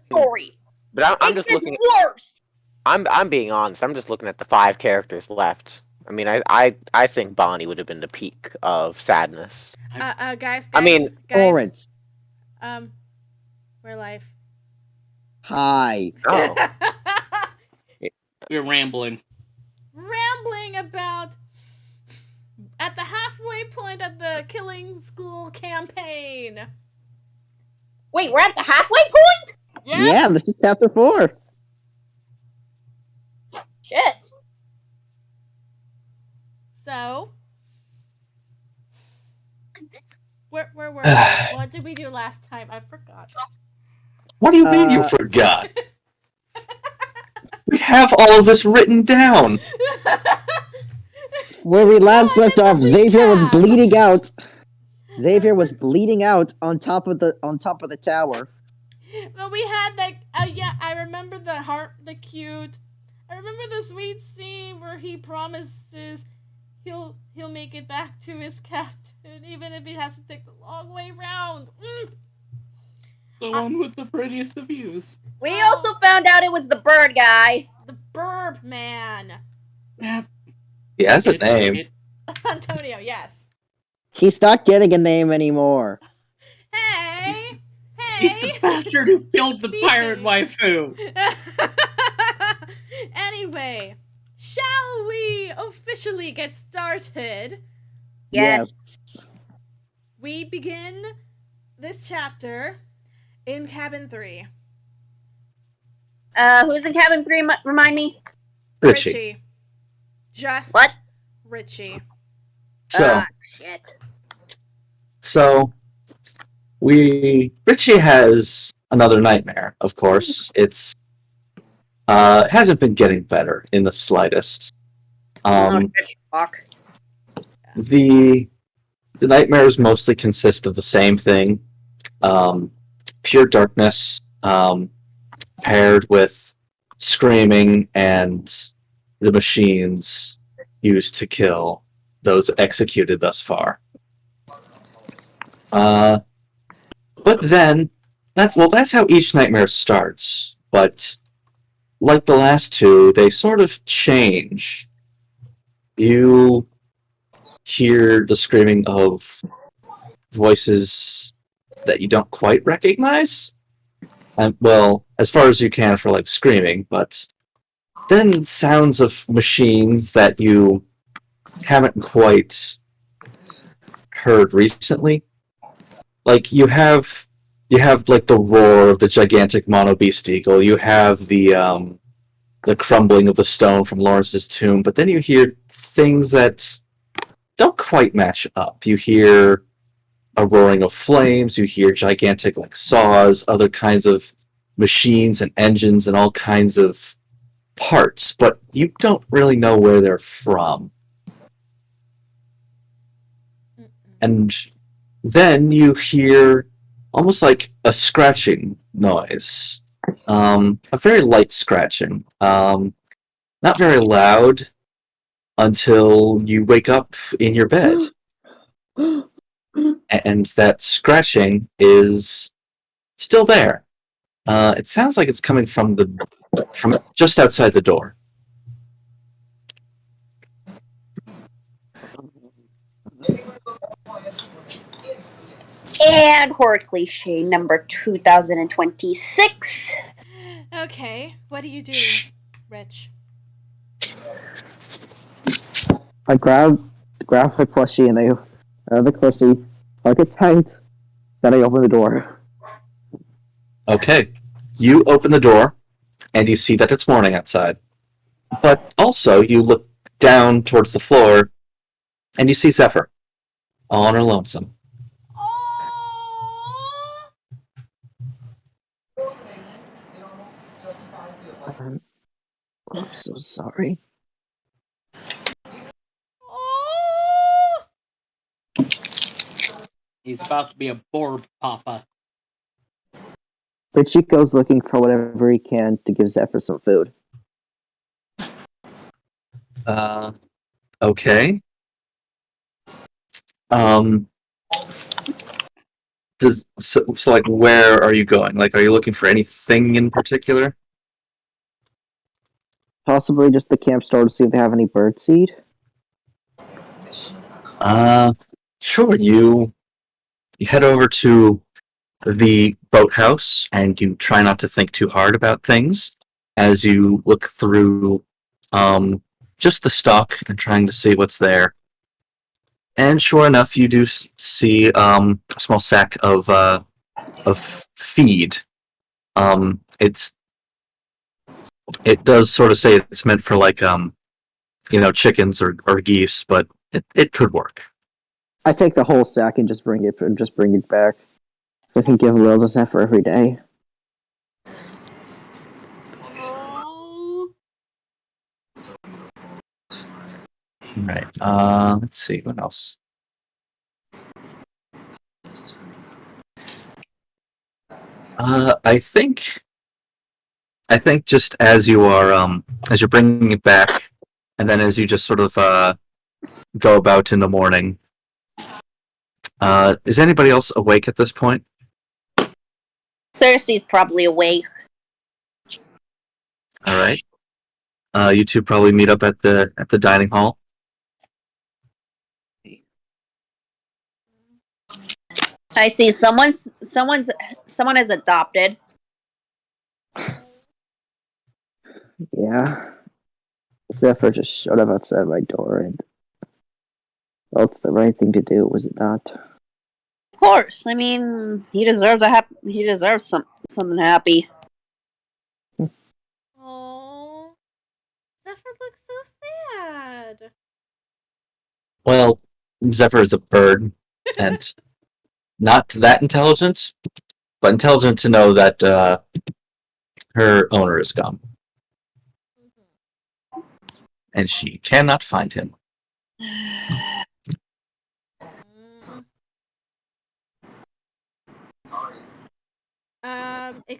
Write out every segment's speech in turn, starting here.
Story. But I'm It just gets looking. worse. I'm being honest. I'm just looking at the 5 characters left. I mean, I think Bonnie would have been the peak of sadness. Guys. I mean, Torrance. We're live. Hi. oh, We're rambling. Rambling about at the halfway point of the Killing School campaign. Wait, we're at the halfway point? Yeah, this is chapter 4. Shit. So, where were we? What did we do last time? I forgot. What do you mean you forgot? We have all of this written down. Where we last left off, Xavier was bleeding out. Xavier was bleeding out on top of the tower. Well, we had like, yeah, I remember the cute. I remember the sweet scene where he promises he'll make it back to his captain, even if he has to take the long way round. The one with the prettiest of views. We also found out it was the bird guy. The Burb Man. Yeah. He has a name. Antonio, yes. He's not getting a name anymore. Hey! He's the bastard who killed the pirate waifu. Anyway, shall we officially get started? Yes. We begin this chapter in cabin 3. Who's in cabin 3? Remind me. Richie. Just What? Richie. Shit. So Richie has another nightmare, of course. It's hasn't been getting better in the slightest. Fuck. The nightmares mostly consist of the same thing. Pure darkness, paired with screaming and the machines used to kill those executed thus far. But then, that's how each nightmare starts. But like the last two, they sort of change. You hear the screaming of voices that you don't quite recognize. Well, as far as you can for like screaming, but then sounds of machines that you haven't quite heard recently. Like you have like the roar of the gigantic mono beast eagle. You have the crumbling of the stone from Lawrence's tomb. But then you hear things that don't quite match up. You hear a roaring of flames. You hear gigantic like saws, other kinds of machines and engines, and all kinds of parts. But you don't really know where they're from. And then you hear almost like a scratching noise. A very light scratching. Not very loud until you wake up in your bed. And that scratching is still there. It sounds like it's coming from just outside the door. And horror cliche number 2026. Okay, what do you do, Rich? I grab the plushie and the plushie, like it's tight. Then I open the door. Okay. You open the door, and you see that it's morning outside. But also, you look down towards the floor, and you see Zephyr, all on her lonesome. I'm so sorry. He's about to be a Borb Papa. Richie goes looking for whatever he can to give Zephyr some food. Okay. So like, where are you going? Like, are you looking for anything in particular? Possibly just the camp store to see if they have any birdseed. Sure. You head over to the boathouse and you try not to think too hard about things as you look through just the stock and trying to see what's there. And sure enough, you do see a small sack of feed. It does sort of say it's meant for like chickens or geese, but it could work. I take the whole sack and just bring it back. I can give a little to Zephyr every day. Oh. Right. Let's see what else. I think just as you're bringing it back, and then as you just sort of go about in the morning. Is anybody else awake at this point? Circe's probably awake. All right. You two probably meet up at the dining hall. I see someone is adopted. Yeah. Zephyr just showed up outside my door, and well, it's the right thing to do, was it not? Of course. I mean, he deserves something happy. Oh. Zephyr looks so sad. Well, Zephyr is a bird, and not that intelligent, but intelligent to know that her owner is gone, and she cannot find him.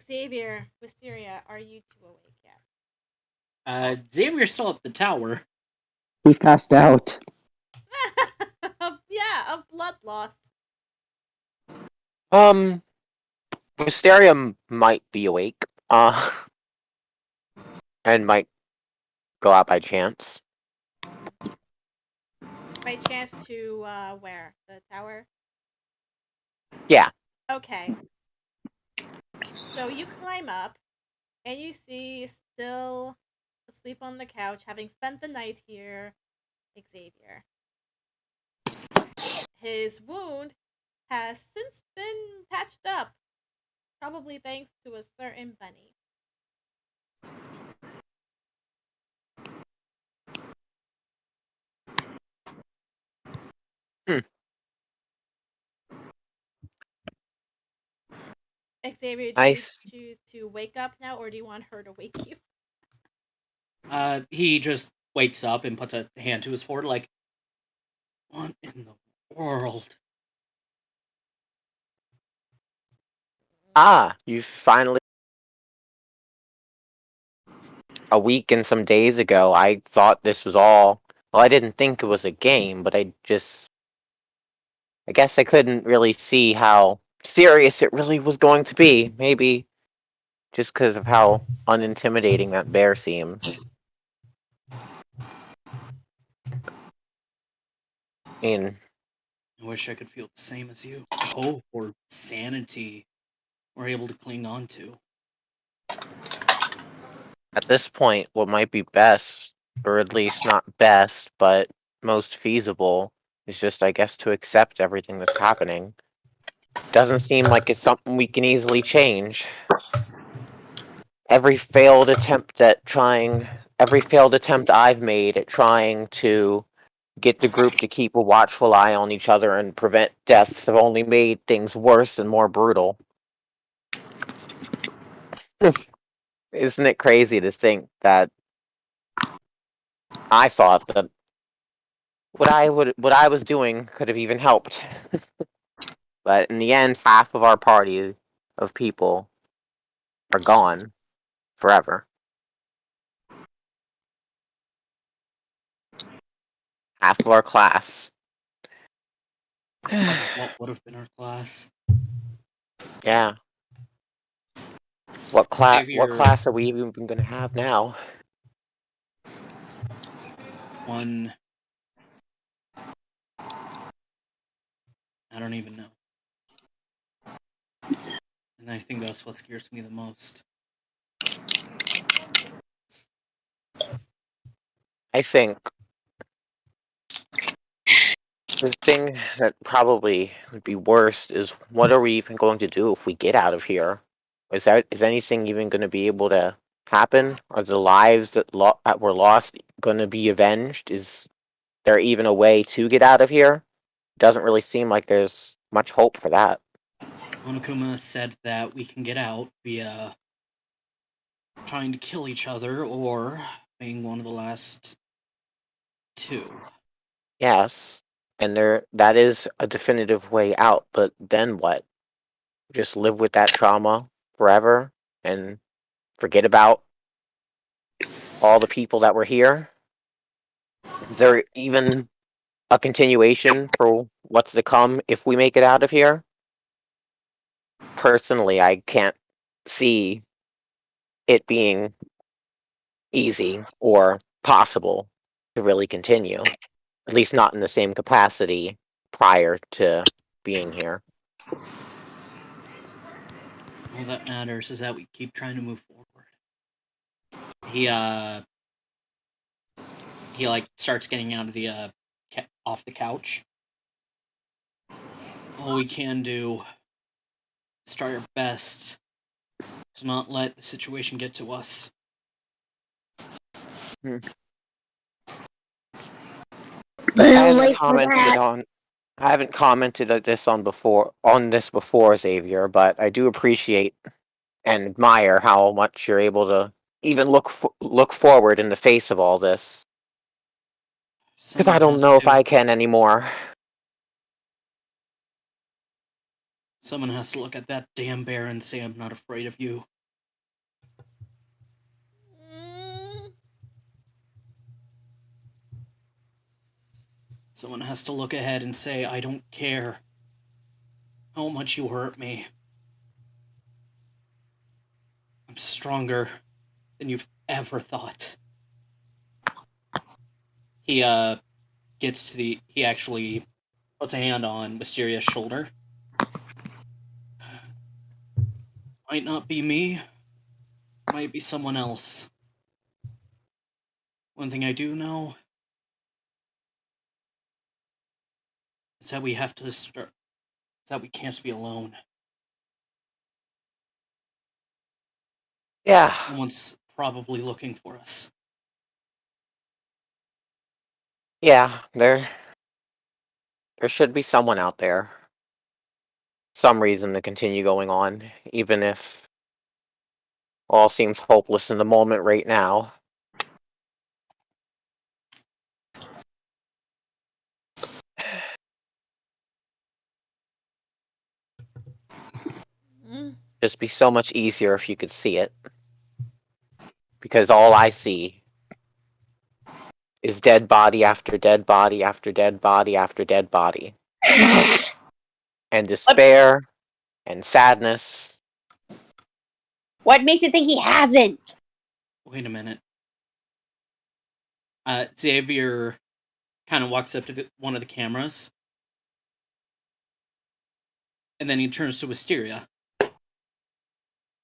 Xavier, Wisteria, are you two awake yet? Xavier's still at the tower. He passed out. Yeah, of blood loss. Wisteria might be awake, and might go out by chance. By chance to, where? The tower? Yeah. Okay. So you climb up, and you see still asleep on the couch, having spent the night here, Xavier. His wound has since been patched up, probably thanks to a certain bunny. Xavier, do you choose to wake up now, or do you want her to wake you? He just wakes up and puts a hand to his forehead, like, what in the world? You finally. A week and some days ago, I thought this was all. Well, I didn't think it was a game, but I guess I couldn't really see how serious it really was going to be. Maybe just because of how unintimidating that bear seems. I wish I could feel the same as you. Hope or sanity we're able to cling on to. At this point, what might be best, or at least not best, but most feasible, is just, I guess, to accept everything that's happening. Doesn't seem like it's something we can easily change. Every failed attempt I've made at trying to get the group to keep a watchful eye on each other and prevent deaths have only made things worse and more brutal. Isn't it crazy to think that I thought that what I was doing could have even helped? But in the end, half of our party of people are gone forever. Half of our class. What would have been our class? Yeah. What Xavier- class are we even gonna have now? One. I don't even know. And I think that's what scares me the most. I think the thing that probably would be worst is what are we even going to do if we get out of here? Is anything even going to be able to happen? Are the lives that were lost going to be avenged? Is there even a way to get out of here? Doesn't really seem like there's much hope for that. Monokuma said that we can get out via trying to kill each other or being one of the last two. Yes, and that is a definitive way out, but then what? Just live with that trauma forever and forget about all the people that were here? Is there even a continuation for what's to come if we make it out of here? Personally, I can't see it being easy or possible to really continue. At least not in the same capacity prior to being here. All that matters is that we keep trying to move forward. He like starts getting out of the off the couch. All we can do is try our best to not let the situation get to us. I haven't commented on this before, Xavier, but I do appreciate and admire how much you're able to even look forward in the face of all this. Because I don't know if I can anymore. Someone has to look at that damn bear and say, I'm not afraid of you. Someone has to look ahead and say, I don't care how much you hurt me. I'm stronger than you've ever thought. He he actually puts a hand on Wisteria's shoulder. Might not be me. Might be someone else. One thing I do know is that we have to start. Is that we can't be alone. Yeah. Someone's probably looking for us. Yeah, there should be someone out there. Some reason to continue going on, even if all seems hopeless in the moment right now. Just be so much easier if you could see it. Because all I see is dead body after dead body after dead body after dead body. And despair and sadness. What makes you think he hasn't? Wait a minute. Xavier kind of walks up to one of the cameras. And then he turns to Wisteria.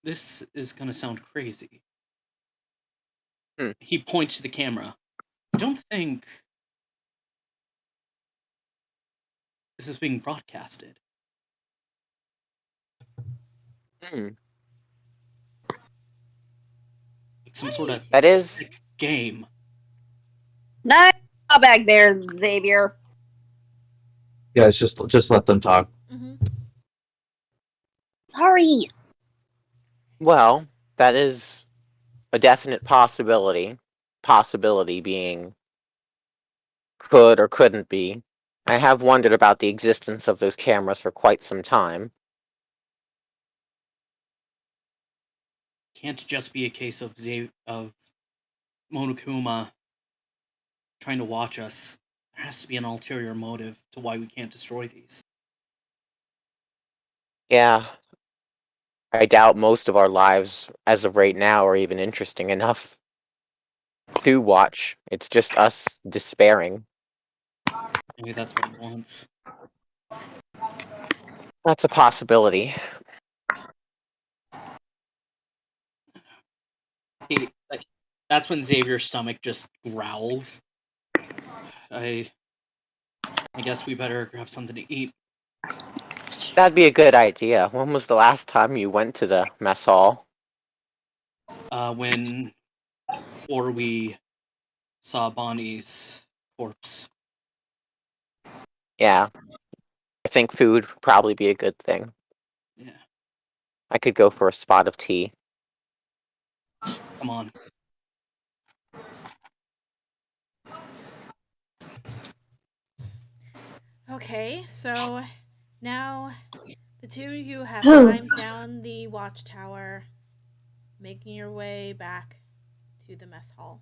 This is going to sound crazy. He points to the camera. I don't think this is being broadcasted. Like some sort of sick game. Nice back there, Xavier. Yeah, it's just let them talk. Sorry. Well, that is a definite possibility. Possibility being could or couldn't be. I have wondered about the existence of those cameras for quite some time. Can't just be a case of Monokuma trying to watch us. There has to be an ulterior motive to why we can't destroy these. Yeah, I doubt most of our lives, as of right now, are even interesting enough to watch. It's just us despairing. Maybe that's what he wants. That's a possibility. That's when Xavier's stomach just growls. I guess we better grab something to eat. That'd be a good idea. When was the last time you went to the mess hall? Before we saw Bonnie's corpse. Yeah. I think food would probably be a good thing. Yeah, I could go for a spot of tea. come on. Okay, so now the two of you have climbed down the watchtower, making your way back to the mess hall.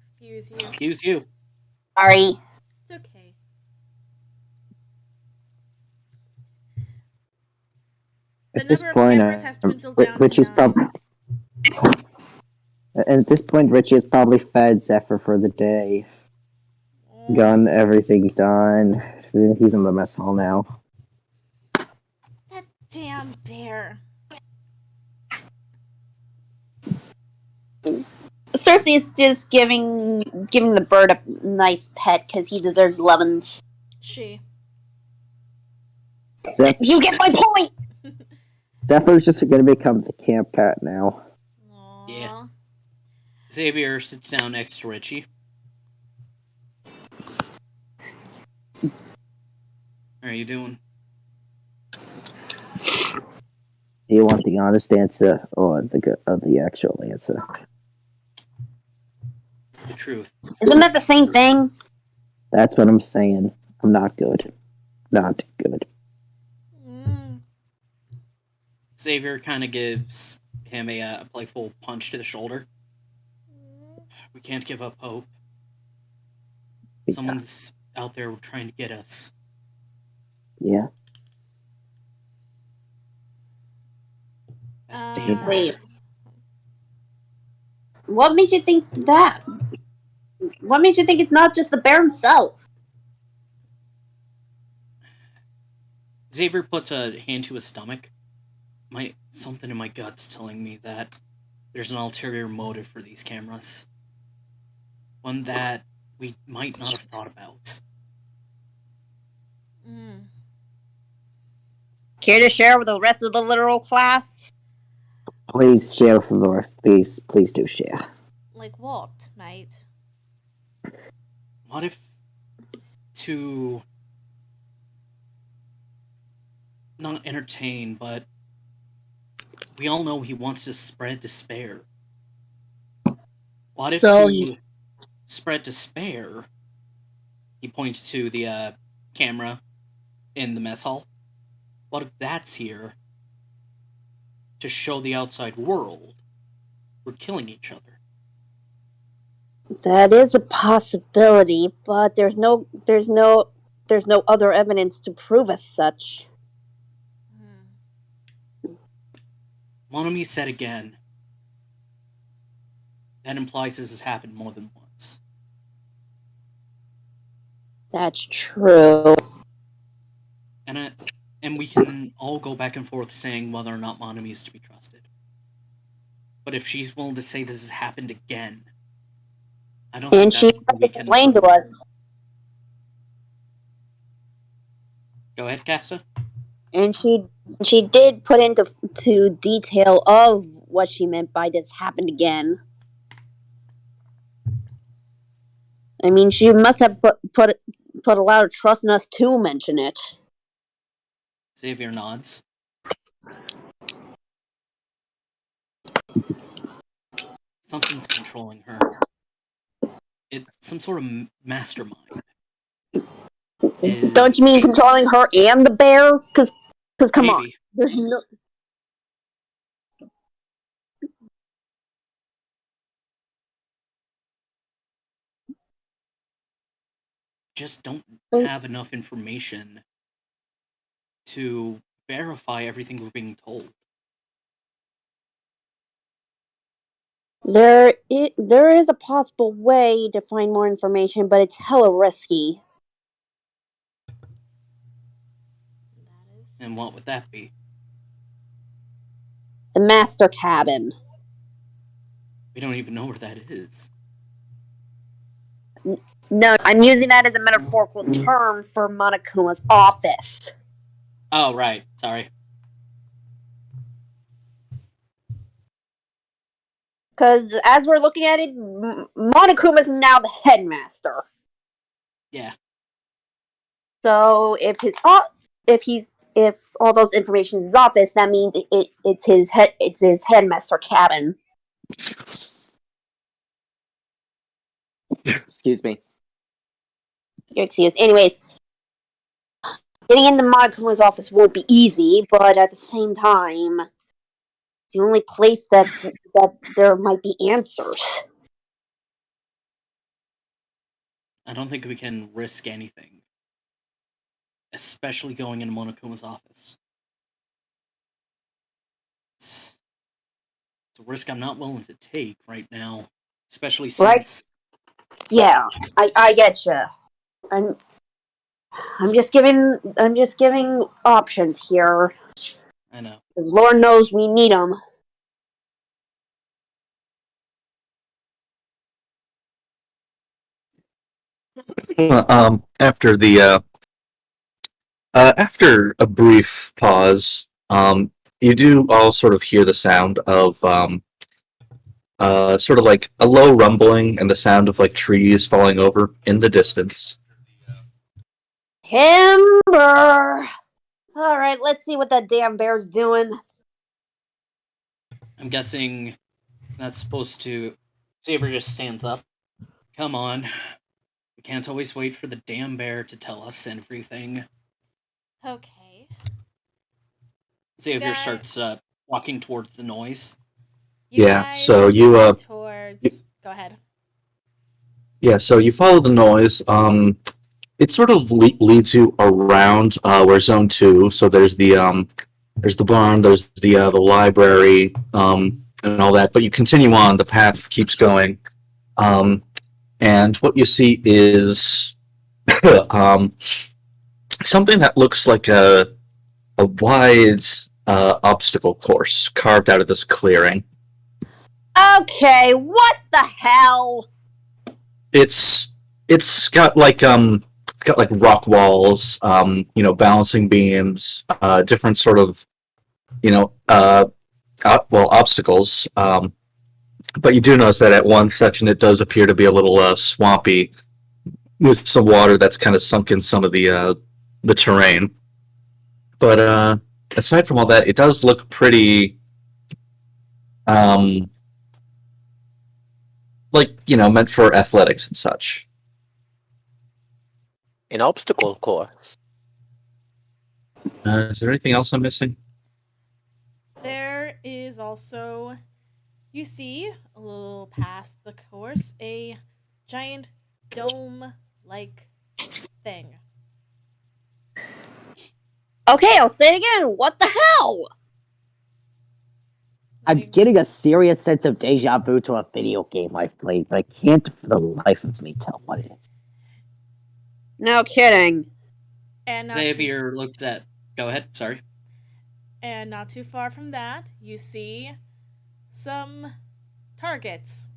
Excuse you. Excuse you. Sorry. It's okay. The At this number of point, cameras has dwindled down Richie's to 9. probably. At this point, Richie has probably fed Zephyr for the day. Gun, everything done. He's in the mess hall now. That damn bear. Circe is just giving the bird a nice pet because he deserves lovin's. She. You get my point! Zephyr's just gonna become the camp cat now. Aww. Yeah. Xavier sits down next to Richie. How are you doing? Do you want the honest answer or the actual answer? The truth. Isn't that the same thing? That's what I'm saying. I'm not good. Not good. Xavier kind of gives him a playful punch to the shoulder. We can't give up hope. Someone's out there trying to get us. Yeah. Wait. What made you think that? What made you think it's not just the bear himself? Xavier puts a hand to his stomach. Something in my gut's telling me that there's an ulterior motive for these cameras. One that we might not have thought about. Care to share with the rest of the literal class? Please share, Flor. Please do share. Like what, mate? What if to not entertain, but we all know he wants to spread despair. What if to spread despair, he points to the camera in the mess hall. What if that's here to show the outside world we're killing each other? That is a possibility, but there's no other evidence to prove as such. Monomi said again. That implies this has happened more than once. That's true. And we can all go back and forth saying whether or not Monomi is to be trusted. But if she's willing to say this has happened again, I don't And think she that we can explained to us. Go ahead, Casta. And she did put into detail of what she meant by this happened again. I mean, she must have put a lot of trust in us to mention it. Xavier nods. Something's controlling her. It's some sort of mastermind. Don't you mean controlling her and the bear? Because come Maybe. on. There's no... Just don't have enough information to verify everything we're being told. There is a possible way to find more information, but it's hella risky. And what would that be? The master cabin. We don't even know where that is. No, I'm using that as a metaphorical term for Monokuma's office. Oh, right. Sorry. Because as we're looking at it, Monokuma's now the headmaster. Yeah. So if all those information is his office, that means it's his headmaster cabin. Excuse me. Your excuse. Anyways, getting into Monokuma's office won't be easy, but at the same time, it's the only place that there might be answers. I don't think we can risk anything. Especially going into Monokuma's office. It's a risk I'm not willing to take right now. Especially since... Right? Yeah, I get you. I'm just giving options here. I know. Because Lord knows we need them. After a brief pause, you do all sort of hear the sound of sort of like a low rumbling and the sound of like trees falling over in the distance. Timber! Alright, let's see what that damn bear's doing. I'm guessing that's supposed to... Xavier just stands up. Come on. We can't always wait for the damn bear to tell us everything. Okay. Xavier Guys- starts walking towards the noise. You Yeah, guys so you, head towards... Go ahead. Yeah, so you follow the noise. It sort of leads you around where Zone 2. So there's the barn, there's the library, and all that. But you continue on. The path keeps going, and what you see is something that looks like a wide obstacle course carved out of this clearing. Okay, what the hell? It's got like rock walls, balancing beams, different sort of, obstacles. But you do notice that at one section it does appear to be a little swampy, with some water that's kind of sunk in some of the terrain. But aside from all that, it does look pretty, meant for athletics and such. An obstacle course. Is there anything else I'm missing? There is also, you see, a little past the course, a giant dome-like thing. Okay, I'll say it again. What the hell? I'm getting a serious sense of deja vu to a video game I've played, but I can't for the life of me tell what it is. No kidding. And not Xavier looks at... Go ahead, sorry. And not too far from that, you see some targets.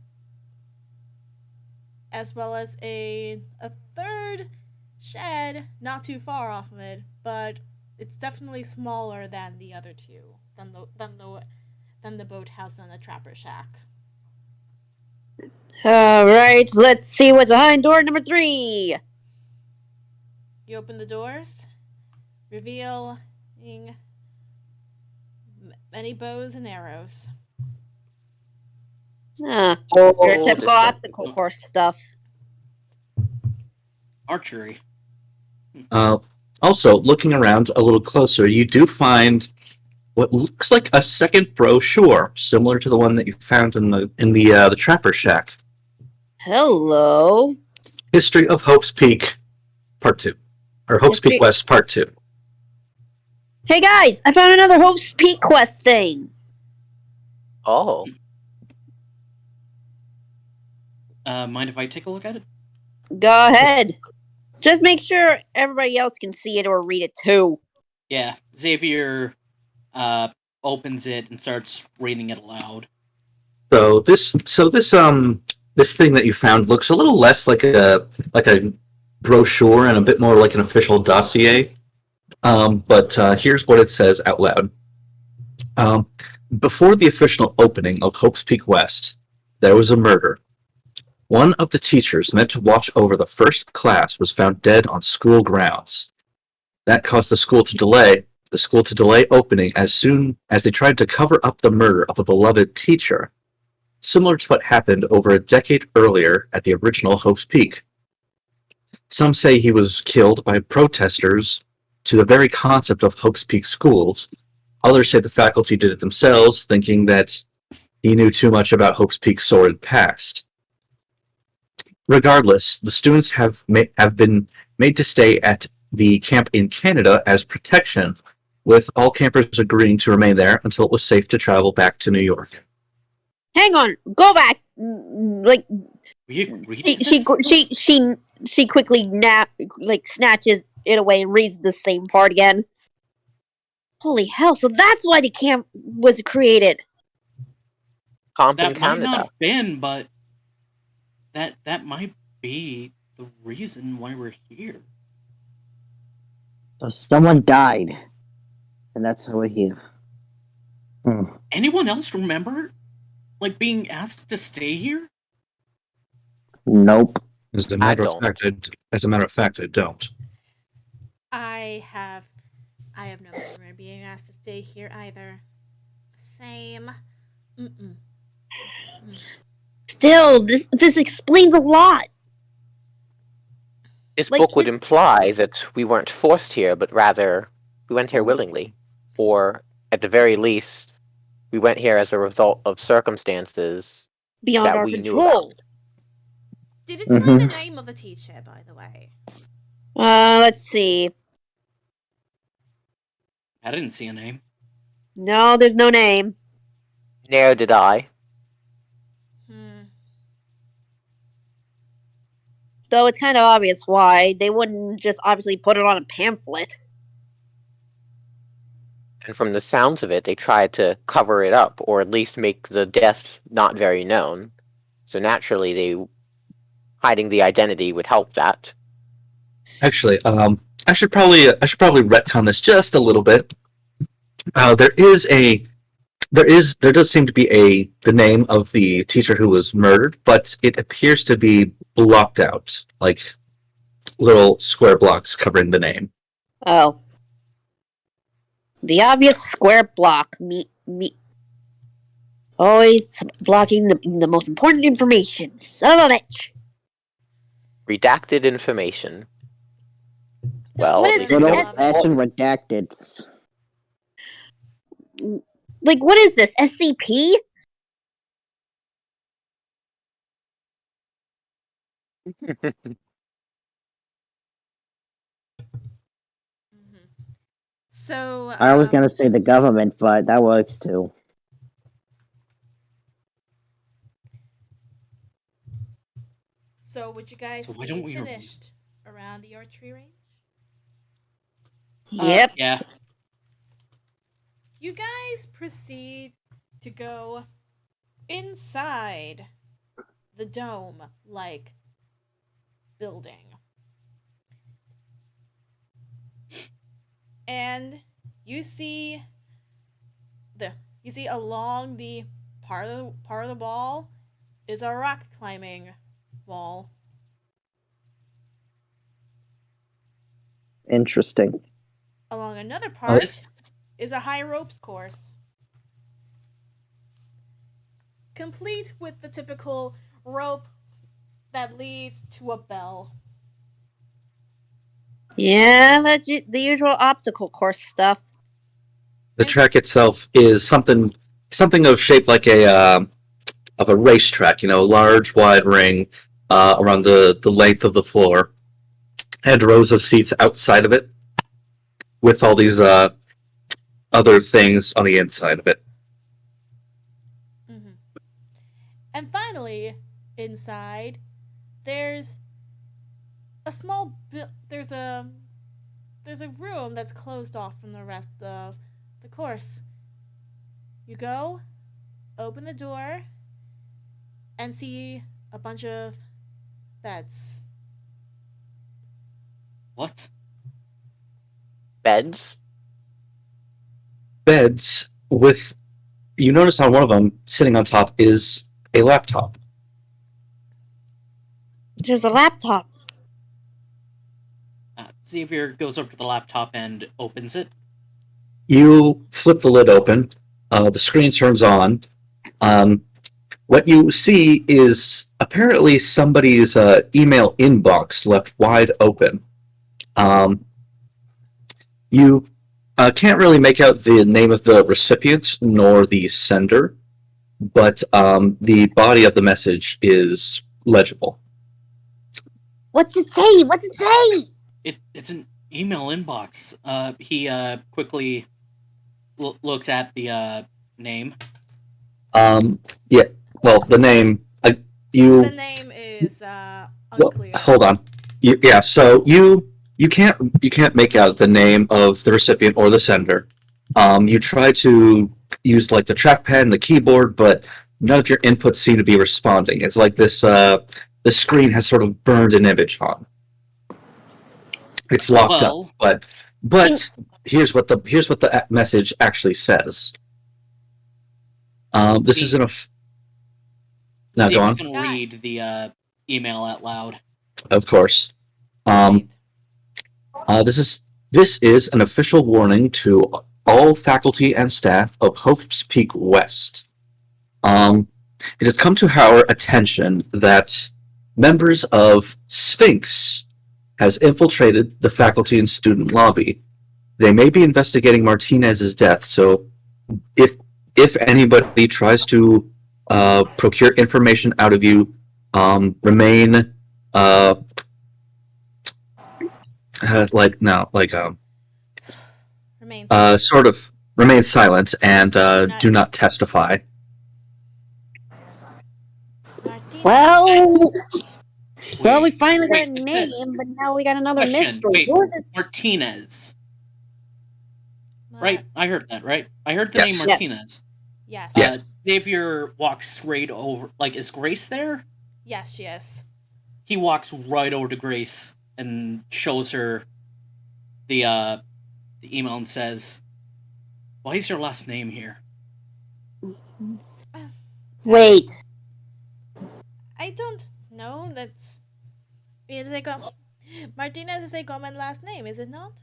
As well as a third shed not too far off of it, but it's definitely smaller than the other two. Than the boathouse and the trapper shack. Alright, let's see what's behind door number 3. You open the doors, revealing many bows and arrows. Your Oh, typical this- obstacle course stuff. Archery. Also, looking around a little closer, you do find what looks like a second brochure, similar to the one that you found in the Trapper Shack. Hello. History of Hope's Peak, Part 2. Or Hope's History- Peak West, Part 2. Hey guys, I found another Hope's Peak quest thing. Oh, Mind if I take a look at it? Go ahead. Just make sure everybody else can see it or read it too. Yeah, Xavier opens it and starts reading it aloud. So this thing that you found looks a little less like a brochure and a bit more like an official dossier. But here's what it says out loud. Before the official opening of Hope's Peak West, there was a murder. One of the teachers meant to watch over the first class was found dead on school grounds. That caused the school to delay opening as soon as they tried to cover up the murder of a beloved teacher, similar to what happened over a decade earlier at the original Hope's Peak. Some say he was killed by protesters to the very concept of Hope's Peak schools. Others say the faculty did it themselves, thinking that he knew too much about Hope's Peak's sordid past. Regardless, the students have been made to stay at the camp in Canada as protection, with all campers agreeing to remain there until it was safe to travel back to New York. Hang on, go back. Like We agreed to she quickly snatches it away and reads the same part again. Holy hell! So that's why the camp was created. Comp in That might Canada. not have been, but that might be the reason why we're here. So someone died, and that's what he. Anyone else remember, like, being asked to stay here? Nope. As a matter of fact, I don't. I have no memory of being asked to stay here either. Same. Mm-mm. Still, this explains a lot. This Like, book would imply that we weren't forced here, but rather we went here willingly. Or, at the very least, we went here as a result of circumstances Beyond that our we knew control. about. Did it say the name of the teacher, by the way? Let's see. I didn't see a name. No, there's no name. Ne'er did I. Though it's kind of obvious why. They wouldn't just obviously put it on a pamphlet. And from the sounds of it, they tried to cover it up, or at least make the death not very known. So naturally, hiding the identity would help that. Actually, I should probably retcon this just a little bit. There does seem to be the name of the teacher who was murdered, but it appears to be blocked out, like little square blocks covering the name. Oh. The obvious square block. Always blocking the most important information. Son of a bitch. Redacted information. Well, What is Good this? old-fashioned redacted. Like, what is this? SCP? So I was gonna say the government, but that works too. So would you guys So why be don't we- finished around the archery range? Yep. Yeah. You guys proceed to go inside the dome-like building. And you see along the part of the wall is a rock climbing wall. Interesting. Along another part This is a high ropes course, complete with the typical rope that leads to a bell. Yeah, that's the usual obstacle course stuff. The track itself is something of shape like a racetrack. A large, wide ring around the length of the floor, and rows of seats outside of it, with all these other things on the inside of it. Mm-hmm. And finally, inside, there's a small there's a room that's closed off from the rest of the course. You go, open the door, and see a bunch of beds. What? Beds? Beds with, you notice on one of them, sitting on top, is a laptop. There's a laptop. Xavier goes over to the laptop and opens it. You flip the lid open. The screen turns on. What you see is apparently somebody's email inbox left wide open. You can't really make out the name of the recipient nor the sender, but the body of the message is legible. What's it say? What's it say? It's an email inbox. He quickly looks at the name. Yeah. Well, the name. The name is unclear. Well, hold on. So you can't make out the name of the recipient or the sender. You try to use like the trackpad and the keyboard, but none of your inputs seem to be responding. It's like this. The screen has sort of burned an image on. It's locked up, but here's what the message actually says. This is Now go on. Going to read the email out loud. Of course. This is an official warning to all faculty and staff of Hope's Peak West. It has come to our attention that members of Sphinx has infiltrated the faculty and student lobby. They may be investigating Martinez's death, so if anybody tries to procure information out of you, remain remain silent and do not testify. Well, we finally got a name, but now we got another mystery. Wait, Martinez. Right? I heard that, right? I heard the name Martinez. Yes. Xavier walks straight over. Like, is Grace there? Yes, she is. He walks right over to Grace and shows her the email and says, "Why is your last name here?" Wait. I don't know. Martinez is a common last name, is it not?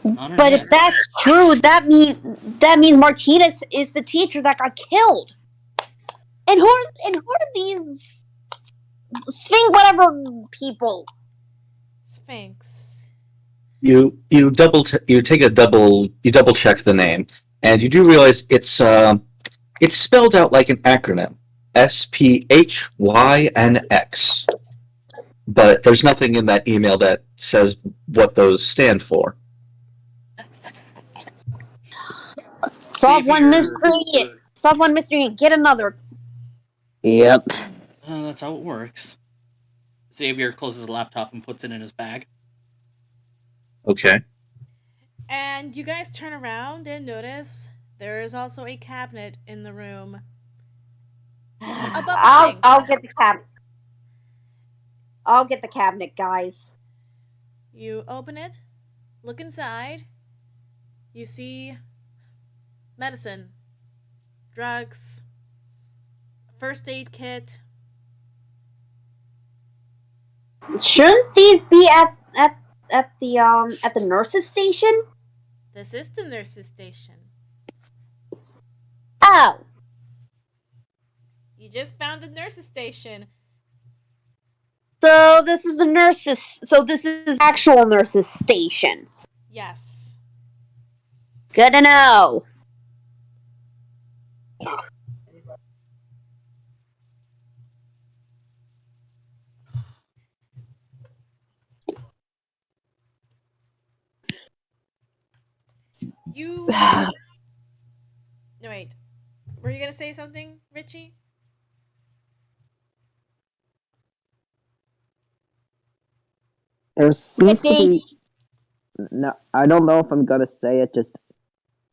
But if that's true, that means Martinez is the teacher that got killed. And who are these Sphinx whatever people? Sphinx. You double check the name, and you do realize it's spelled out like an acronym. SPHYNX. But there's nothing in that email that says what those stand for. Solve one mystery and get another. Yep. That's how it works. Xavier closes the laptop and puts it in his bag. Okay. And you guys turn around and notice there is also a cabinet in the room. I'll get the cabinet. I'll get the cabinet, guys. You open it, look inside, you see medicine, drugs, first aid kit. Shouldn't these be at the nurse's station? This is the nurse's station. Oh. You just found the nurse's station. So this is actual nurse's station. Yes. Good to know. You. No, wait. Were you gonna say something, Richie? There seems to Ricky. be. No, I don't know if I'm gonna say it. Just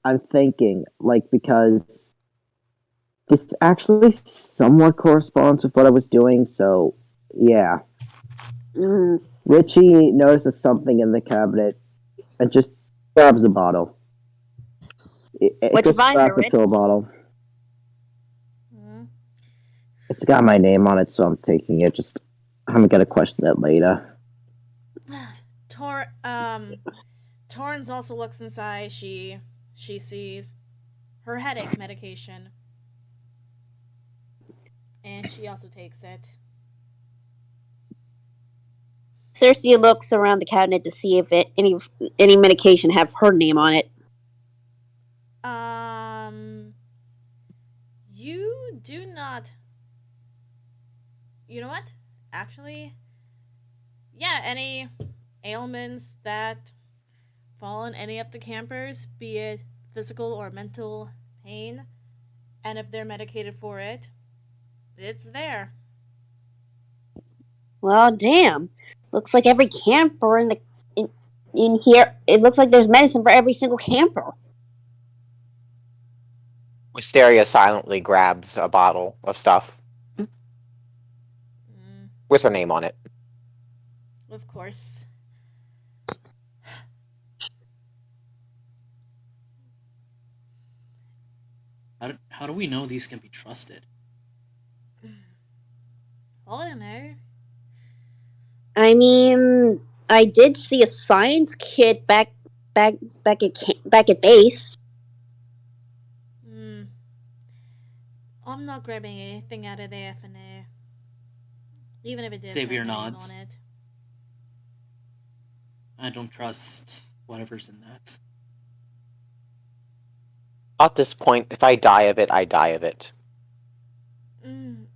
I'm thinking, like, because this actually somewhat corresponds with what I was doing. So yeah, Mm. Richie notices something in the cabinet and just grabs a bottle. It What'd you just find there, grabs a Rich? pill bottle. Hmm. It's got my name on it, so I'm taking it. Just I'm gonna question that later. Torrance also looks inside. She sees her headache medication, and she also takes it. Circe looks around the cabinet to see if any medication have her name on it. You do not. You know what? Actually, yeah. Any ailments that fall on any of the campers, be it physical or mental pain, and if they're medicated for it, it's there. Well, damn. Looks like every camper in here. It looks like there's medicine for every single camper. Wisteria silently grabs a bottle of stuff Mm, with her name on it. of course. How do we know these can be trusted? I don't know. I mean, I did see a science kit back at base. Hmm. I'm not grabbing anything out of there for now. Even if it did say Xavier my name nods. on it. I don't trust whatever's in that. At this point, if I die of it, I die of it. Mm.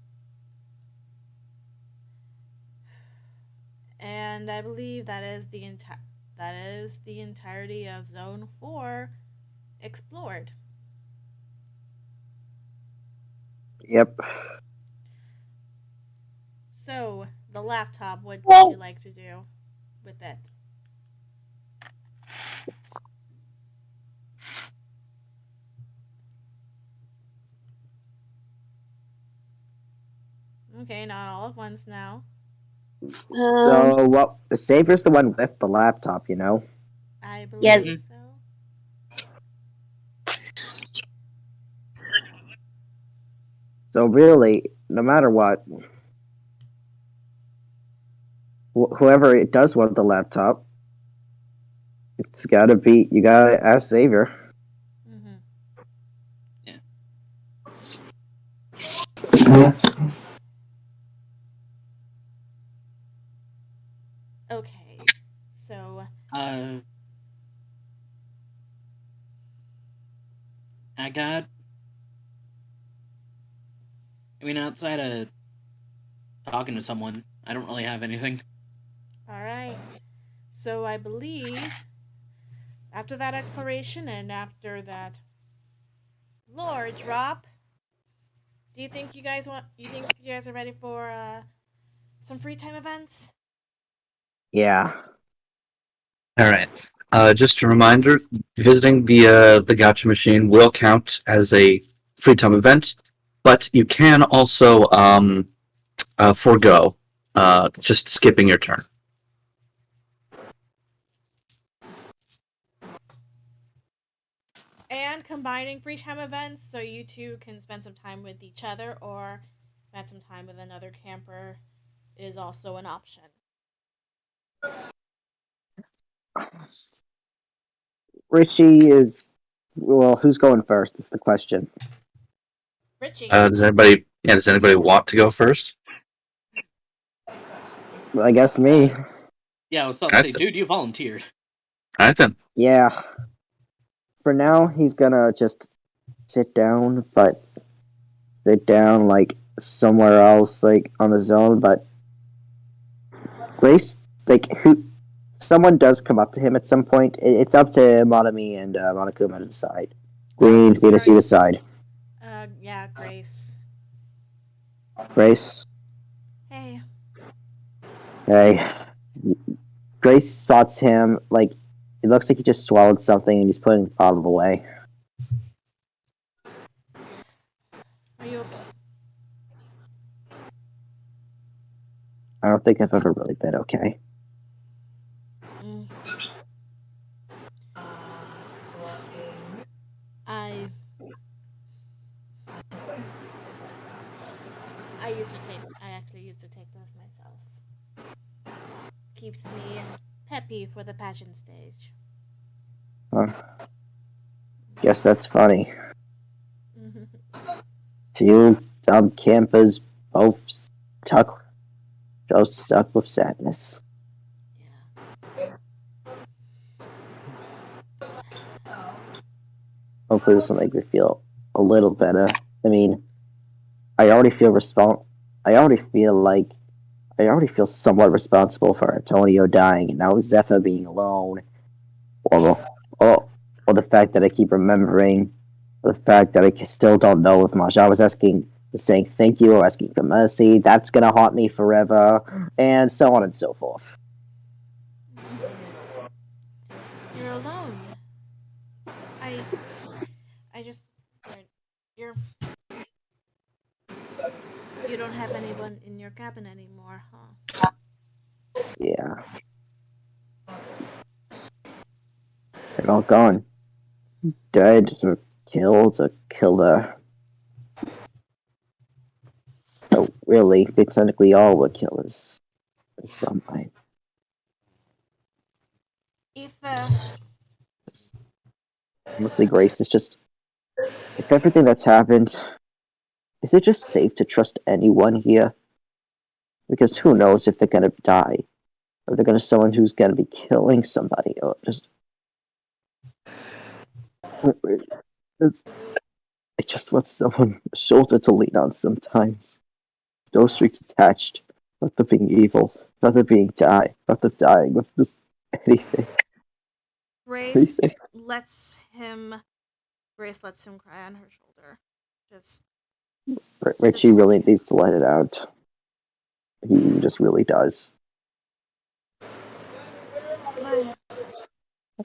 And I believe that is the entirety of Zone 4 explored. Yep. So, the laptop, what would you like to do with it? Okay, not all at once now. So what? Savior's the one with the laptop, you know. I believe Yes. so. So really, no matter what, whoever it does want the laptop, it's gotta be. You gotta ask Savior. Mm-hmm. Okay, so I got. I mean, outside of talking to someone, I don't really have anything. all right. So I believe after that exploration and after that lore drop, do you think you guys want? You think you guys are ready for some free time events? Yeah. All right. Just a reminder: visiting the gacha machine will count as a free time event, but you can also forego just skipping your turn. And combining free time events so you two can spend some time with each other or spend some time with another camper is also an option. Richie is. Well, who's going first? Is the question. Richie. Does anybody want to go first? Well, I guess me. Yeah, I was about to say, dude, you volunteered. All right then. Yeah. For now, he's gonna just sit down, but sit down like somewhere else, like on his own. But Grace, like who? someone does come up to him at some point, it's up to Monomi and Monokuma to decide. We Well, need since me to you're- see the side. Yeah, Grace. Grace? Hey. Hey. Grace spots him, like, it looks like he just swallowed something and he's putting the bottle away. Are you okay? I don't think I've ever really been okay. Mm. I I actually used to take those myself. Keeps me peppy for the passion stage. Guess that's funny. Mm-hmm. Two dumb campers both stuck with sadness. Yeah. Hopefully this will make me feel a little better. I mean, I already feel somewhat responsible for Antonio dying and now Zephyr being alone. Or the fact that I keep remembering, the fact that I still don't know if Mahjong was saying thank you or asking for mercy. That's gonna haunt me forever, and so on and so forth. You're alone. I just you don't have anyone in your cabin anymore, huh? Yeah. They're all gone. Dead or killed or killer. So really, they technically all were killers. In some way. If Honestly, Grace, is just if everything that's happened, is it just safe to trust anyone here? Because who knows if they're gonna die, or they're gonna someone who's gonna be killing somebody, or just. I just want someone, a shoulder to lean on sometimes. No strings attached. Not them being evil. Not them dying with just anything. Grace lets him cry on her shoulder. Just Richie really needs to let it out. He just really does. I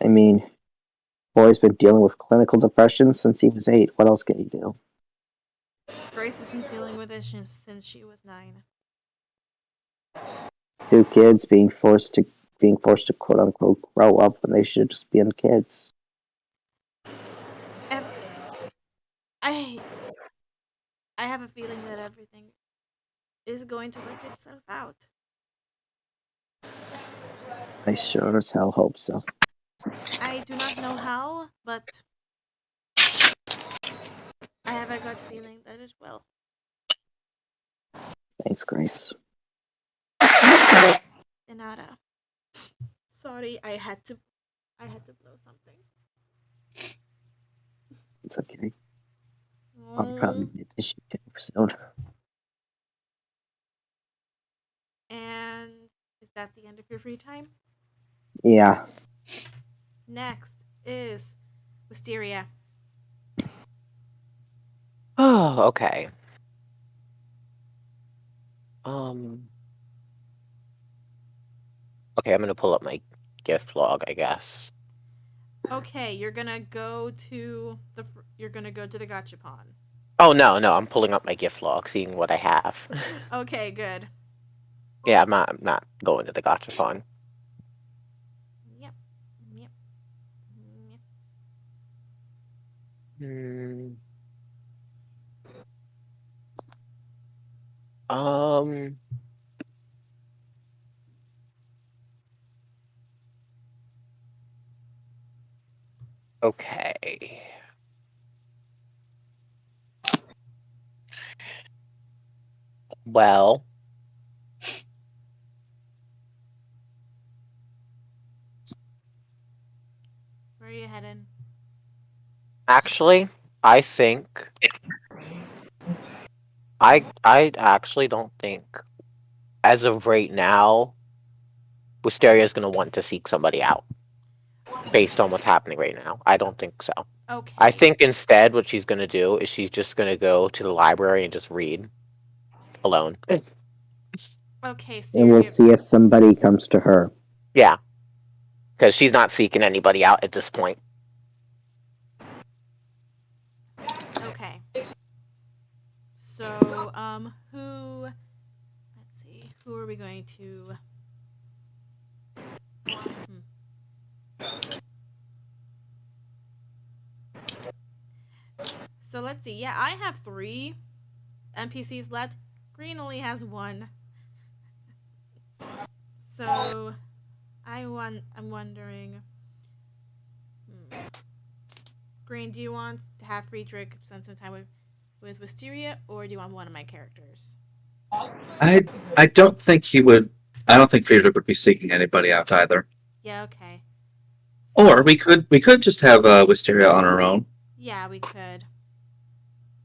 mean, boy's been dealing with clinical depression since he was 8. What else can he do? Grace has been dealing with it since she was 9. 2 kids being forced to quote unquote grow up when they should just be kids. I have a feeling that everything is going to work itself out. I sure as hell hope so. I do not know how, but I have a gut feeling that it will. Thanks, Grace. De nada. Sorry, I had to blow something. It's okay. I'll probably get this shit soon. And is that the end of your free time? Yeah. Next is Wisteria. Oh, okay. Okay, I'm gonna pull up my gift log, I guess. Okay, you're gonna go to the gachapon. Oh no, I'm pulling up my gift log, seeing what I have. Okay, good. Yeah, I'm not going to the gachapon. Yep. Hmm. Okay. Well. Where are you heading? Actually, I think I actually don't think, as of right now, Wisteria is going to want to seek somebody out based on what's happening right now. I don't think so. Okay. I think instead what she's going to do is she's just going to go to the library and just read alone. Okay, so And we'll see if somebody comes to her. Yeah. Because she's not seeking anybody out at this point. Okay. So, let's see, who are we going to... So let's see, yeah, I have 3 NPCs left. Green only has 1. So, I'm wondering... Green, do you want to have Friedrich spend some time with Wisteria, or do you want one of my characters? I don't think he would. I don't think Friedrich would be seeking anybody out either. Yeah, okay. Or we could just have Wisteria on her own. Yeah, we could.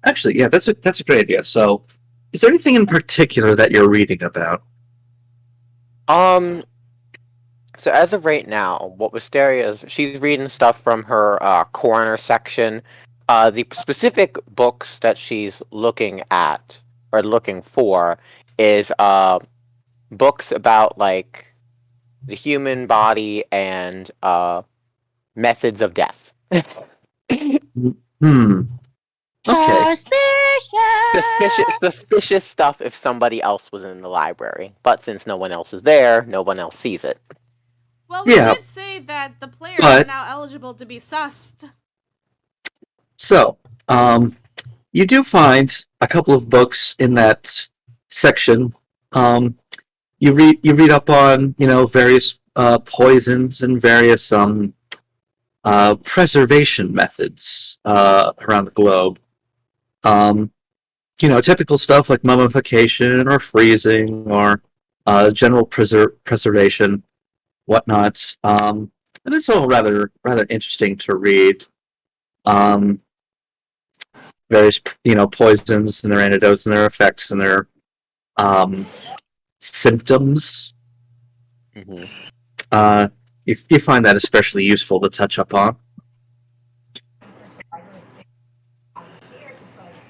Actually, yeah, that's a great idea. So, is there anything in particular that you're reading about? So as of right now, what Wisteria is, she's reading stuff from her coroner section. The specific books that she's looking at or looking for is books about like the human body and methods of death. Okay. Suspicious stuff if somebody else was in the library, but since no one else is there, no one else sees it. Well, we Yeah. did say that the players are now eligible to be sussed. So, you do find a couple of books in that section. You read up on various poisons and various preservation methods around the globe. Typical stuff like mummification or freezing or general preservation, whatnot. And it's all rather interesting to read. Various poisons and their antidotes and their effects and their symptoms. Mm-hmm. You find that especially useful to touch up on.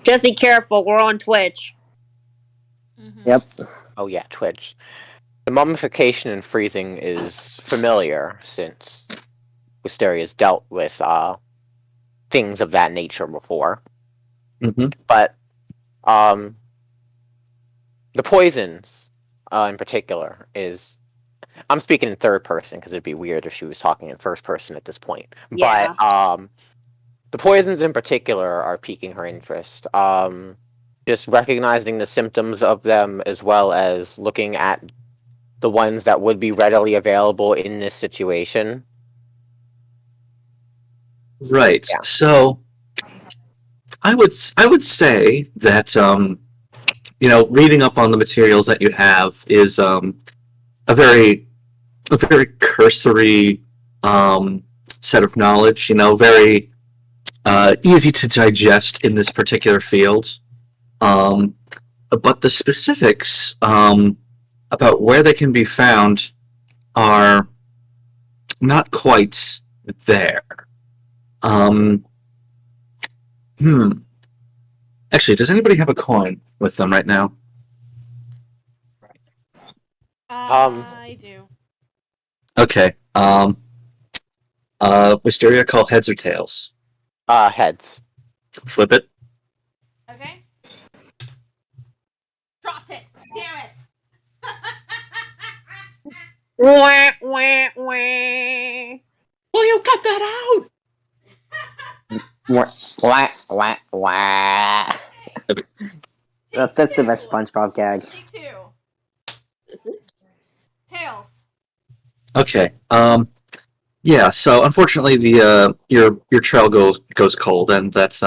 Just be careful, we're on Twitch. Mm-hmm. Yep. Oh yeah, Twitch. The mummification and freezing is familiar since Wisteria's dealt with things of that nature before. Mm-hmm. But the poisons in particular is... I'm speaking in third person because it'd be weird if she was talking in first person at this point. Yeah. But the poisons in particular are piquing her interest. Just recognizing the symptoms of them as well as looking at the ones that would be readily available in this situation. Right. Yeah. So I would say that reading up on the materials that you have is a very cursory set of knowledge. Very easy to digest in this particular field. But the specifics about where they can be found are not quite there. Actually, does anybody have a coin with them right now? I do. Okay. Wisteria, call heads or tails. Heads. Flip it. Okay. Dropped it. Damn it. Wah, wah, wah. Will you cut that out? Wah. That's the best SpongeBob gag. Take 2. Tails. Okay. Yeah. So unfortunately, the your trail goes cold, and that's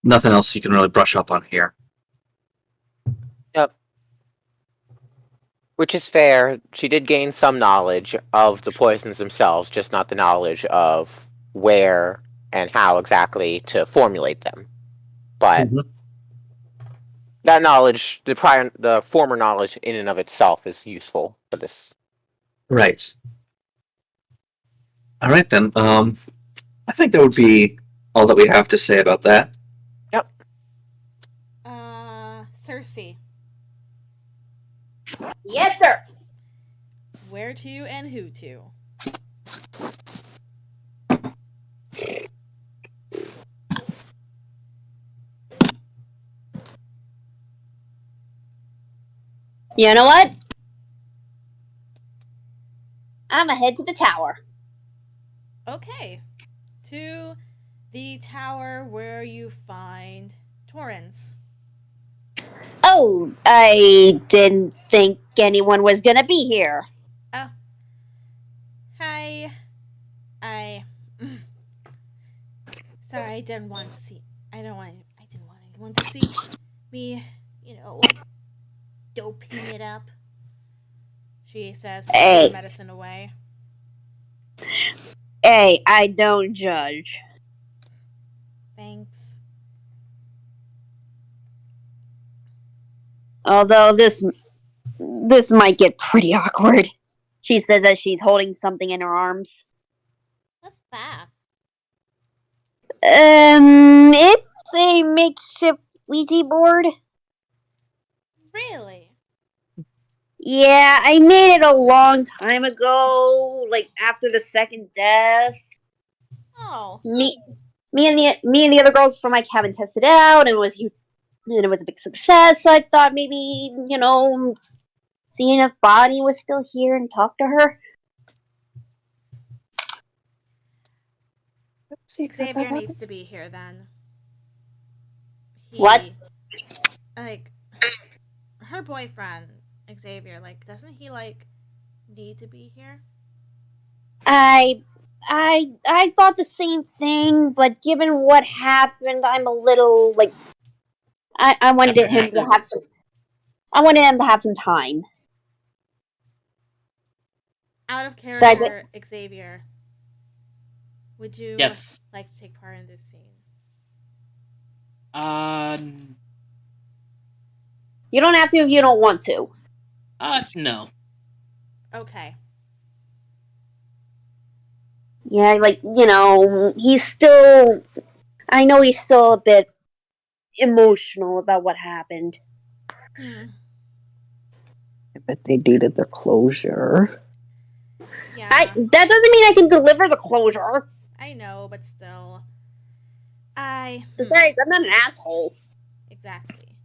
nothing else you can really brush up on here. Yep. Which is fair. She did gain some knowledge of the poisons themselves, just not the knowledge of where and how exactly to formulate them. But that knowledge, the former knowledge in and of itself is useful for this Right. All right then. I think that would be all that we have to say about that. Yep. Circe, Yes, sir. where to and who to? You know what? I'm gonna head to the tower. Okay, to the tower where you find Torrance. Oh, I didn't think anyone was gonna be here. Oh, hi. I. Sorry, I didn't want to see. I didn't want anyone to see me. Doping it up. She says, putting Hey. her medicine away. Hey, I don't judge. Thanks. Although this might get pretty awkward. She says as she's holding something in her arms. What's that? It's a makeshift Ouija board. Really? Yeah, I made it a long time ago, like after the second death. Oh. Me and the other girls from my cabin tested it out, and it was a big success. So I thought maybe seeing if Bonnie was still here and talk to her. Xavier needs to be here then. What? Like, her boyfriend, Xavier, doesn't he, need to be here? I thought the same thing, but given what happened, I'm a little I wanted him to have some. I wanted him to have some time. Out of character, Xavier. Would you like to take part in this scene? You don't have to if you don't want to. No. Okay. Yeah, he's still. I know he's still a bit emotional about what happened. Hmm. I bet they needed their closure. Yeah. That doesn't mean I can deliver the closure. I know, but still. Besides, I'm not an asshole. Exactly.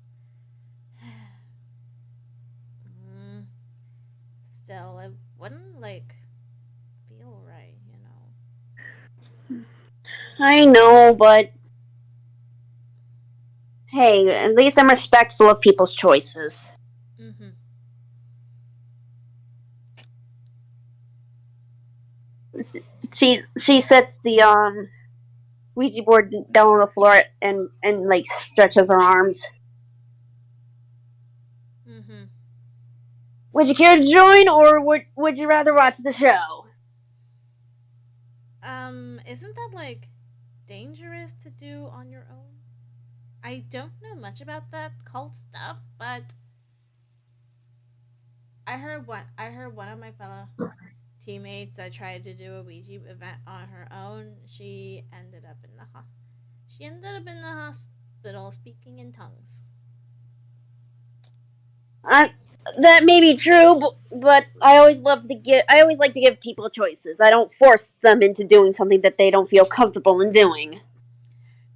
Still, it wouldn't, feel right, I know, but hey, at least I'm respectful of people's choices. Mm-hmm. She sets the Ouija board down on the floor and stretches her arms. Mm-hmm. Would you care to join, or would you rather watch the show? Isn't that, dangerous to do on your own? I don't know much about that cult stuff, but I heard one of my fellow teammates that tried to do a Ouija event on her own. She ended up in the hospital speaking in tongues. That may be true, but I always like to give people choices. I don't force them into doing something that they don't feel comfortable in doing.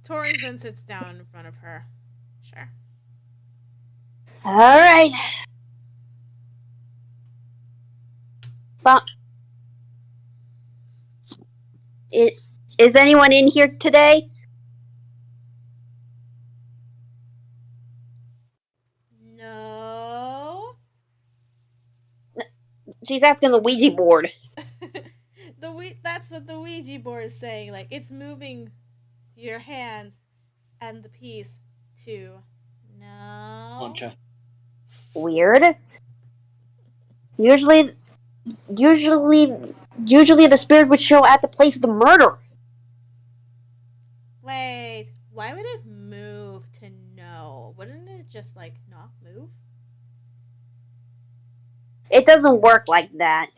Torrance then sits down in front of her. Sure. All right. Is anyone in here today? No. She's asking the Ouija board. That's what the Ouija board is saying. It's moving your hands and the piece to no. Luncha. Weird. Usually the spirit would show at the place of the murder. Wait, why would it move to no? Wouldn't it just not move? It doesn't work like that.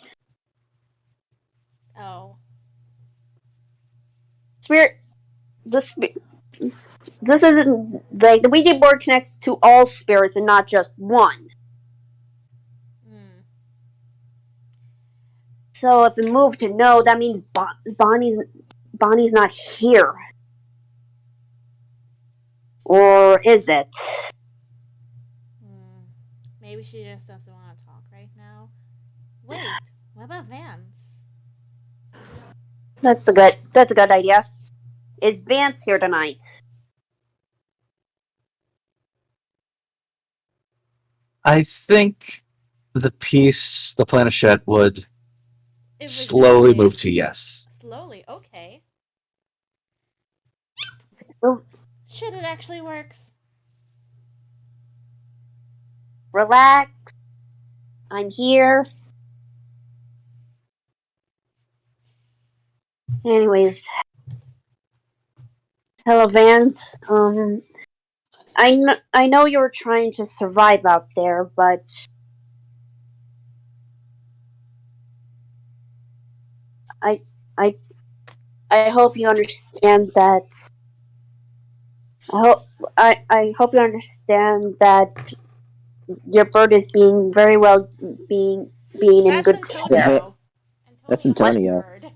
Oh. Spirit. This isn't like the Ouija board connects to all spirits and not just one. Hmm. So if we move to no, that means Bonnie's not here. Or is it? Hmm. Maybe she just doesn't want to talk right now. Wait, what about Vance? That's a good idea. Is Vance here tonight? I think the planchette would It slowly rejected. move to yes. Slowly, okay. Still Shit, it actually works. relax. I'm here. Anyways, hello Vance. I know you're trying to survive out there, but I I I hope you understand that. I hope you understand that your bird is being very well being in That's good care. Antonio. That's Antonio. Antonio.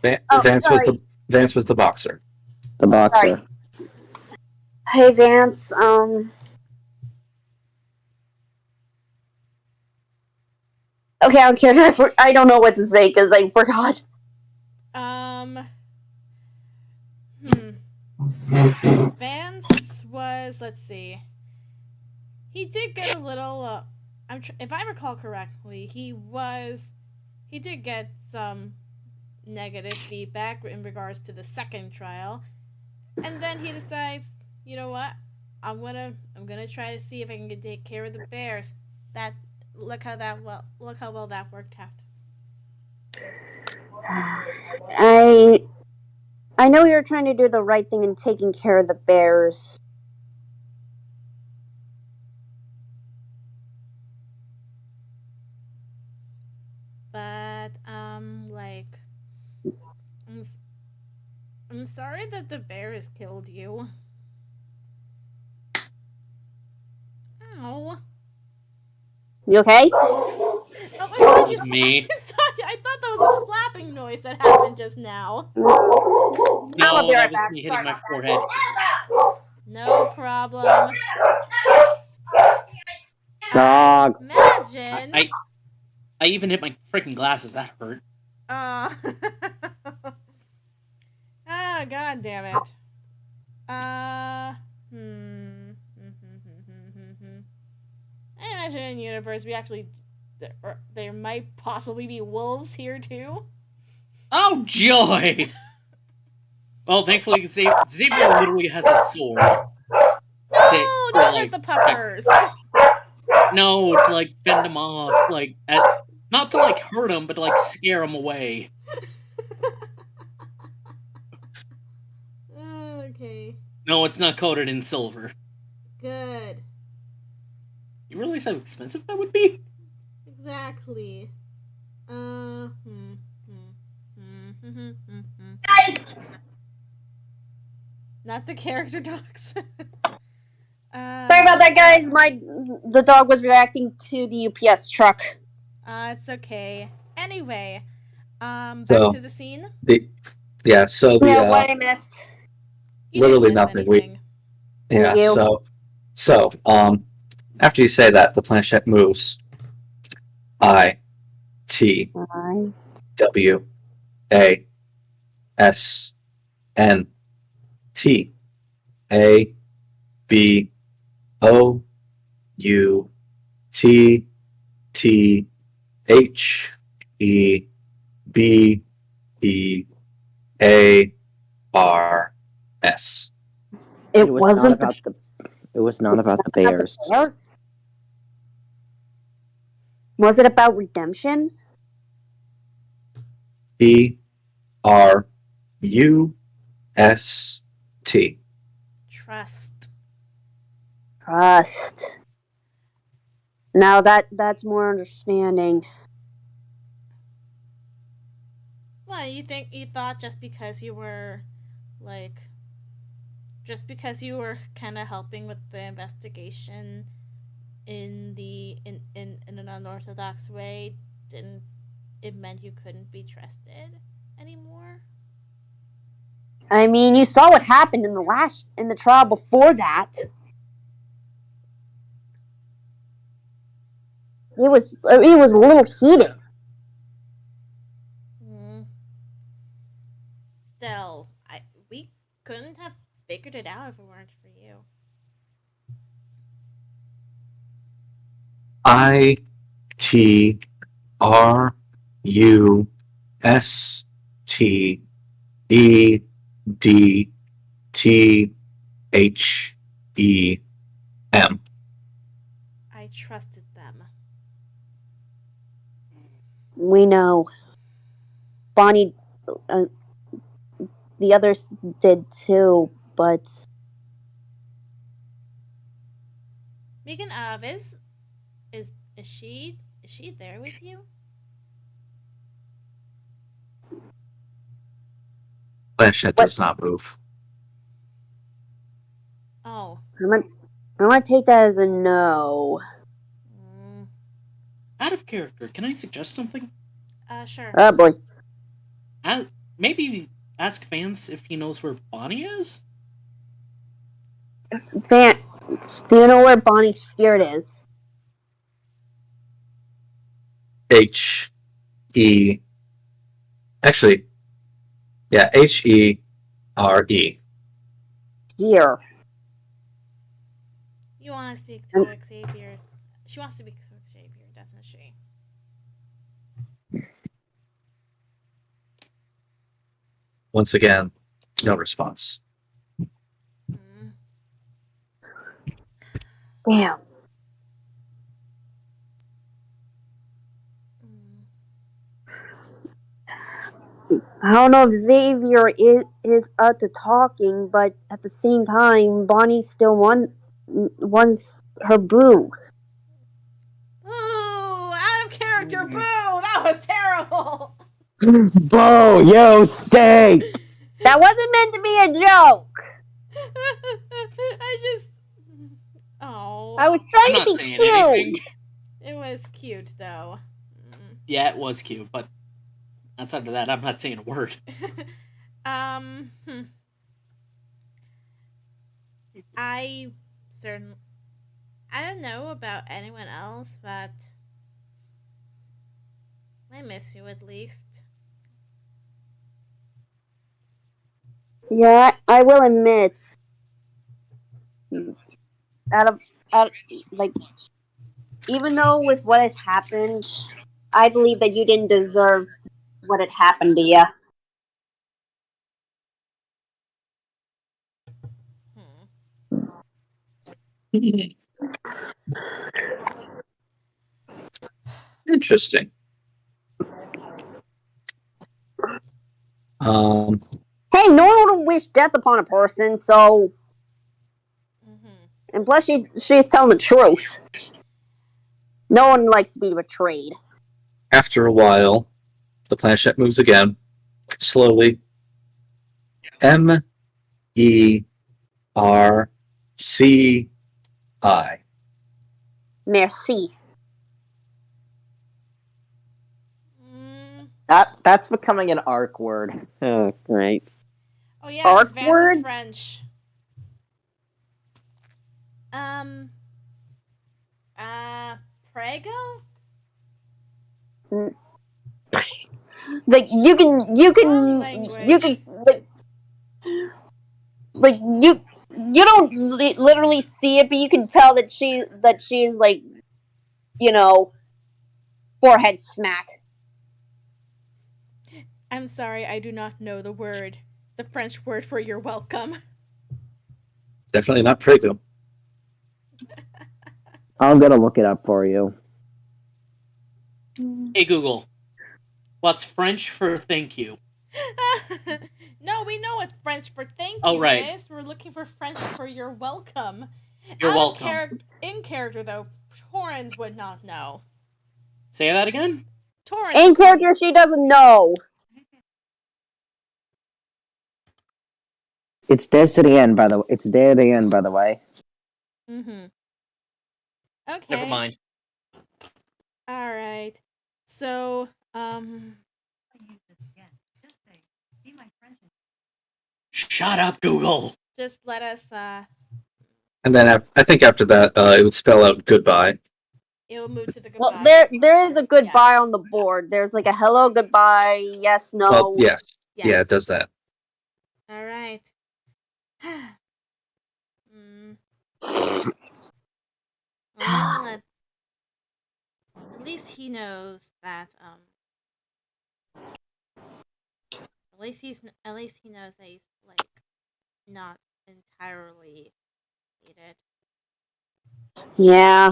Bird. Oh, Vance sorry. was the boxer. The boxer. Hey Vance. Okay, I'm scared. I don't know what to say because I forgot. Vance was, let's see. He did get a little. If I recall correctly, he did get some negative feedback in regards to the second trial, and then he decides, you know what, I'm gonna try to see if I can take care of the bears. Look how well that worked out. I know you're trying to do the right thing in taking care of the bears. But I'm sorry that the bear has killed you. Ow. You okay? Oh, I That thought was you. me. I thought that was a slapping noise that happened just now. I'll No, be that right was back. me hitting Sorry my about forehead. No problem. Dog. Imagine. I even hit my freaking glasses. That hurt. Ah, god damn it. I imagine in universe we actually there might possibly be wolves here too. Oh joy! Well, thankfully, Xavier literally has a sword. No, don't hurt the puppers. No, to like fend them off, not to like hurt them, but to like scare them away. Okay, No, it's not coated in silver. good. You realize how expensive that would be? Exactly. Not the character dogs. Sorry about that, guys. The dog was reacting to the UPS truck. It's okay. Anyway, back So to the scene. What I missed. You didn't literally miss nothing. anything. Thank you. So after you say that, the planchette moves. I T W A S N T A B O U T T H E B E A R S. It wasn't not about the. It was not about the bears. bears. Was it about redemption? B R U S T. Trust. Trust. Now that's more understanding. Well, you thought just because you were, like, just because you were kind of helping with the investigation in an unorthodox way, didn't it meant you couldn't be trusted anymore? I mean, you saw what happened in the trial before that. It was a little heated. Still, we couldn't have figured it out if it weren't for you. ITRUSTEDTHEM. I trusted them. We know. Bonnie, the others did too, but Megan, is she there with you? Planchette does not move. Oh. I'm gonna take that as a no. Out of character, can I suggest something? Sure. Oh boy. Maybe ask Vance if he knows where Bonnie is? Vance, do you know where Bonnie's spirit is? Actually, yeah, HERE. Here. You want to speak to Xavier? She wants to speak to Xavier, doesn't she? Once again, no response. Damn. I don't know if Xavier is up to talking, but at the same time, Bonnie still wants her boo. Ooh, out of character, boo! That was terrible! Bo, yo, stay! That wasn't meant to be a joke! I was trying I'm to not be saying cute! anything. It was cute, though. Yeah, it was cute, but outside of that, I'm not saying a word. I don't know about anyone else, but I miss you at least. Yeah, I will admit, like, even though with what has happened, I believe that you didn't deserve what had happened to you. Interesting. Hey, no one would wish death upon a person, so... And plus, she's telling the truth. No one likes to be betrayed. After a while, the planchette moves again, slowly. MERCI. Merci. That's becoming an arc word. Oh, great. Oh yeah, because Vance is Word? French. Prego? Like you can like you don't literally see it, but you can tell that she's like, you know, forehead smack. I'm sorry, I do not know the French word for you're welcome. Definitely not Prego. I'm gonna look it up for you. Hey Google, what's French for thank you? No, we know what French for thank Oh, you right. is. We're looking for French for you're welcome. You're welcome. In character, though, Torrens would not know. Say that again? Torrens. In character, she doesn't know. It's dead to the end, by the way. It's dead to the end, by the way. Mm-hmm. Okay. Never mind. All right. So, Shut up, Google. just let us, And then I think after that, it would spell out goodbye. it'll move to the Well, goodbye. there is a goodbye Yes. on the board. There's like a hello, goodbye, yes, no. Well, yes. Yes. Yeah, it does that. All right. Well, at least he knows that at least he knows that he's like not entirely hated. Yeah.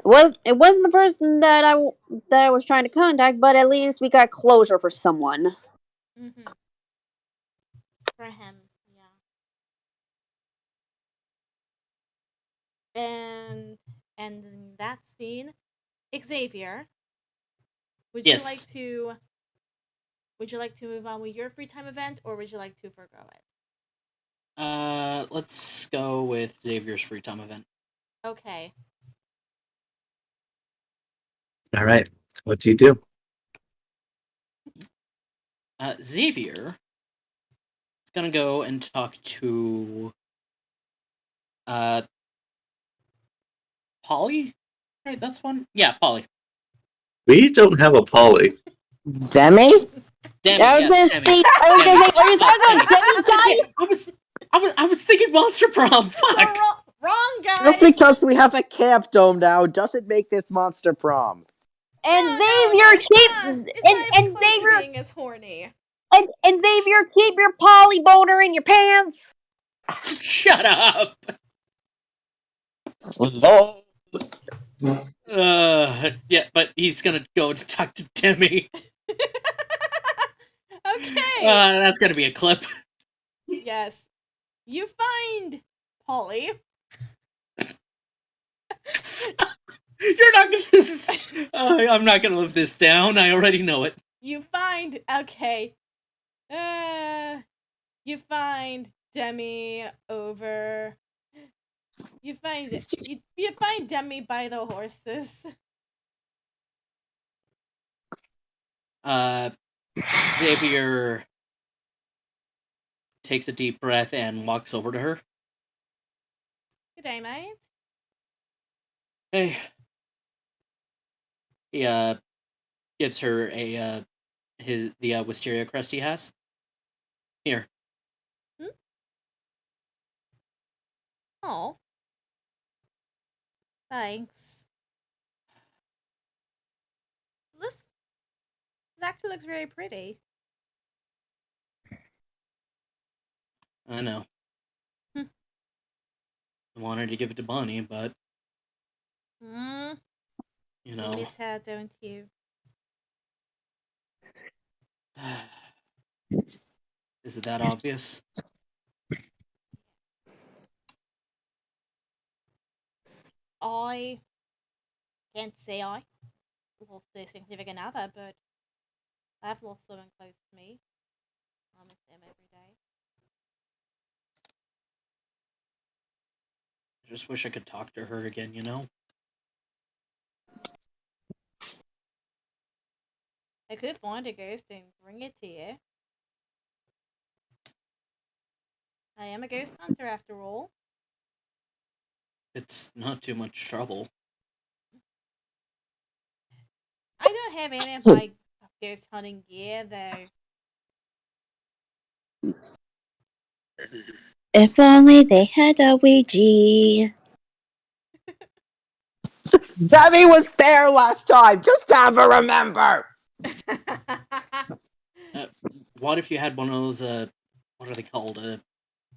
It wasn't the person that I was trying to contact, but at least we got closure for someone. Mm-hmm. For him, yeah. And in that scene, Xavier, would Yes. would you like to move on with your free time event, or would you like to forgo it? Let's go with Xavier's free time event. Okay. All right. What do you do? Xavier is gonna go and talk to Polly? Right, that's one. Yeah, Polly. We don't have a Polly. Demi? Demi, I was yes, gonna Demi. say, are you talking about Demi, guys? I was thinking Monster Prom. Fuck. Wrong, guys. Just because we have a camp dome now doesn't make this monster prom. And No, Xavier, it's keep not. It's not even and close to Xavier being as horny. and Xavier, keep your poly boner in your pants. Shut up. Yeah, but he's gonna go to talk to Demi. Okay. That's gonna be a clip. Yes. You find Polly. You're not gonna. I'm not gonna live this down. I already know it. You find you find Demi over. You find Demi by the horses. Xavier takes a deep breath and walks over to her. Good day, mate. Hey. He gives her a the Wisteria crest he has. Here. Oh. Thanks. This actually looks very pretty. I know. Hmm. I wanted to give it to Bonnie, but You you miss her, don't you? Is it that obvious? I can't say I lost a significant other, but I've lost someone close to me. I miss them every day. I just wish I could talk to her again, you know? I could find a ghost and bring it to you. I am a ghost hunter after all. It's not too much trouble. I don't have any of my ghost hunting gear though. If only they had a Ouija. Demi was there last time. Just have a remember. What if you had one of those, what are they called?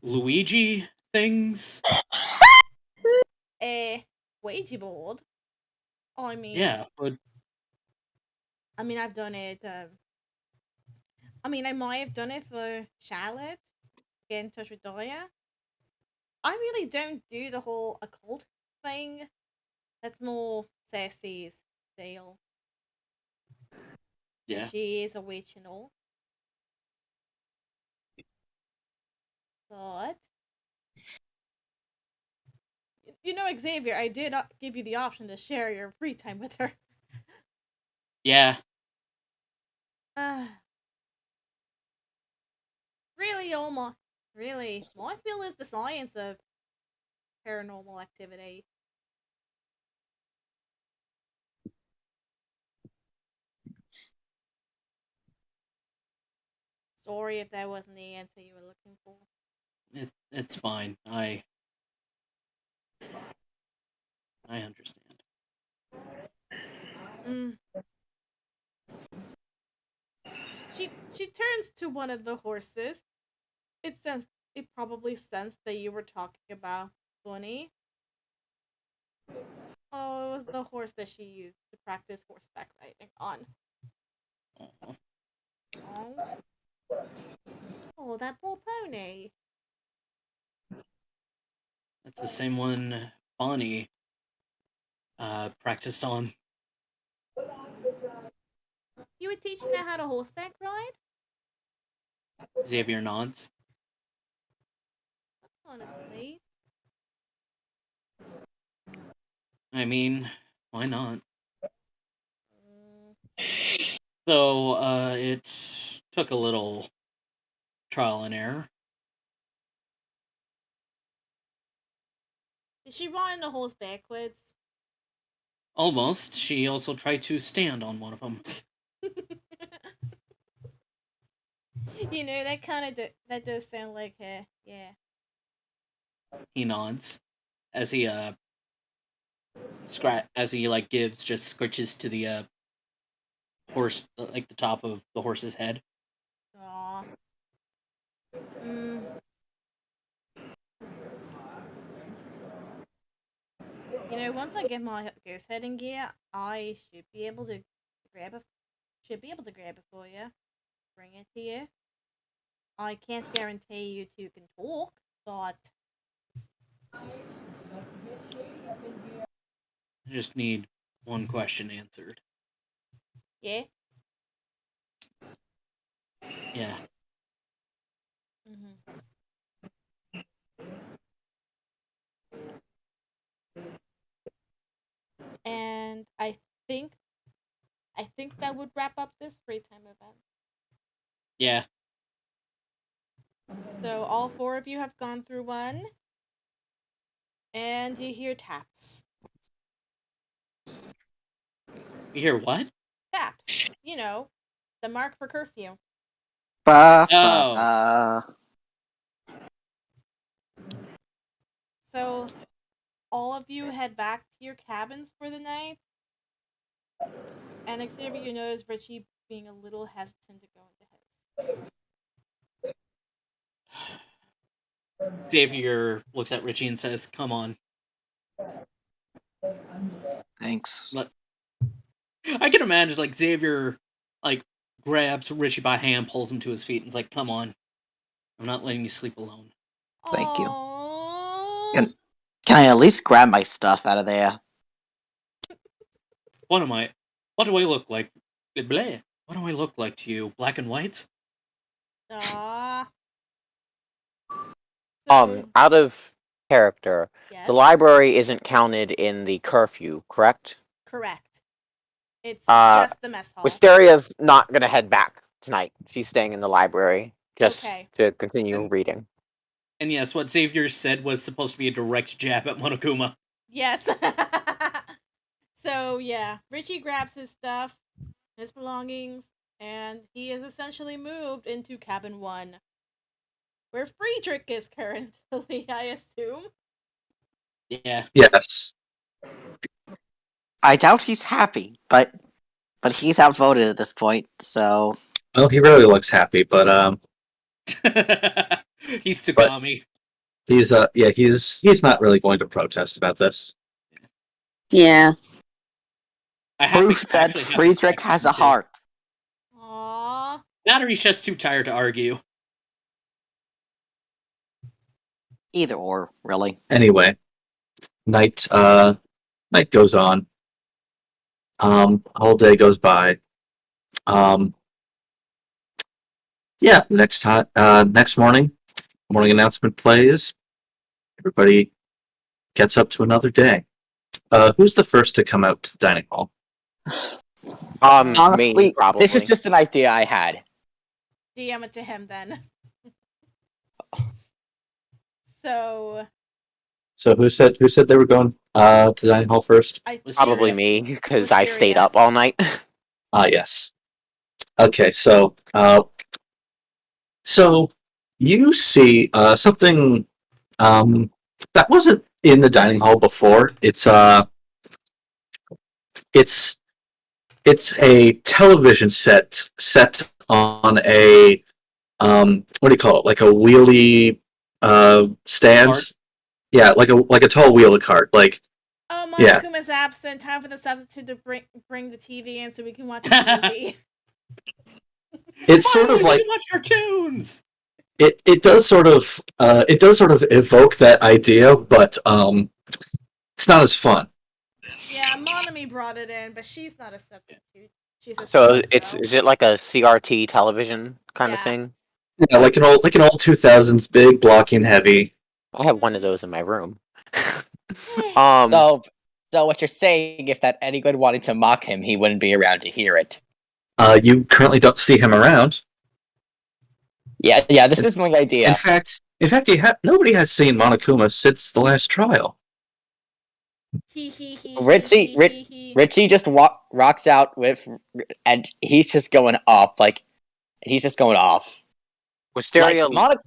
Luigi things? A Ouija board. I mean, Yeah, but I mean, I've done it. I mean, I might have done it for Charlotte. Get in touch with Dahlia. I really don't do the whole occult thing. That's more Circe's deal. yeah. She is a witch and all. But you know, Xavier, I did give you the option to share your free time with her. Yeah. Really, really, my field is the science of paranormal activity. Sorry if that wasn't the answer you were looking for. It's fine. I understand. She turns to one of the horses. It probably sensed that you were talking about Bunny. Oh, it was the horse that she used to practice horseback riding on. Aw. Oh, that poor pony. That's the same one Bonnie practiced on. You were teaching her how to horseback ride? Xavier nods. That's kind of sweet. I mean, why not? So, it took a little trial and error. Did she ride the horse backwards? Almost. She also tried to stand on one of them. You know, that kind of that does sound like her. Yeah. He nods as he gives just scritches to the horse, like the top of the horse's head. Aww. You know, once I get my ghost head in gear, I should be able to grab it for you, bring it to you. I can't guarantee you two can talk, but I just need one question answered. yeah. Yeah. And I think that would wrap up this free time event. Yeah. So all four of you have gone through one, and you hear taps. You hear what? Taps. You know, the mark for curfew. Oh. So all of you head back to your cabins for the night. And Xavier, you notice Richie being a little hesitant to go into his. Xavier looks at Richie and says, "Come on." Thanks. I can imagine like Xavier grabs Richie by hand, pulls him to his feet, and is like, "Come on. I'm not letting you sleep alone." Thank you. Aww. Can I at least grab my stuff out of there? What do I look like? Bleh. What do I look like to you? Black and white? Aww. Out of character, Yes. the library isn't counted in the curfew, correct? Correct. It's just the mess hall. Wisteria's not gonna head back tonight. She's staying in the library just to continue reading. And yes, what Xavier said was supposed to be a direct jab at Monokuma. Yes. So yeah, Richie grabs his stuff, his belongings, and he is essentially moved into cabin 1, where Friedrich is currently, I assume. Yeah. Yes. I doubt he's happy, but he's outvoted at this point, so... Well, he really looks happy, but he's Tsugami. He's not really going to protest about this. Yeah. Proof that Friedrich has a heart. Aww. That or he's just too tired to argue. Either or, really. Anyway, night goes on. A whole day goes by. Next morning, Morning announcement plays. Everybody gets up to another day. Who's the first to come out to the dining hall? Honestly, me, probably. this is just an idea I had. DM it to him then. So who said they were going to the dining hall first? Probably me, because I stayed up all night. Yes. Okay, so you see something that wasn't in the dining hall before. It's a television set on a what do you call it? Like a wheelie stand. Cart? Yeah, like a tall wheelie cart. Like oh, yeah. Monokuma's absent. Time for the substitute to bring the TV in so we can watch the movie. It's sort of like watch cartoons. it does sort of evoke that idea, but it's not as fun. Yeah, Monomi brought it in, but she's not a substitute. She's a So substitute. is it like a CRT television kind of Yeah. thing? Yeah, like an old 2000s, big, blocky, and heavy. I have one of those in my room. So what you're saying, if that anyone wanted to mock him, he wouldn't be around to hear it. You currently don't see him around. Yeah, this is my idea. In fact, nobody has seen Monokuma since the last trial. Richie just rocks out with, and he's just going off. Wisteria. What?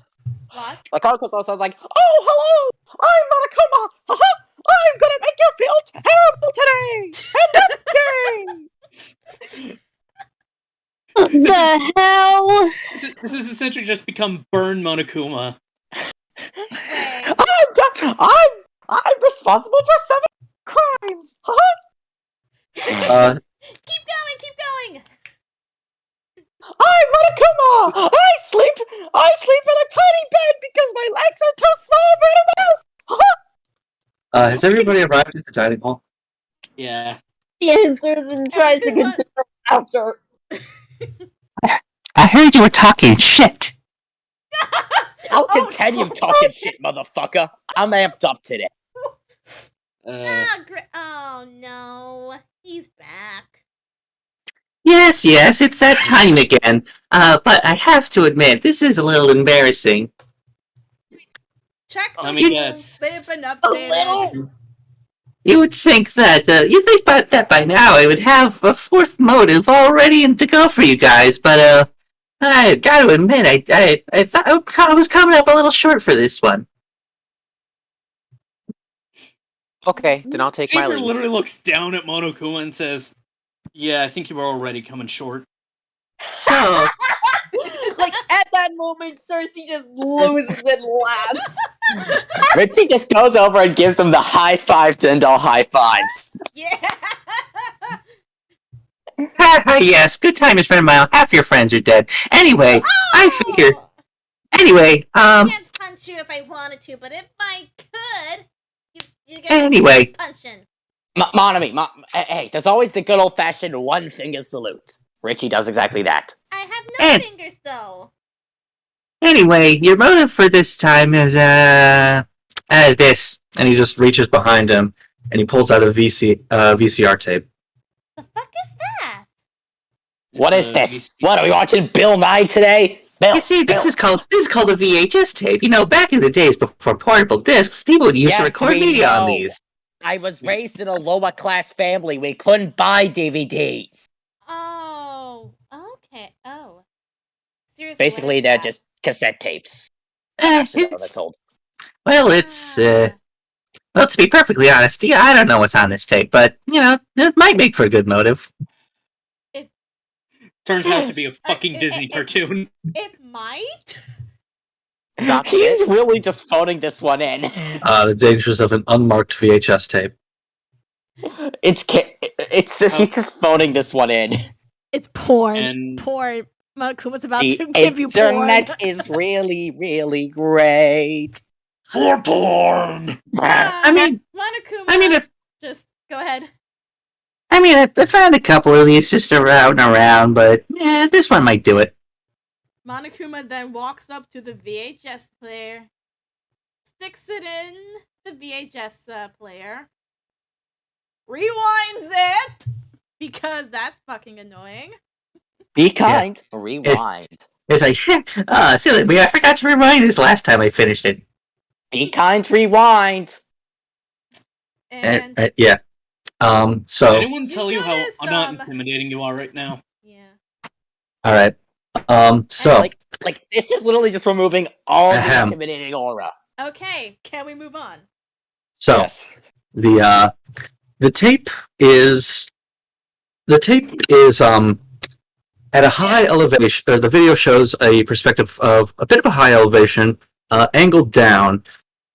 Like Monokuma's also like, oh, hello, I'm Monokuma. Haha, I'm gonna make you feel terrible today. And The hell? This is essentially just become Burn Monokuma. I'm responsible for 7 crimes. Keep going. I'm Monokuma. I sleep in a tiny bed because my legs are too small for anything else. Has everybody arrived at the dining hall? Yeah. He answers and tries to get to after. I heard you were talking shit. I'll continue talking shit, motherfucker. I'm amped up today. Oh no, he's back. Yes, it's that time again. But I have to admit, this is a little embarrassing. Check. Let me guess. They've been updated. You would think that, by now I would have a fourth motive all ready and to go for you guys, but, I gotta admit, I thought I was coming up a little short for this one. Okay, then I'll take my Xavier leave. literally looks down at Monokuma and says, yeah, I think you were already coming short. So, Like, at that moment, Circe just loses and laughs. Richie just goes over and gives him the high five to end all high fives. Yeah. yes, good time is friend of mine. Half your friends are dead. Anyway, I figure. Anyway, I can't punch you if I wanted to, but if I could, you get Anyway. punching. Monomi, hey, there's always the good old-fashioned one-finger salute. Richie does exactly that. I have no And- fingers though. Anyway, your motive for this time is, this. And he just reaches behind him and he pulls out a VCR tape. The fuck is that? What is this? What, are we watching Bill Nye today? Bill, You see, this Bill. is called a VHS tape. You know, back in the days before portable discs, people would used to Yes, record we media on know. these. I was raised in a lower-class family. We couldn't buy DVDs. Oh, okay. Oh, seriously. Basically, what is they're that? just cassette tapes. Eh, Actually, no, it's- that's old. well, well, to be perfectly honest, yeah, I don't know what's on this tape, but, you know, it might make for a good motive. Turns out to be a fucking Disney cartoon. It might. He's really just phoning this one in. The dangers of an unmarked VHS tape. It's this. He's just phoning this one in. It's porn. And- Porn. Monokuma's about The to give you porn. internet is really, really great. For porn! I mean, Monokuma. if Just go ahead. I found a couple of these just around, but this one might do it. Monokuma then walks up to the VHS player, sticks it in the VHS player, rewinds it, because that's fucking annoying. Be kind. Rewind. It's like, silly, I forgot to remind this last time I finished it. Be kind, rewind. And Yeah. Did So, anyone tell you how notice, not intimidating you are right now? yeah. all right. So, Like this is literally just removing all the Ahem. intimidating aura. Okay, can we move on? so Yes. the tape is at a high elevation, or the video shows a perspective of a bit of a high elevation, angled down.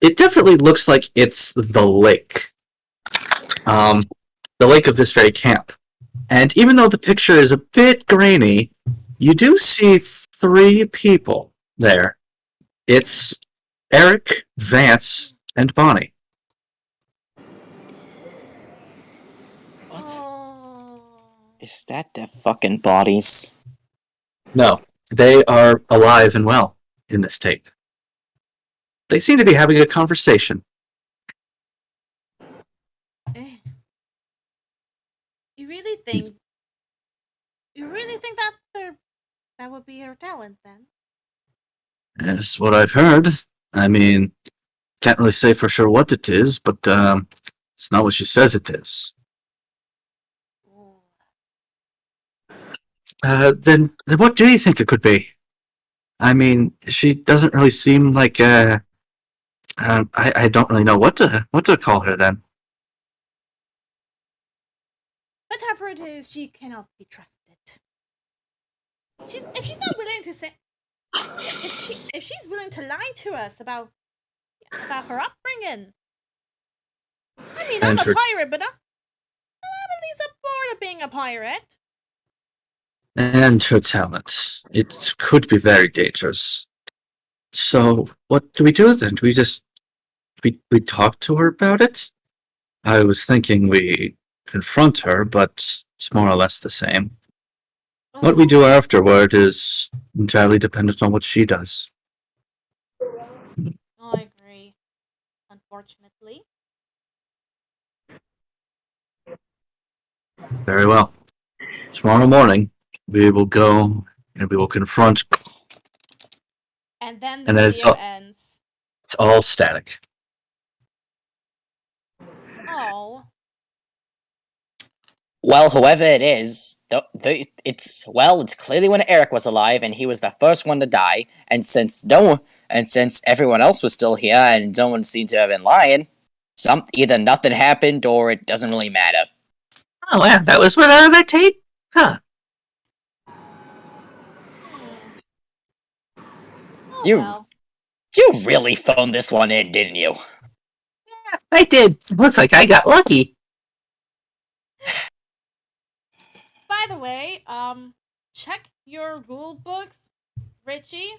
It definitely looks like it's the lake. The lake of this very camp. And even though the picture is a bit grainy, you do see 3 people there. It's Eric, Vance, and Bonnie. What? Oh. Is that their fucking bodies? No, they are alive and well in this tape. They seem to be having a conversation. Eh. You really think that would be her talent then? That's what I've heard. I mean, can't really say for sure what it is, but it's not what she says it is. Ooh. Then what do you think it could be? I mean, she doesn't really seem like I don't really know what to call her then. Whatever it is, she cannot be trusted. If she's not willing to say, if she's willing to lie to us about her upbringing. I mean, I'm And a her- pirate, but I'm at least bored of being a pirate. And her talent. It could be very dangerous. So, what do we do then? Do we just we talk to her about it? I was thinking we confront her, but it's more or less the same. What we do afterward is entirely dependent on what she does. Oh, I agree. Unfortunately. Very well. Tomorrow morning, we will go and we will confront. And then the And then it's video all- ends. It's all static. Oh. Well, whoever it is, it's clearly when Eric was alive and he was the first one to die. And since everyone else was still here and no one seemed to have been lying, either nothing happened or it doesn't really matter. Oh, yeah, that was what that tape? Huh. Oh, You- well. You really phoned this one in, didn't you? I did. Looks like I got lucky. By the way, check your rule books, Richie.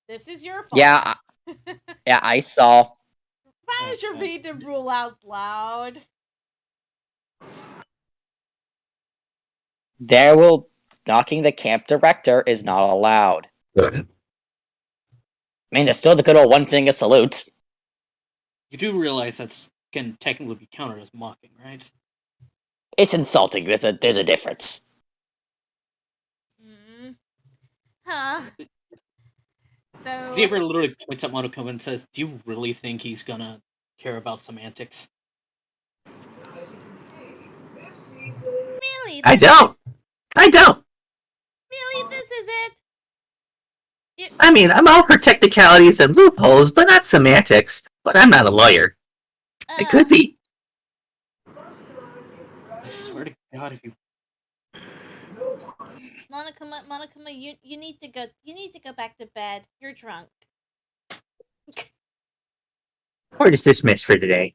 This is your fault. Yeah, I saw. Why did you read the rule out loud? Knocking the camp director is not allowed. Good. I mean, there's still the good old one finger salute. You do realize that's can technically be counted as mocking, right? It's insulting. There's a difference. Huh. So. Xavier literally points at Monokuma and says, "Do you really think he's gonna care about semantics?" Really? I don't. Really? This is it? I mean, I'm all for technicalities and loopholes, but not semantics. But I'm not a lawyer. I could be. I swear to God, if you Monokuma, you need to go back to bed. You're drunk. Court is dismissed for today.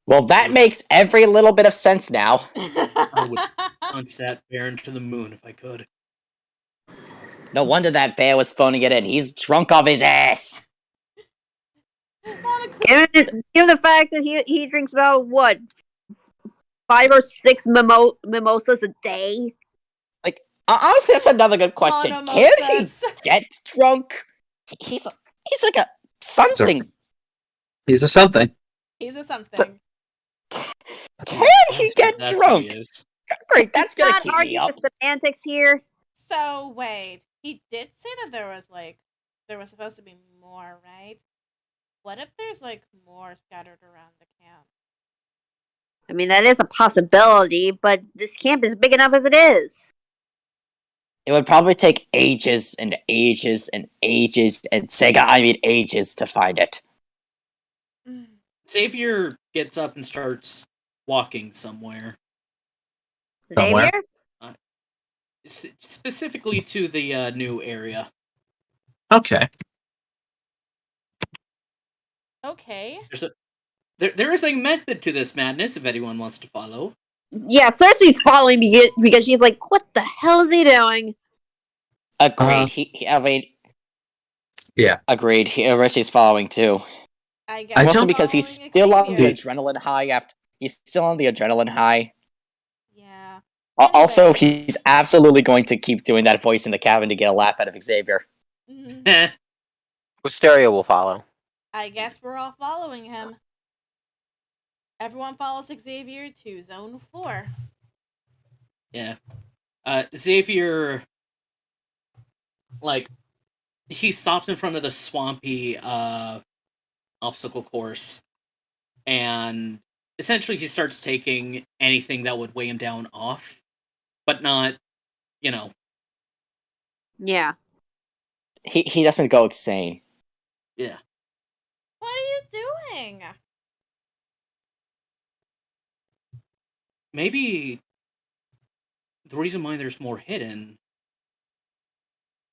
Well, that makes every little bit of sense now. I would punch that bear into the moon if I could. No wonder that bear was phoning it in. He's drunk off his ass. Given the fact that he drinks about what 5 or 6 mimosas a day. Honestly, that's another good question. Monomo Can he says. get drunk? He's like a something. He's a something. He's a something. Can he get That's what drunk? he is. Great, that's gonna Not keep me argue up. the semantics here. So wait, he did say that there was supposed to be more, right? What if there's more scattered around the camp? I mean, that is a possibility, but this camp is big enough as it is. It would probably take ages and ages and ages and ages to find it. Xavier gets up and starts walking somewhere. Somewhere. Xavier? Specifically to the new area. Okay. Okay. There is a method to this madness if anyone wants to follow. Yeah, Circe's following me because she's like, what the hell is he doing? Agreed. Yeah. Agreed. Rishi's following too. I guess. I Mostly don't- because he's following still on the Xavier. adrenaline high. He's still on the adrenaline high. Yeah. Also, Anyway. he's absolutely going to keep doing that voice in the cabin to get a laugh out of Xavier. Mhm. Wisteria will follow. I guess we're all following him. Everyone follows Xavier to Zone 4. Yeah. Xavier, he stops in front of the swampy obstacle course, and essentially he starts taking anything that would weigh him down off, but not, Yeah. He doesn't go insane. yeah. What are you doing? Maybe the reason why there's more hidden,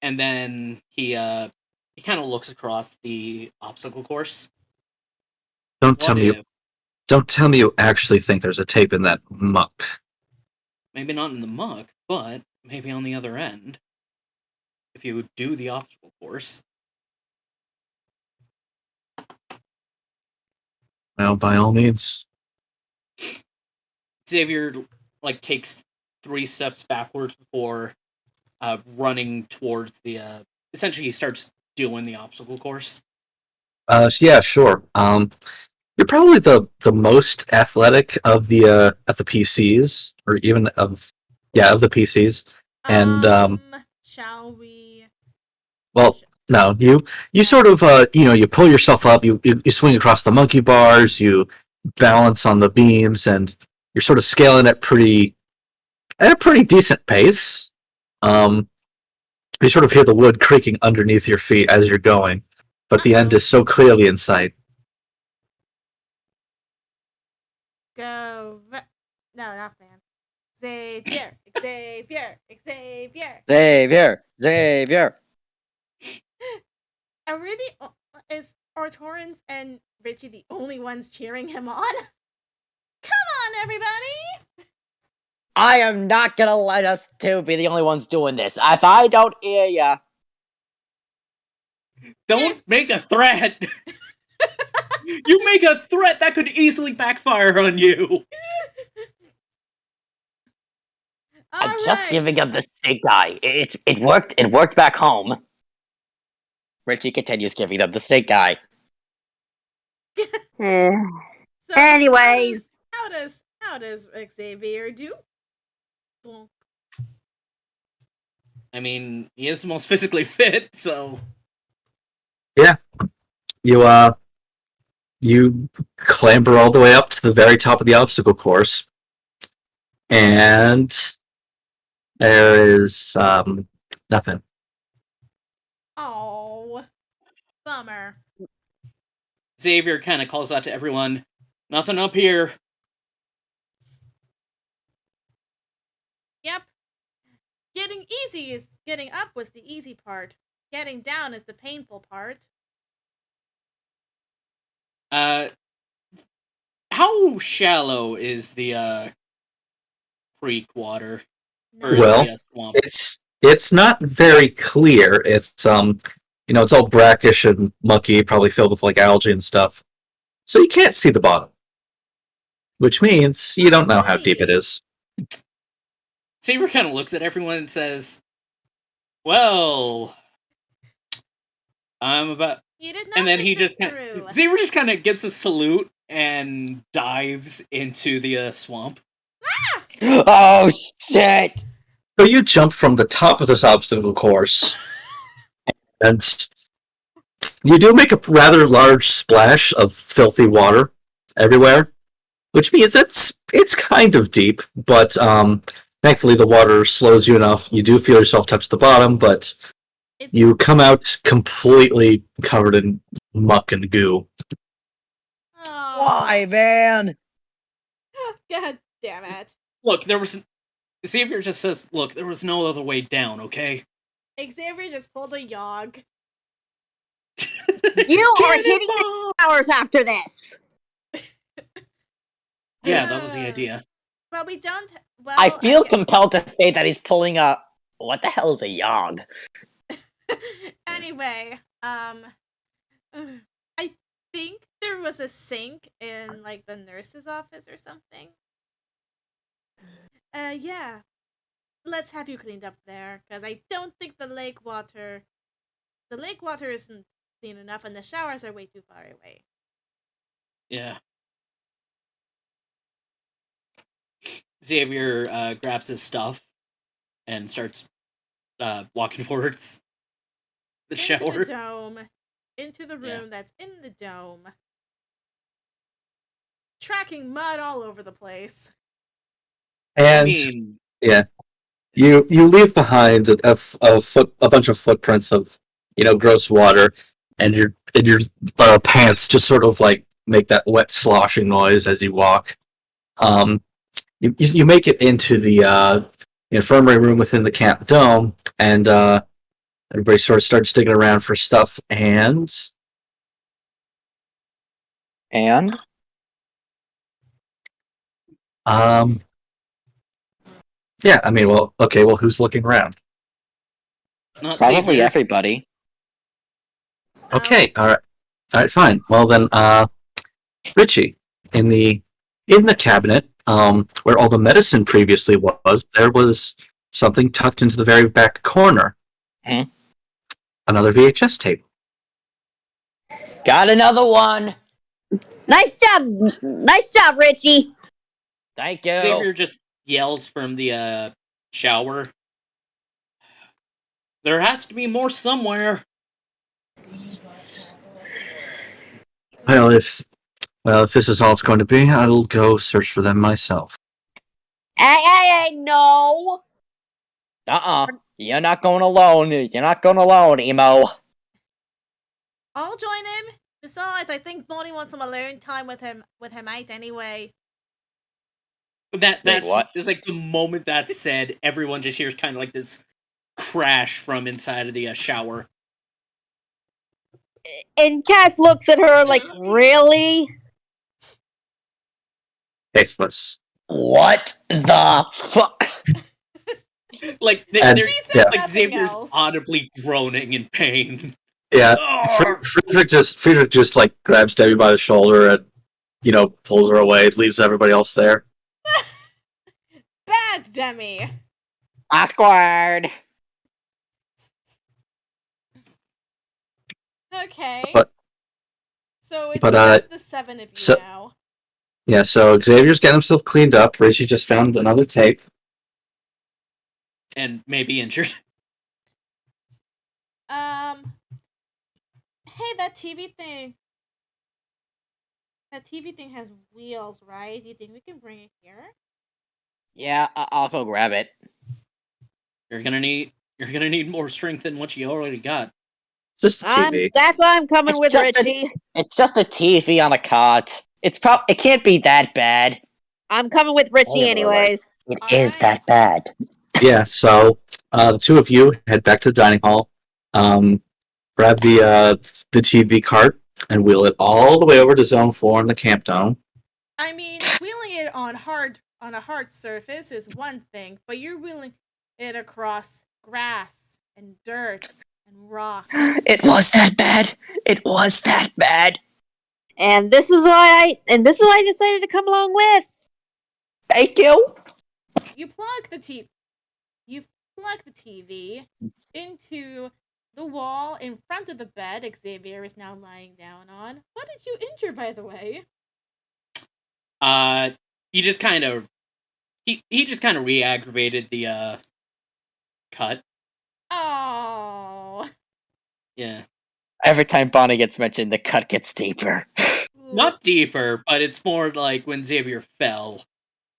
and then he kind of looks across the obstacle course. Don't tell What me. if, Don't tell me you actually think there's a tape in that muck. maybe not in the muck, but maybe on the other end, if you do the obstacle course. Well, by all means. Xavier takes 3 steps backwards before running towards the. Essentially, he starts doing the obstacle course. Yeah, sure. You're probably the most athletic of the PCs, or even of the PCs. And Shall we? well, no, you sort of you pull yourself up, you swing across the monkey bars, you balance on the beams, and you're sort of scaling at a pretty decent pace. You sort of hear the wood creaking underneath your feet as you're going, but the end is so clearly in sight. Go. No, not fan. Xavier. Xavier. Xavier. Xavier. Are really is Torrance and Richie the only ones cheering him on? Come on, everybody! I am not gonna let us two be the only ones doing this. If I don't hear ya, Don't make a threat! You make a threat that could easily backfire on you! I'm just giving him the stink eye. It worked. It worked back home. Richie continues giving them the stink eye. Eh. So Anyways. how does Xavier do? Bonk. I mean, he is the most physically fit, so. You clamber all the way up to the very top of the obstacle course, and there is nothing. Oh, bummer. Xavier kind of calls out to everyone, nothing up here. Yep. Getting up was the easy part. Getting down is the painful part. How shallow is the creek water? Or Well, is the swamp? It's not very clear. It's it's all brackish and mucky, probably filled with algae and stuff. So you can't see the bottom, which means you don't know how deep it is. Saber kind of looks at everyone and says, "Well, I'm about." You did not And then think he this just through. Saber just kind of gives a salute and dives into the swamp. Oh shit! So you jump from the top of this obstacle course, and you do make a rather large splash of filthy water everywhere, which means it's kind of deep, but thankfully the water slows you enough. You do feel yourself touch the bottom, but you come out completely covered in muck and goo. Why, man? God damn it. Look, Xavier just says, "Look, there was no other way down." Okay. Xavier just pulled a yog. You are hitting the towers after this. Yeah, that was the idea. Well, we don't. Well, I feel okay. compelled to say that he's pulling a. What the hell is a yog? Anyway, I think there was a sink in like the nurse's office or something. Yeah. Let's have you cleaned up there, because I don't think the lake water isn't clean enough, and the showers are way too far away. Yeah. Xavier grabs his stuff and starts walking towards the shower. Into the dome. Into the room that's in the dome. Tracking mud all over the place. And yeah, you leave behind a bunch of footprints of gross water, and your pants just sort of like make that wet sloshing noise as you walk. You make it into the infirmary room within the camp dome, and everybody sort of starts digging around for stuff, and yeah, I mean, well, okay, well, who's looking around? Not Probably Xavier. everybody. Okay, all right, fine. Well then, Richie, in the cabinet, where all the medicine previously was, there was something tucked into the very back corner. Another VHS tape. Got another one. Nice job, Richie. Thank you. Xavier just yells from the shower. There has to be more somewhere. Well, if this is all it's going to be, I'll go search for them myself. Hey, no. You're not going alone. You're not going alone, Emo. I'll join him. Besides, I think Bonnie wants some alone time with her mate anyway. That's what? it's like the moment that's said, everyone just hears kind of like this crash from inside of the shower. And Cass looks at her like, really? Tasteless. What the fuck? Like, Xavier's else. audibly groaning in pain. Yeah, Friedrich just like grabs Debbie by the shoulder and pulls her away, leaves everybody else there. Bad Demi. Awkward. Okay. But so it's just the 7 of you now. Yeah, so Xavier's getting himself cleaned up. Richie just found another tape. And maybe injured. Hey, that TV thing. That TV thing has wheels, right? Do you think we can bring it here? Yeah, I'll go grab it. You're gonna need more strength than what you already got. Just a TV. That's why I'm coming with Richie. It's just a TV on a cot. It can't be that bad. I'm coming with Richie anyways. It is that bad. Yeah, so the two of you head back to the dining hall, grab the TV cart, and wheel it all the way over to Zone 4 in the camp dome. I mean, wheeling it on a hard surface is one thing, but you're wheeling it across grass and dirt and rocks. It was that bad. It was that bad. And this is why I decided to come along with. Thank you. You plug the TV. plug the TV into the wall in front of the bed Xavier is now lying down on. What did you injure, by the way? He just kind of he just kind of re-aggravated the cut. Oh. Yeah. Every time Bonnie gets mentioned, the cut gets deeper. Not deeper, but it's more like when Xavier fell.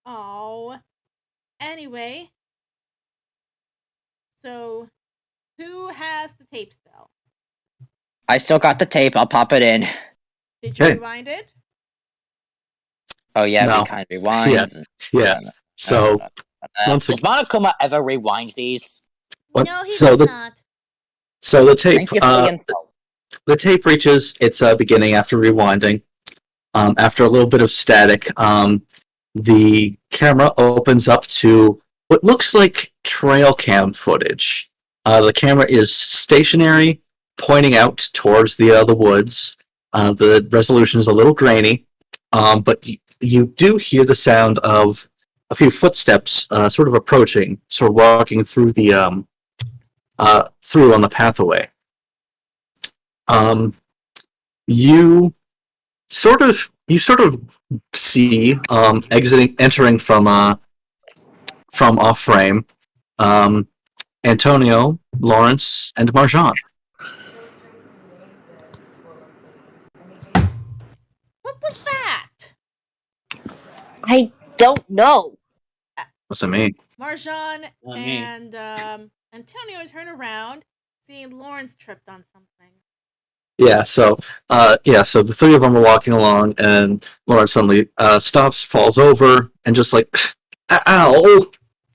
Oh. Anyway. So, who has the tape still? I still got the tape. I'll pop it in. Did you Okay. rewind it? Oh yeah, No. we kind of rewind. Yeah. So once Does Monokuma ever rewind these? What? No, he So does the- not. so the tape Thank you for the info. the tape reaches its beginning after rewinding. After a little bit of static, the camera opens up to what looks like trail cam footage. The camera is stationary, pointing out towards the woods. The resolution is a little grainy, but you do hear the sound of a few footsteps, sort of approaching, sort of walking through the through on the pathway. You sort of see entering from off frame, Antonio, Lawrence, and Marjan. What was that? I don't know. What's that mean? Marjan Not me. and Antonio turn around, seeing Lawrence tripped on something. Yeah, so the three of them are walking along, and Lawrence suddenly stops, falls over, and just like, ow!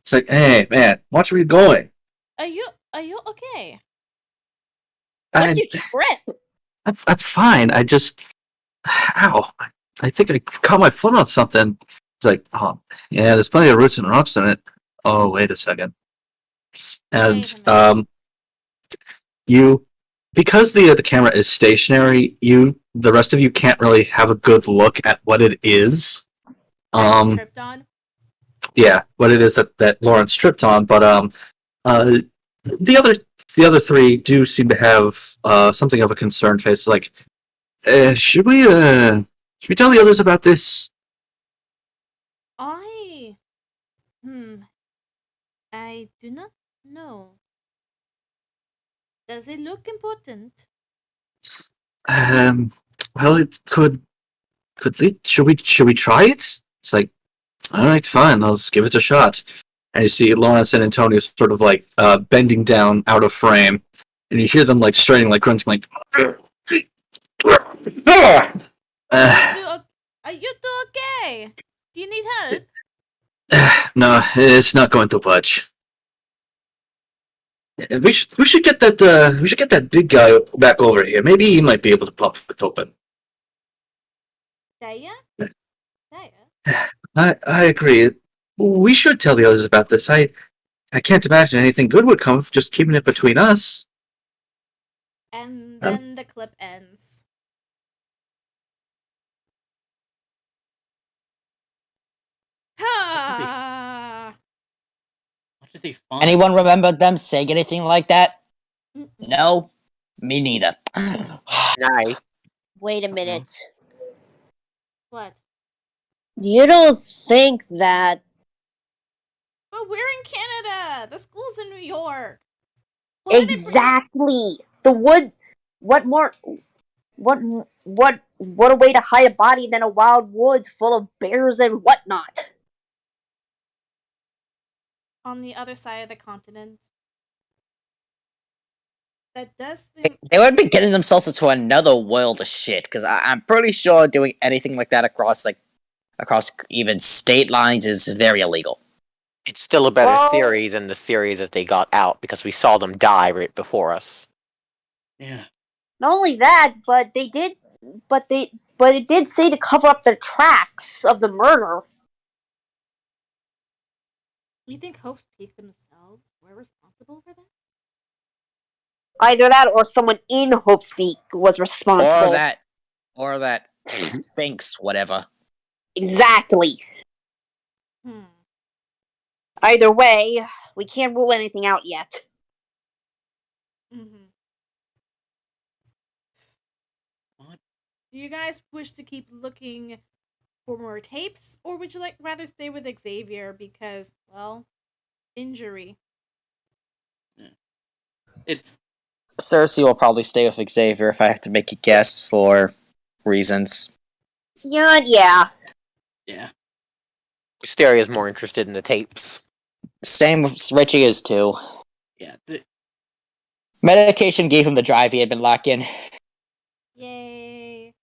It's like, hey, man, watch where you're going. Are you okay? What'd you trip? I'm fine. I just, ow! I think I caught my foot on something. It's like, oh, yeah, there's plenty of roots and rocks in it. Oh, wait a second. And Wait a minute. because the camera is stationary, the rest of you can't really have a good look at what it is. Tripped on? Yeah, what it is that Lawrence tripped on, but the other three do seem to have something of a concerned face. Like, should we tell the others about this? I do not know. Does it look important? Well, it could lead. Should we try it? It's like, all right, fine, let's give it a shot. And you see Lawrence and Antonio sort of like bending down out of frame, and you hear them like straining, like grunting, like. Are you okay? Do you need help? No, it's not going to budge. We should get that big guy back over here. Maybe he might be able to pop it open. Daya? I agree. We should tell the others about this. I can't imagine anything good would come of just keeping it between us. And then the clip ends. Ha! What did they find? Anyone remember them saying anything like that? No? Me neither. Nice. Wait a minute. What? You don't think that But we're in Canada. The school's in New York. Why did they bring- exactly the wood? What more? What a way to hide a body than a wild woods full of bears and whatnot. on the other side of the continent? That does seem. They would be getting themselves into another world of shit, because I'm pretty sure doing anything like that across even state lines is very illegal. It's still a better Well- theory than the theory that they got out because we saw them die right before us. Yeah. Not only that, but it did say to cover up the tracks of the murder. You think Hope's Peak themselves were responsible for that? Either that or someone in Hope's Peak was responsible. Or that Sphinx, whatever. Exactly. Hmm. Either way, We can't rule anything out yet. Mm-hmm. What? Do you guys wish to keep looking for more tapes, or would you rather stay with Xavier because, well, injury? It's Circe will probably stay with Xavier if I have to make a guess for reasons. Yeah. yeah. Wisteria is more interested in the tapes. Same with Richie is too. Yeah. Medication gave him the drive he had been lacking. Yay!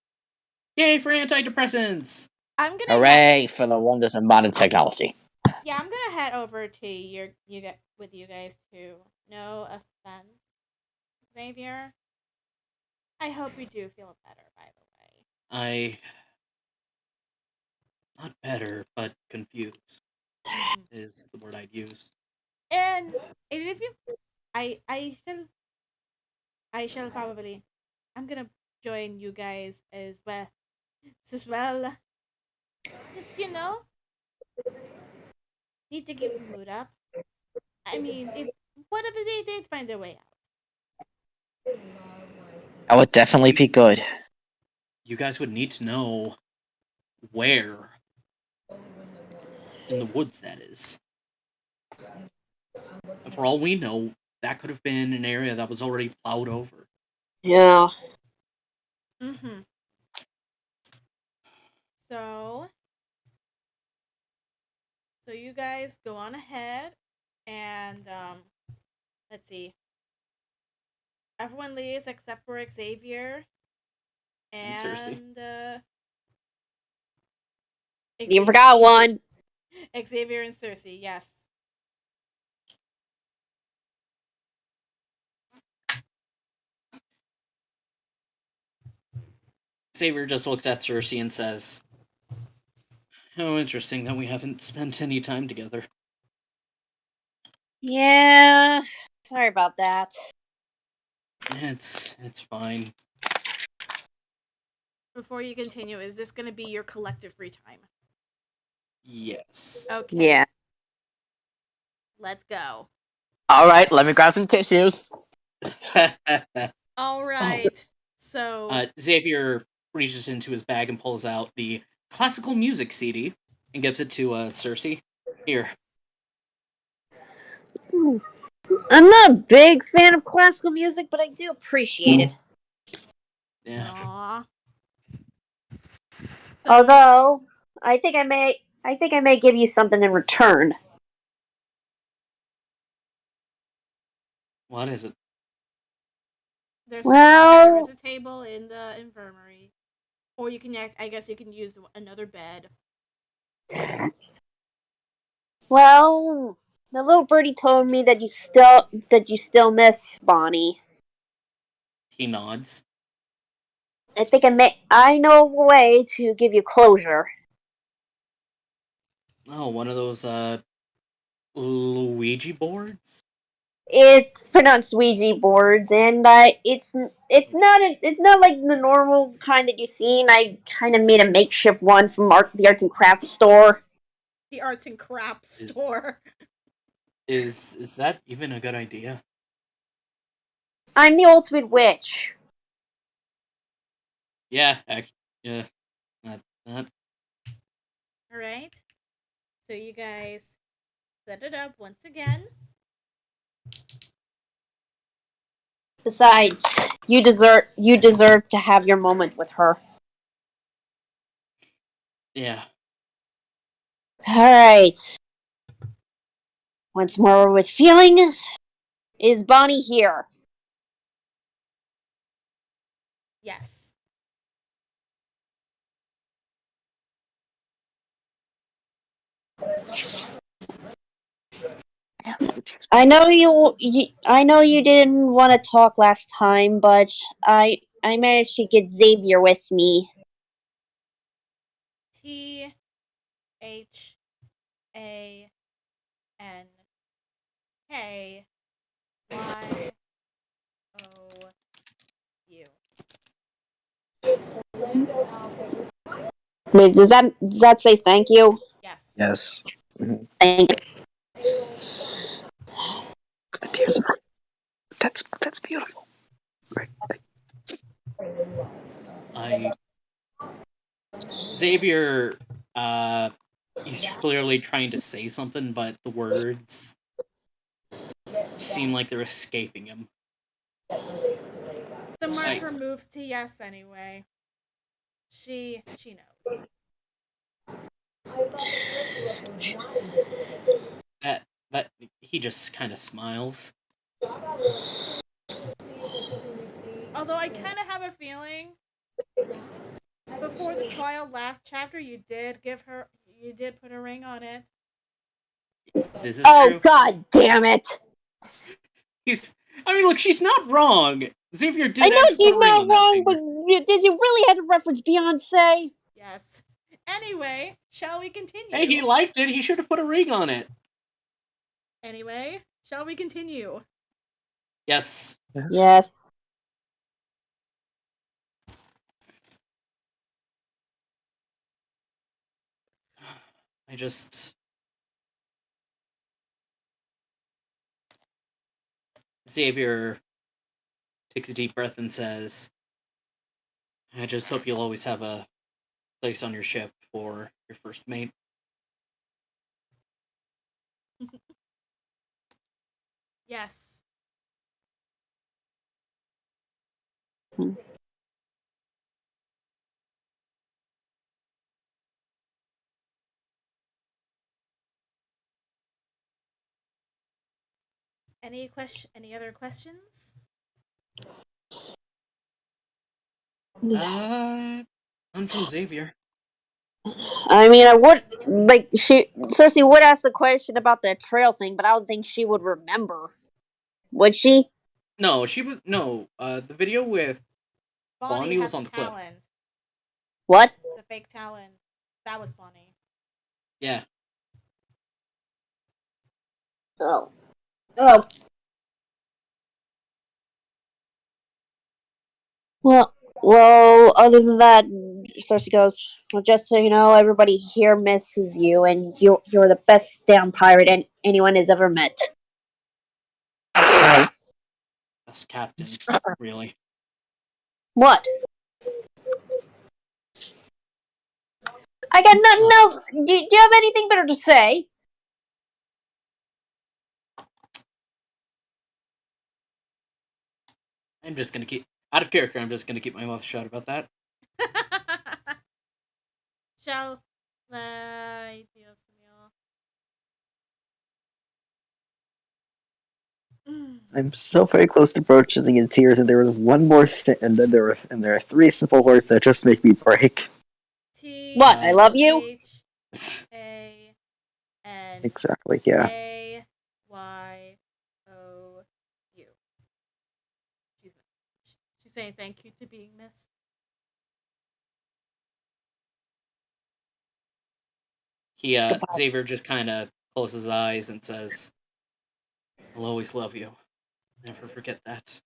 Yay for antidepressants! I'm gonna Hooray for the wonders of modern technology. Yeah, I'm gonna head over to you guys too. No offense, Xavier. I hope you do feel better, by the way. Not better, but confused is the word I'd use. And if you, I shall probably, I'm gonna join you guys as well. Just need to keep the mood up. I mean, what if they did find their way out? That would definitely be good. You guys would need to know where in the woods that is. And for all we know, that could have been an area that was already plowed over. Yeah. Mm-hmm. So you guys go on ahead, and let's see. Everyone leaves except for Xavier and Circe. You forgot one. Xavier and Circe, yes. Xavier just looks at Circe and says, "How interesting that we haven't spent any time together." Yeah. Sorry about that. It's fine. Before you continue, is this going to be your collective free time? Yes. Okay. Yeah. Let's go. Alright, let me grab some tissues. All right. So Xavier reaches into his bag and pulls out the classical music CD and gives it to Circe. Here. I'm not a big fan of classical music, but I do appreciate it. Yeah. Aww. So, Although, I think I may give you something in return. What is it? there's Well- a table in the infirmary, or you can I guess you can use another bed. Well, the little birdie told me that you still miss Bonnie. He nods. I think I know a way to give you closure. Oh, one of those Ouija boards? It's pronounced Ouija boards, and it's not like the normal kind that you've seen. I kind of made a makeshift one from the arts and crafts store. The arts and crafts store. Is that even a good idea? I'm the ultimate witch. Yeah, yeah. Not. All right. So you guys set it up once again. Besides, you deserve to have your moment with her. Yeah. All right. Once more with feeling, is Bonnie here? Yes. I know you didn't want to talk last time, but I managed to get Xavier with me. THANKYOU. Wait, does that say thank you? Yes. Yes. Thank you. That's beautiful. Right. Xavier, he's clearly trying to say something, but the words seem like they're escaping him. The marker moves to yes anyway. She knows. That he just kind of smiles. Although I kind of have a feeling before the trial last chapter, you did put a ring on it. This is Oh true. God damn it! Look, she's not wrong. Xavier did. I know actually she's put a ring not on that wrong, but finger. did you really have to reference Beyonce? Yes. Anyway, shall we continue? Hey, he liked it. He should have put a ring on it. Anyway, shall we continue? Yes. Yes. Xavier takes a deep breath and says, I just hope you'll always have a place on your ship for your first mate. Yes. Any other questions? None from Xavier. I mean, I would Circe would ask the question about the trail thing, but I don't think she would remember. Would she? No, she was the video with Bonnie was on the cliff. Talon. What? The fake Talon. That was Bonnie. Yeah. Oh. Well, other than that, Cersei goes, well, just so you know, everybody here misses you, and you're the best damn pirate anyone has ever met. Best captain, really. What? I got nothing else. Do you have anything better to say? I'm just gonna keep out of character. I'm just gonna keep my mouth shut about that. Shall I, Dios mío. I'm so very close to purchasing in tears, and there was one more thing, and then there are three simple words that just make me break. What? I love you. H-A-N Exactly. Yeah. A-Y-O-U. She's saying thank you to being missed. Xavier just kind of closes his eyes and says, I'll always love you. Never forget that.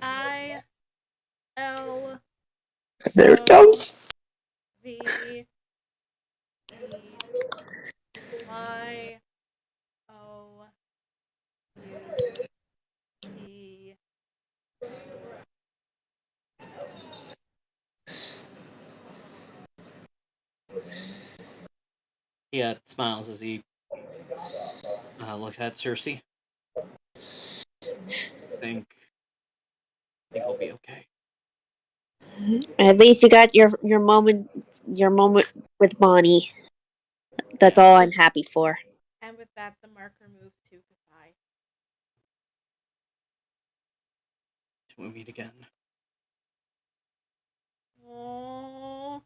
I-L There it comes. V-E-Y-O-U-T-O. He smiles as he looks at Circe. I think I'll be okay. At least you got your moment with Bonnie. That's all I'm happy for. And with that, the marker moves to goodbye. Till we meet again. Aww.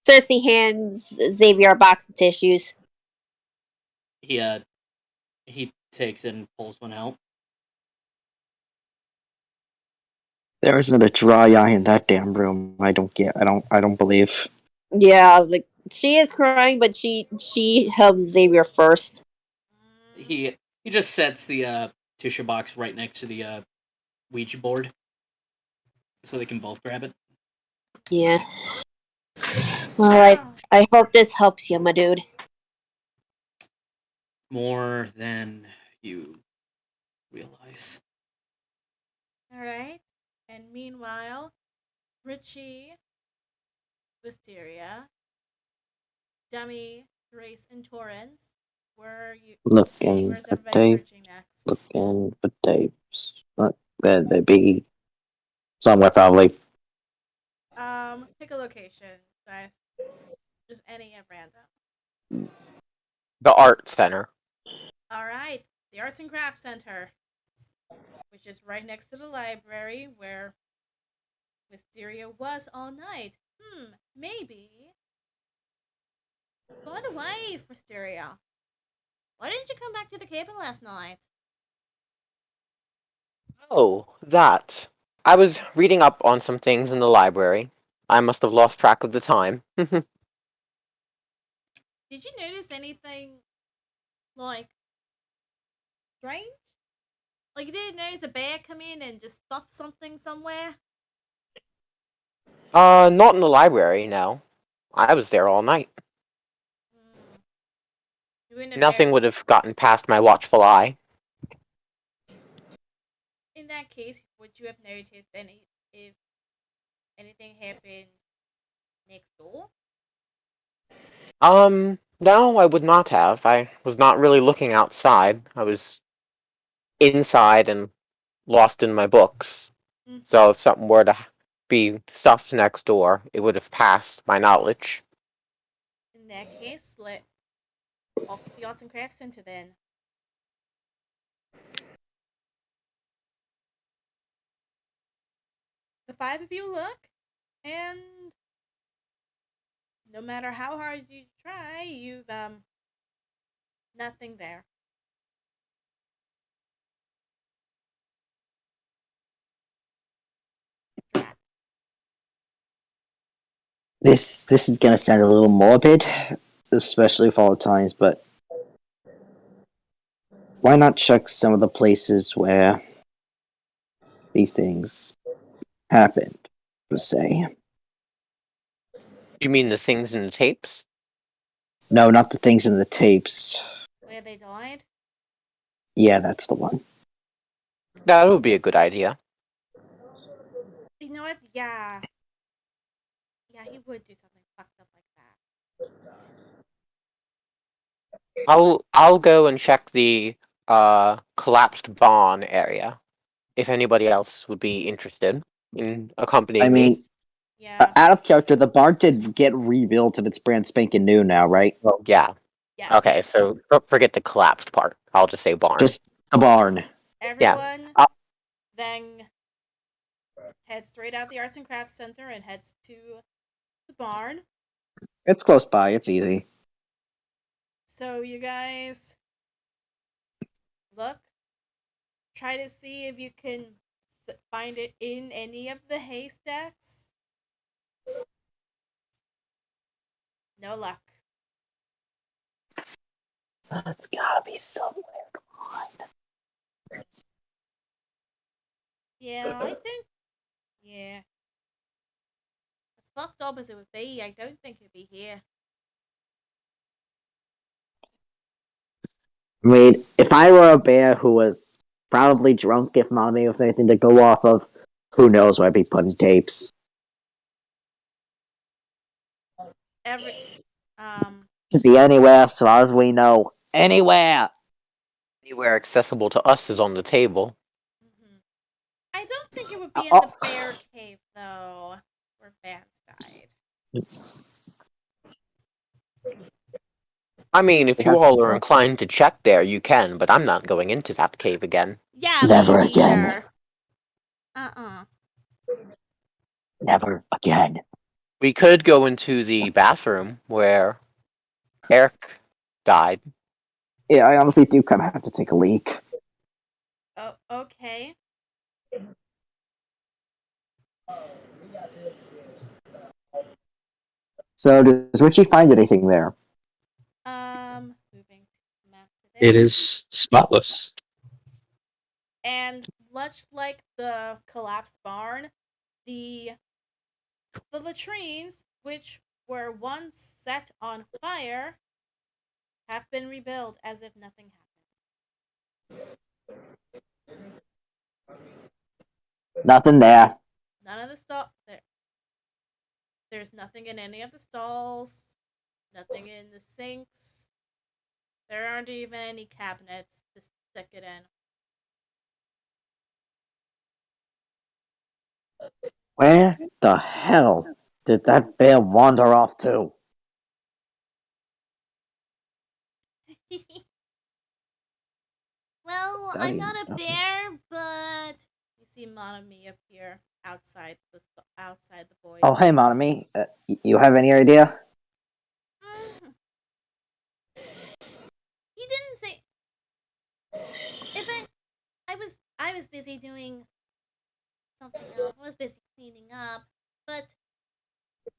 Circe hands Xavier a box of tissues. He takes it and pulls one out. There isn't a dry eye in that damn room. I don't believe. Yeah, like she is crying, but she helps Xavier first. He just sets the tissue box right next to the Ouija board, so they can both grab it. Yeah. Well, I hope this helps you, my dude. More than you realize. Alright. And meanwhile, Richie, Wisteria, Dummy, Grace, and Torrance, where's Looking for everybody tapes. searching next? Looking for tapes. Look, there they be. Somewhere probably. Pick a location, guys. Just any at random. The art center. Alright, the Arts and Crafts Center, which is right next to the library where Wisteria was all night. Maybe. By the way, Wisteria, why didn't you come back to the cabin last night? Oh, that. I was reading up on some things in the library. I must have lost track of the time. Did you notice anything, like, strange? Like, you didn't notice a bear come in and just stuff something somewhere? Not in the library, no. I was there all night. You wouldn't have Nothing noticed- would have gotten past my watchful eye. In that case, would you have noticed if anything happened next door? No, I would not have. I was not really looking outside. I was inside and lost in my books. So if something were to be stuffed next door, it would have passed my knowledge. In that case, off to the Arts and Crafts Center then. The five of you look, and no matter how hard you try, you've nothing there. This is gonna sound a little morbid, especially for all the times, but why not check some of the places where these things happened, per se? You mean the things in the tapes? No, not the things in the tapes. Where they died? Yeah, that's the one. That would be a good idea. You know what? Yeah. Yeah, he would do something fucked up like that. I'll go and check the collapsed barn area. If anybody else would be interested in accompanying I me. mean, Yeah. out of character, the barn did get rebuilt and it's brand spanking new now, right? Oh, yeah. Yes. Okay, so forget the collapsed part. I'll just say barn. Just the barn. Everyone Yeah. then heads straight out the Arts and Crafts Center and heads to the barn. It's close by. It's easy. So you guys look, try to see if you can find it in any of the haystacks. No luck. It's gotta be somewhere. Yeah, I think. Yeah. As fucked up as it would be, I don't think it'd be here. I mean, if I were a bear who was probably drunk, if Monomi was anything to go off of, who knows where I'd be putting tapes. Could be anywhere, as far as we know. Anywhere! Anywhere accessible to us is on the table. I don't think it would be in the bear cave, though, where Vance died. I mean, if you all are inclined to check there, you can, but I'm not going into that cave again. Yeah, Never me again. neither. Never again. We could go into the bathroom where Eric died. Yeah, I honestly do kind of have to take a leak. Oh, okay. So, does Richie find anything there? Moving map to It there. is spotless. And much like the collapsed barn, the latrines, which were once set on fire, have been rebuilt as if nothing happened. Nothing there. None of the stall. There's nothing in any of the stalls. Nothing in the sinks. There aren't even any cabinets to stick it in. Where the hell did that bear wander off to? Well, That I'm ain't not a nothing. bear, but you see Monomi appear outside the void. Oh, hey, Monomi. You have any idea? Mm. He didn't say. If I was busy doing something else. I was busy cleaning up, but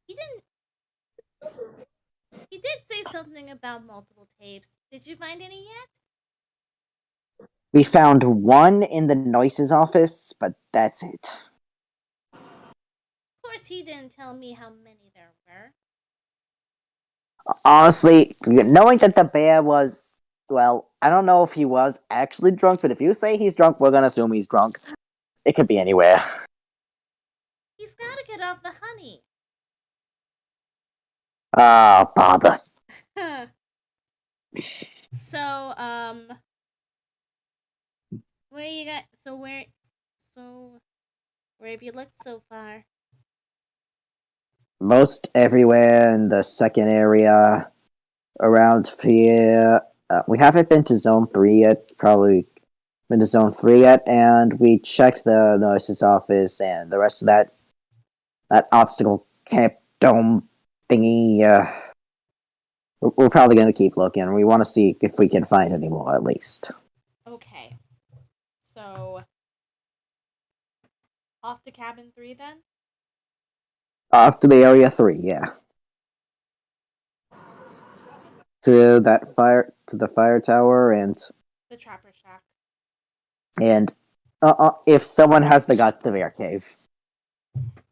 he didn't. He did say something about multiple tapes. Did you find any yet? We found one in the Noise's office, but that's it. Of course, he didn't tell me how many there were. Honestly, knowing that the bear was, well, I don't know if he was actually drunk, but if you say he's drunk, we're gonna assume he's drunk. It could be anywhere. He's gotta get off the honey. Oh, bother. So, where you got? Where have you looked so far? Most everywhere in the second area around here. We haven't been to Zone 3 yet, probably been to Zone 3 yet, and we checked the Noise's office and the rest of that obstacle camp dome thingy. We're probably going to keep looking. We want to see if we can find any more, at least. Okay. So, off to cabin 3 then? Off to the Area 3, yeah. To the fire tower, and The Trapper Shack. if someone has the guts, the bear cave.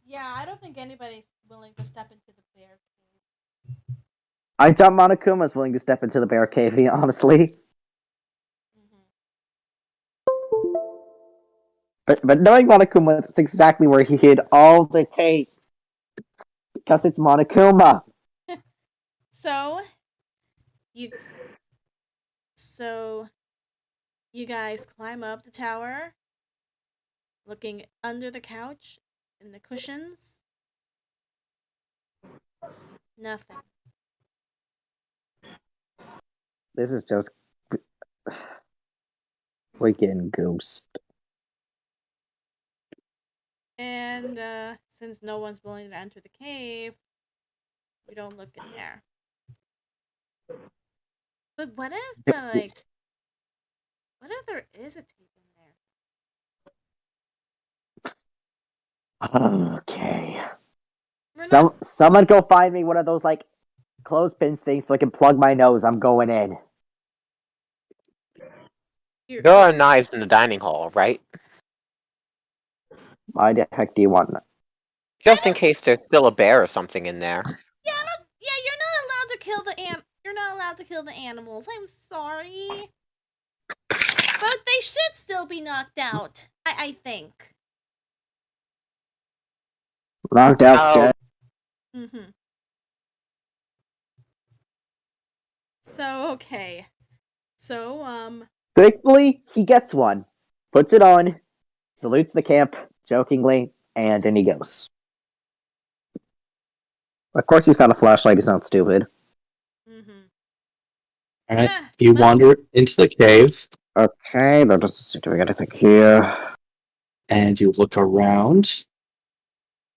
Yeah, I don't think anybody's willing to step into the bear cave. I doubt Monokuma's willing to step into the bear cave, honestly. But knowing Monokuma, that's exactly where he hid all the cakes. Because it's Monokuma. So you guys climb up the tower, looking under the couch, in the cushions. Nothing. This is just freaking ghost. And since no one's willing to enter the cave, we don't look in there. But what if there is a tape in there? Okay. Someone go find me one of those clothespins things so I can plug my nose. I'm going in. There are knives in the dining hall, right? Why the heck do you want that? Just in case there's still a bear or something in there. Yeah, you're not allowed to kill You're not allowed to kill the animals. I'm sorry. But they should still be knocked out. I think. Knocked out dead. Mm-hmm. So, okay. So, Thankfully, he gets one. Puts it on. Salutes the camp, jokingly, and in he goes. Of course he's got a flashlight, he's not stupid. Alright, you wander into the cave. Okay, there doesn't seem to be anything here. And you look around,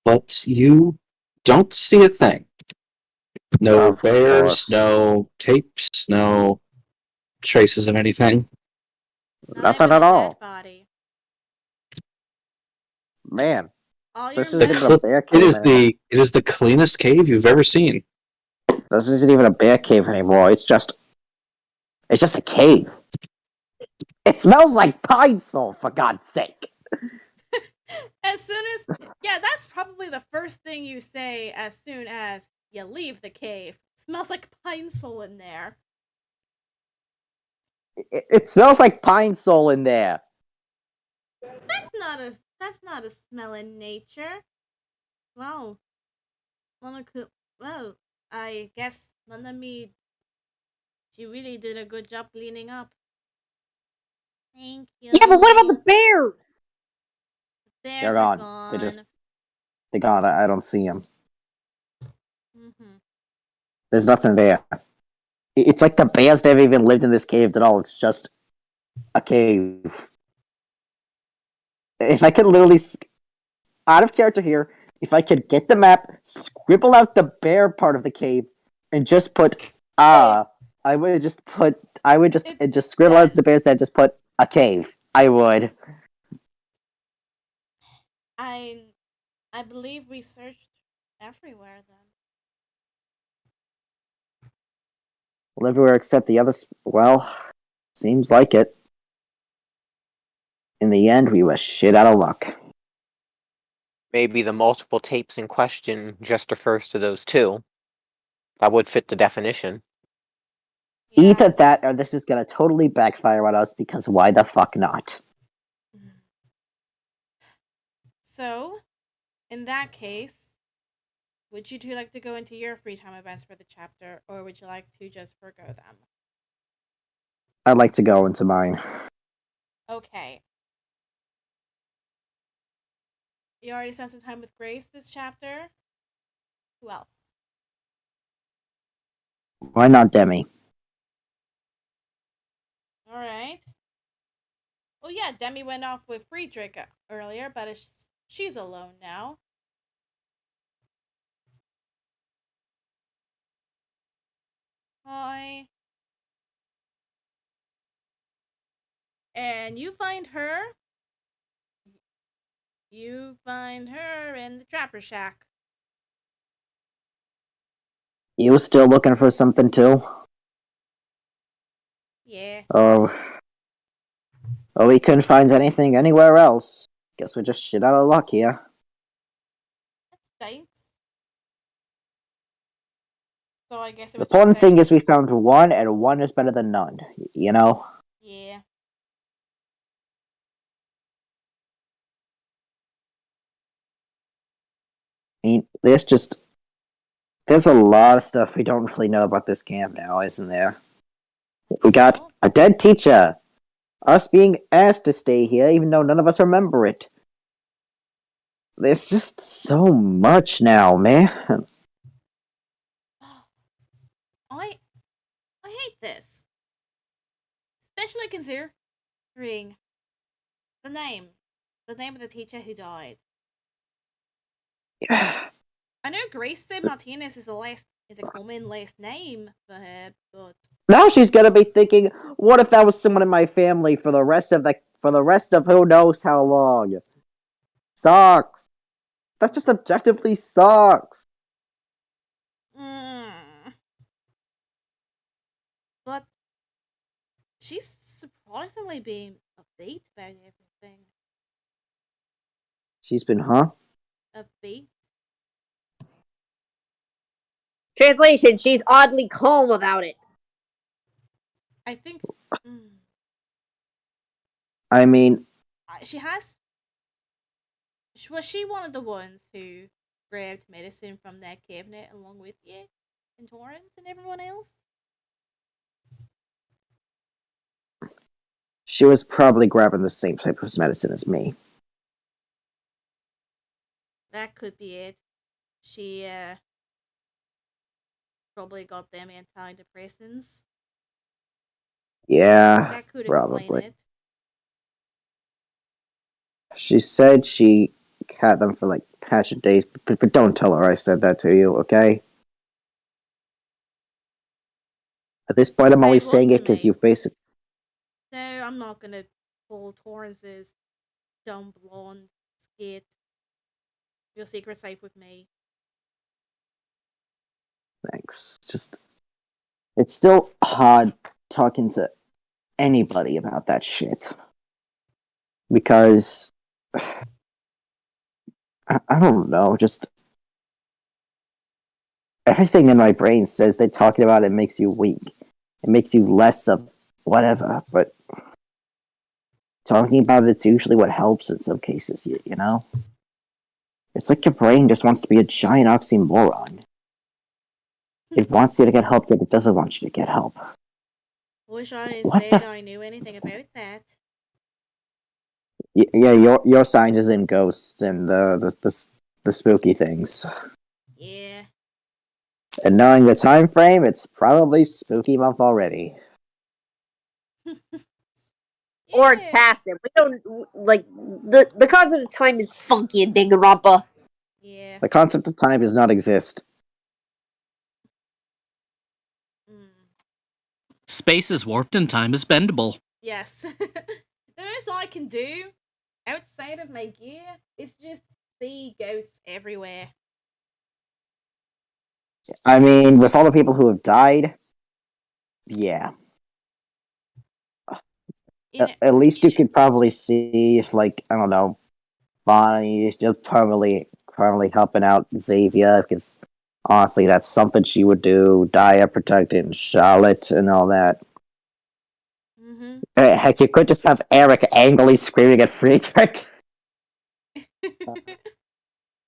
but you don't see a thing. No Of bears, course. no tapes, no traces of anything. Nothing at all. Man, this isn't even a bear cave anymore. It is the cleanest cave you've ever seen. This isn't even a bear cave anymore. It's just a cave. It smells like pine sol, for God's sake. as soon as that's probably the first thing you say as soon as you leave the cave. It smells like pine sol in there. It smells like pine sol in there. That's not a That's not a smell in nature. Wow. Well, I guess Monomi, she really did a good job cleaning up. Thank you. Yeah, but what about the bears? Bears They're are gone. gone. They're gone. I don't see them. Mm-hmm. There's nothing there. It's like the bears never even lived in this cave at all. It's just a cave. If I could literally, out of character here, if I could get the map, scribble out the bear part of the cave, and just put I would just scribble out the bears that just put a cave. I would. I believe we searched everywhere then. Well, everywhere except the others. Well, seems like it. In the end, we were shit out of luck. Maybe the multiple tapes in question just refers to those two. That would fit the definition. Yeah. Either that, or this is gonna totally backfire on us, because why the fuck not? So, in that case, would you two like to go into your free time events for the chapter, or would you like to just forgo them? I'd like to go into mine. Okay. You already spent some time with Grace this chapter. Who else? Why not Demi? Alright. Oh yeah, Demi went off with Friedrich earlier, but she's alone now. Hi. And you find her in the Trapper Shack. You still looking for something too? Yeah. Oh, we couldn't find anything anywhere else. Guess we're just shit out of luck here. That stinks. So I guess it The was important just thing is we found one, and one is better than none. You know? Yeah. I mean, there's a lot of stuff we don't really know about this camp now, isn't there? We got a dead teacher. Us being asked to stay here, even though none of us remember it. There's just so much now, man. I hate this. Especially considering the name of the teacher who died. I know Grace said Martinez is a common last name for her, but Now she's gonna be thinking, what if that was someone in my family for the rest of who knows how long? Sucks. That just objectively sucks. But she's surprisingly being upbeat about everything. She's been, huh? Upbeat. Translation, she's oddly calm about it. I think I mean, was she one of the ones who grabbed medicine from that cabinet along with you and Torrance and everyone else? she was probably grabbing the same type of medicine as me. That could be it. She probably got them antidepressants. Yeah, That could explain probably. it. She said she had them for like patch of days, but don't tell her I said that to you, okay? At this point, I'm Say only what saying to it because me? you've basically. No, I'm not gonna pull Torrance's dumb blonde skit. Your secret's safe with me. Thanks. It's still hard talking to anybody about that shit. Because. I don't know, just. Everything in my brain says that talking about it makes you weak. It makes you less of whatever, but. talking about it's usually what helps in some cases, you know? It's like your brain just wants to be a giant oxymoron. It wants you to get help, yet it doesn't want you to get help. Wish I What said the I knew anything about that. Yeah, your science is in ghosts and the spooky things. Yeah. And knowing the time frame, it's probably spooky month already. Or it's past it. We don't like the concept of time is funky and Danganronpa. Yeah. The concept of time does not exist. Mm. Space is warped and time is bendable. Yes. The most I can do outside of my gear is just see ghosts everywhere. I mean, with all the people who have died, yeah. You know, At least you could probably see if, like, I don't know, Bonnie is just permanently helping out Xavier, because honestly, that's something she would do. Daya protecting Charlotte and all that. mm-hmm. Heck, you could just have Eric angrily screaming at Friedrich.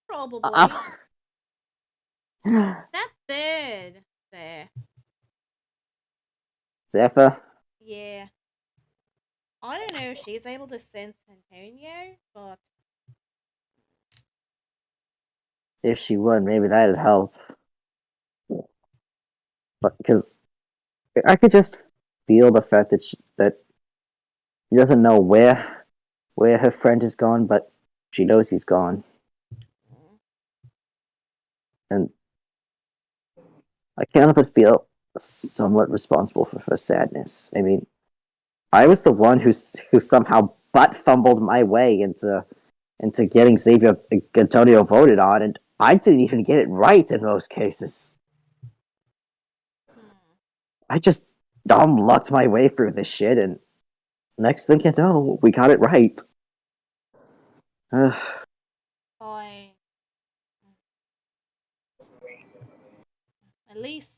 Probably. That bird there. Zephyr? Yeah. I don't know if she's able to sense Antonio, but If she would, maybe that'd help. But because I could just feel the fact that that she doesn't know where her friend is gone, but she knows he's gone, and I can't help but feel somewhat responsible for her sadness. I mean, I was the one who somehow butt fumbled my way into getting Xavier Antonio voted on, and I didn't even get it right in most cases. I just dumb lucked my way through this shit, and next thing you know, we got it right. I at least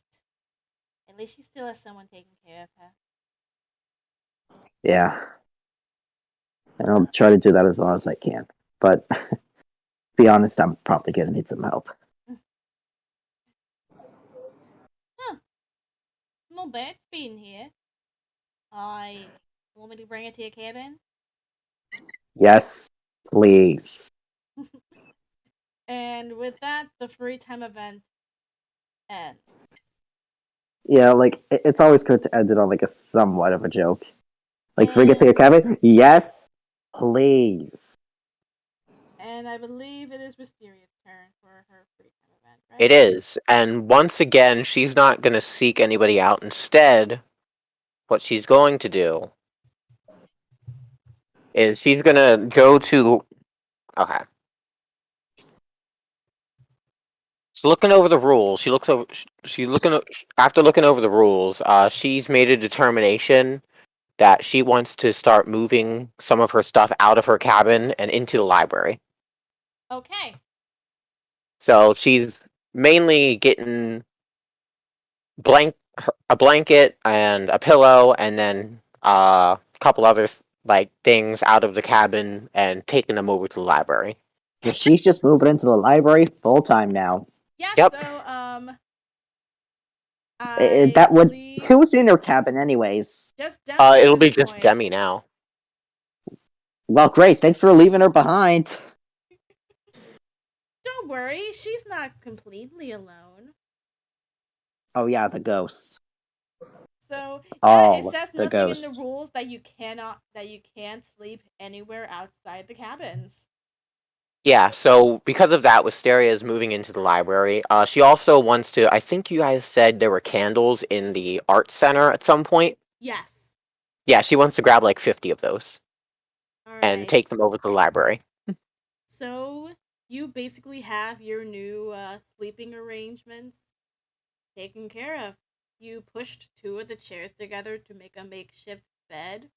she still has someone taking care of her. Yeah. And I'll try to do that as long as I can. But to be honest, I'm probably gonna need some help. Huh. No bad's been here. I want me to bring it to your cabin? Yes, please. And with that, the free time event ends. Yeah, like it's always good to end it on like a somewhat of a joke. Like, bring it to And- your cabin? Yes, please. And I believe it is Wisteria's turn for her free time event, right? It is. And once again, she's not going to seek anybody out. Instead, what she's going to do is she's going to go to... Okay. She's looking over the rules. After looking over the rules, she's made a determination that she wants to start moving some of her stuff out of her cabin and into the library. Okay. So she's mainly getting a blanket and a pillow, and then a couple other like things out of the cabin and taking them over to the library. So she's just moving into the library full time now. Yeah, Yep. so, That would. believe Who's in her cabin, anyways? just Demi at It'll be this just point. Demi now. Well, great. Thanks for leaving her behind. Don't worry, she's not completely alone. Oh yeah, the ghosts. So yeah, Oh, it says the nothing in ghosts. the rules that you can't sleep anywhere outside the cabins. Yeah, so because of that, Wisteria is moving into the library. She also wants to. I think you guys said there were candles in the art center at some point. Yes. Yeah, she wants to grab like 50 of those All and right. take them over to the library. So you basically have your new sleeping arrangements taken care of. You pushed two of the chairs together to make a makeshift bed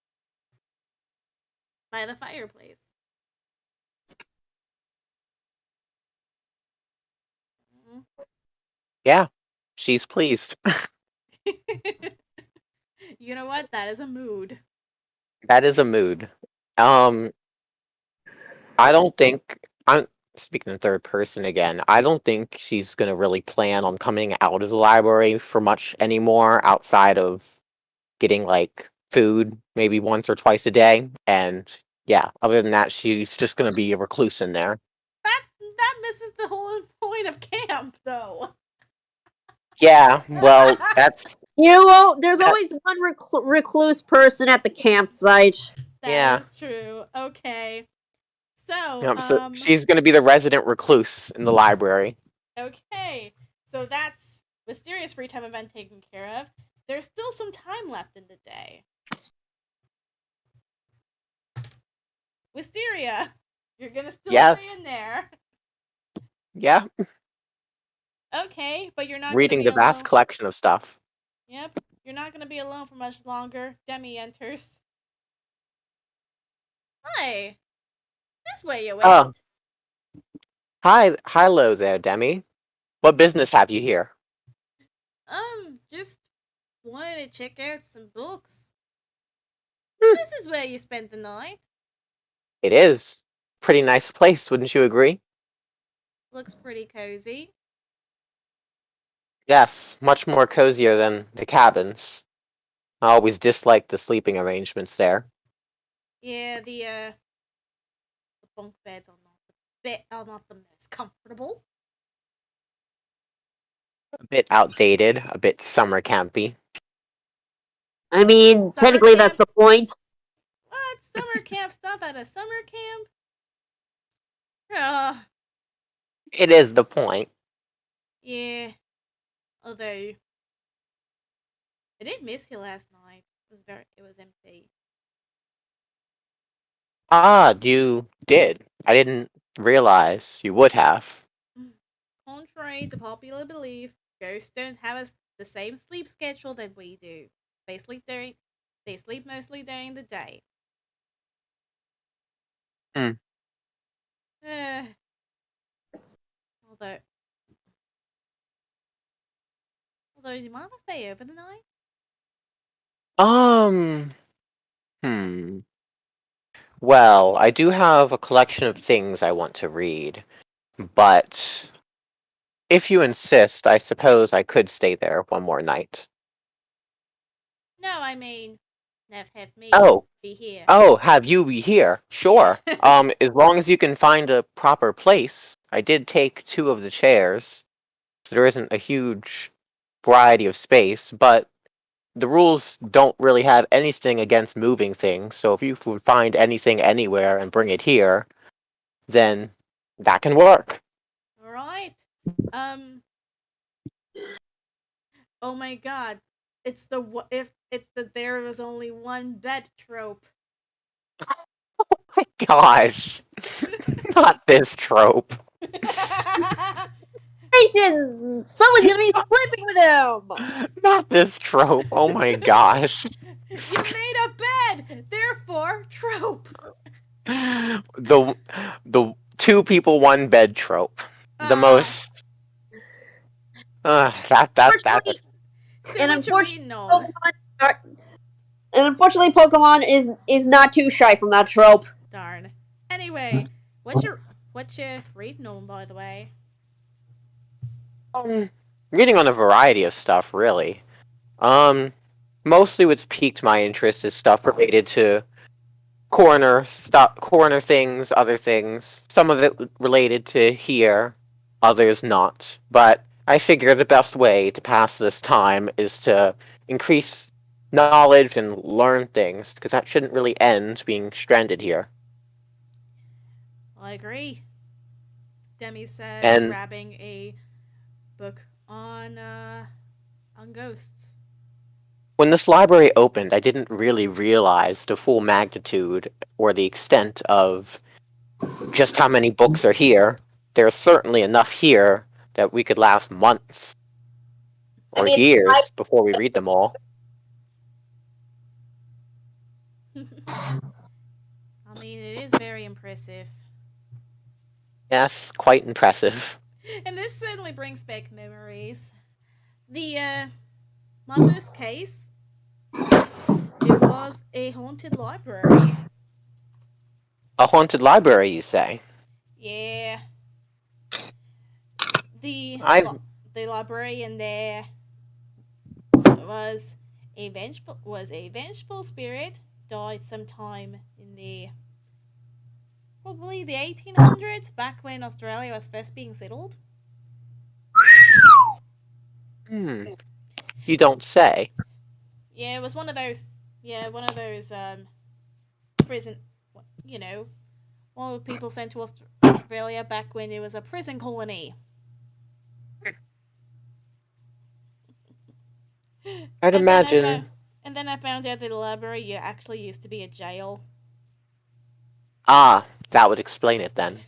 by the fireplace. Yeah, she's pleased. You know what? That is a mood. That is a mood. I don't think I'm speaking in third person again. I don't think she's gonna really plan on coming out of the library for much anymore outside of getting like food maybe once or twice a day. And yeah, other than that, she's just gonna be a recluse in there. That misses the whole point of camp, though. Yeah, well, that's There's always one recluse person at the campsite. Yeah. That is true. Okay. so she's gonna be the resident recluse in the library. Okay. So that's Wisteria's free time event taken care of. There's still some time left in the day. Wisteria, you're gonna still stay in there. Yeah, Okay, but you're not reading gonna the be alone. vast collection of stuff. Yep, you're not gonna be alone for much longer. Demi enters. Hi. This way you went. Oh. Hello there, Demi. What business have you here? Just wanted to check out some books. Hmm. This is where you spent the night. It is. Pretty nice place, wouldn't you agree? Looks pretty cozy. Yes, much more cozier than the cabins. I always disliked the sleeping arrangements there. Yeah, the bunk beds are not the most comfortable. A bit outdated, a bit summer campy. I mean, technically that's the point. What? Summer camp stuff at a summer camp? It is the point. Yeah. Although I did miss you last night. It was empty. Ah, you did. I didn't realize you would have. Contrary to popular belief, ghosts don't have the same sleep schedule that we do. They sleep mostly during the day. Although you might want to stay over the night. Well, I do have a collection of things I want to read, but if you insist, I suppose I could stay there one more night. No, I mean, have me be here. Oh, have you be here? Sure. As long as you can find a proper place. I did take 2 of the chairs, so there isn't a huge variety of space, but the rules don't really have anything against moving things, so if you would find anything anywhere and bring it here, then that can work. Alright. Oh my god. It's the there was only one bed trope. Oh my gosh. Not this trope. Someone's gonna be sleeping with him! Not this trope. Oh my gosh. You made a bed! Therefore, trope! The 2 people, 1 bed trope. The most... And unfortunately, Pokemon is not too shy from that trope. Darn. Anyway, what's your reading on, by the way? Reading on a variety of stuff, really. Mostly what's piqued my interest is stuff related to coroner things, other things. Some of it related to here, others not. But I figure the best way to pass this time is to increase knowledge and learn things, because that shouldn't really end being stranded here. I agree. Demi said, grabbing a book on ghosts. When this library opened, I didn't really realize the full magnitude or the extent of just how many books are here. There's certainly enough here that we could last months or years before we read them all. I mean, it is very impressive. Yes, quite impressive. And this certainly brings back memories. The my first case, it was a haunted library. A haunted library, you say? Yeah. The I've- the librarian there was a vengeful spirit. Died sometime in the probably the 1800s, back when Australia was first being settled. You don't say. Yeah, it was one of those. Yeah, one of those prison. You know, one of the people sent to Australia back when it was a prison colony. I'd imagine. And then I found out that the library actually used to be a jail. Ah, that would explain it then.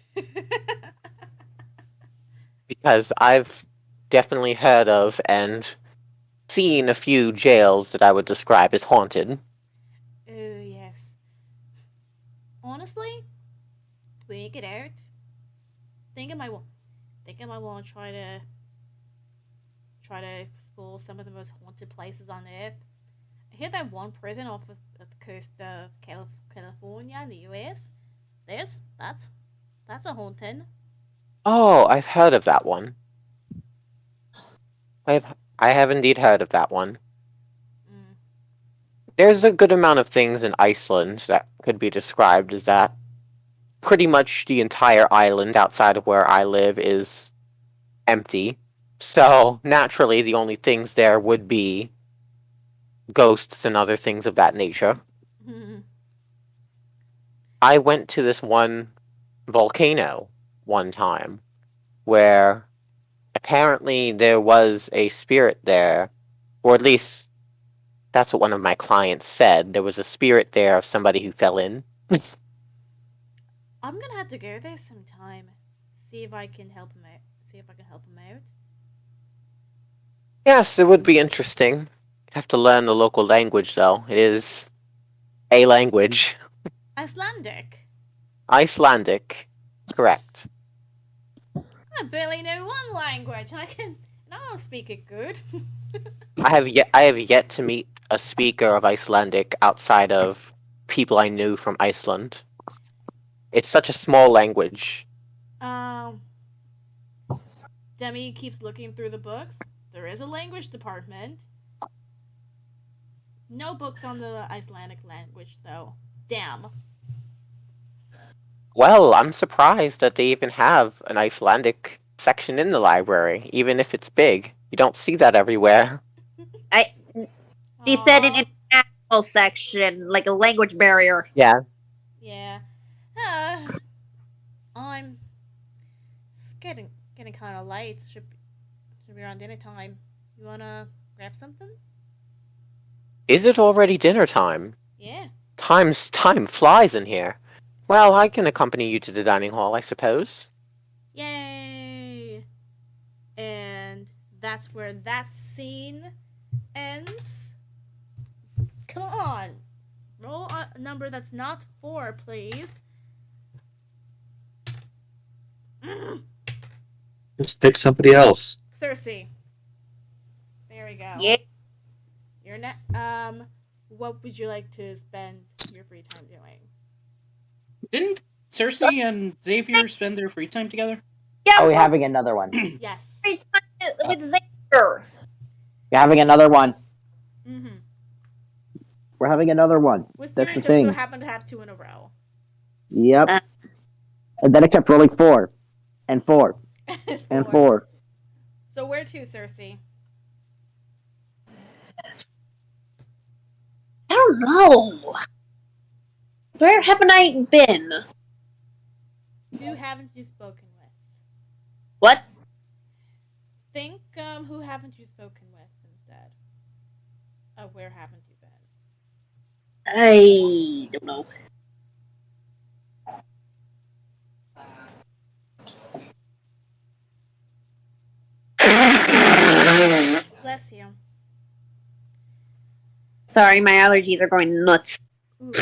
Because I've definitely heard of and seen a few jails that I would describe as haunted. Oh yes. Honestly, when you get out, think I might want to try to explore some of the most haunted places on Earth. I hear that one prison off of the coast of California in the US. That's a haunting. Oh, I've heard of that one. I have indeed heard of that one. Mm. There's a good amount of things in Iceland that could be described as that. Pretty much the entire island outside of where I live is empty. So, naturally, the only things there would be ghosts and other things of that nature. I went to this one volcano one time where apparently there was a spirit there, or at least that's what one of my clients said. There was a spirit there of somebody who fell in. I'm gonna have to go there sometime. See if I can help him out. Yes, it would be interesting. You'd have to learn the local language, though. It is a language. Icelandic. Icelandic. Correct. I barely know one language, and I don't speak it good. I have yet to meet a speaker of Icelandic outside of people I knew from Iceland. It's such a small language. Demi keeps looking through the books. There is a language department. No books on the Icelandic language, though. Damn. Well, I'm surprised that they even have an Icelandic section in the library, even if it's big. You don't see that everywhere. She said an international section, like a language barrier. Yeah. Yeah. It's getting kind of late. Should be around dinner time. You wanna grab something? Is it already dinner time? Yeah. Time flies in here. Well, I can accompany you to the dining hall, I suppose. Yay! And that's where that scene ends. Come on. Roll a number that's not 4, please. Just pick somebody else. Circe. There we go. Yeah. You're not. What would you like to spend your free time doing? Didn't Circe and Xavier spend their free time together? Yeah, Are we having another one? Yes. free time with Xavier. You're having another one. Mm-hmm. We're having another one. Wisteria That's the just thing. so happened to have 2 in a row. Yep. And then it kept rolling 4. And 4. And 4. So where to, Circe? I don't know. Where haven't I been? Who haven't you spoken with? What? Think, who haven't you spoken with instead? Where haven't you been? I don't know. Bless you. Sorry, my allergies are going nuts. Ooh.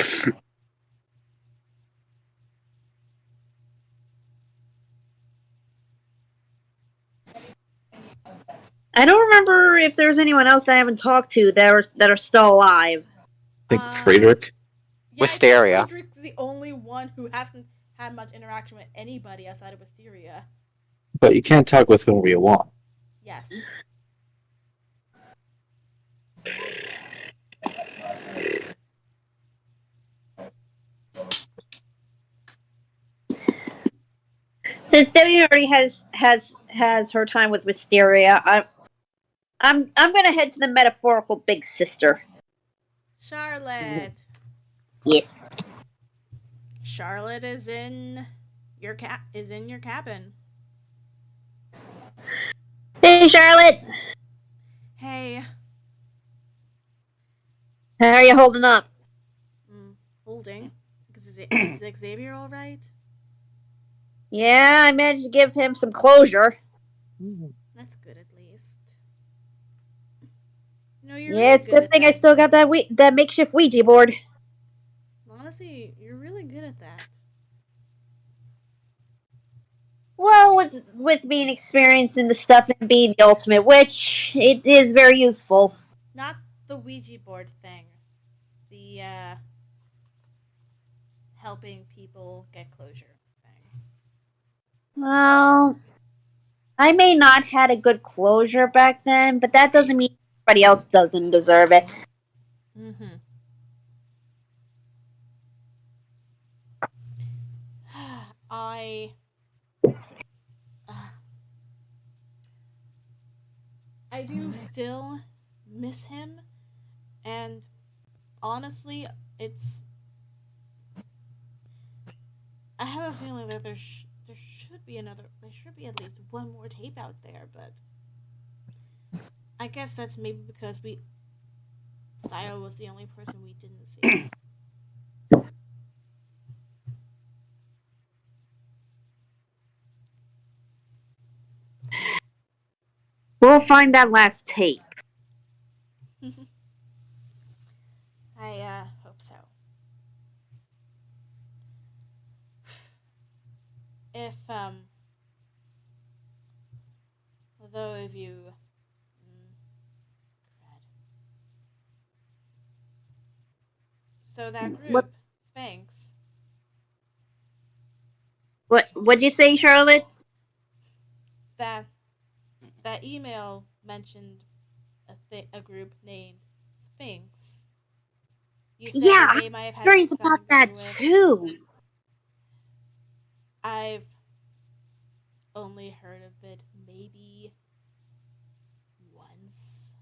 I don't remember if there's anyone else I haven't talked to that are still alive. I think Friedrich. Yeah, Wisteria. I think Friedrich's the only one who hasn't had much interaction with anybody outside of Wisteria. But you can't talk with whoever you want. Yes. Since Debbie already has her time with Wisteria, I'm gonna head to the metaphorical big sister. Charlotte. Yes. Charlotte is in your cabin. Hey, Charlotte. Hey. How are you holding up? Holding. Is Xavier all right? Yeah, I managed to give him some closure. That's good, at least. No, you're Yeah, really it's a good thing I still got that makeshift Ouija board. Honestly, you're really good at that. Well, with being experienced in the stuff and being the ultimate witch, it is very useful. Not the Ouija board thing. The helping people get closure thing. Well, I may not had a good closure back then, but that doesn't mean everybody else doesn't deserve it. Mm-hmm. I do still miss him, and honestly, I have a feeling that there should be at least one more tape out there, but I guess that's maybe because Dio was the only person we didn't see. We'll find that last tape. I hope so. If although if you so that group Sphinx. What'd you say, Charlotte? That email mentioned a group named Sphinx. You said Yeah, that they might have had curious something about to that do with- too. I've only heard of it maybe once.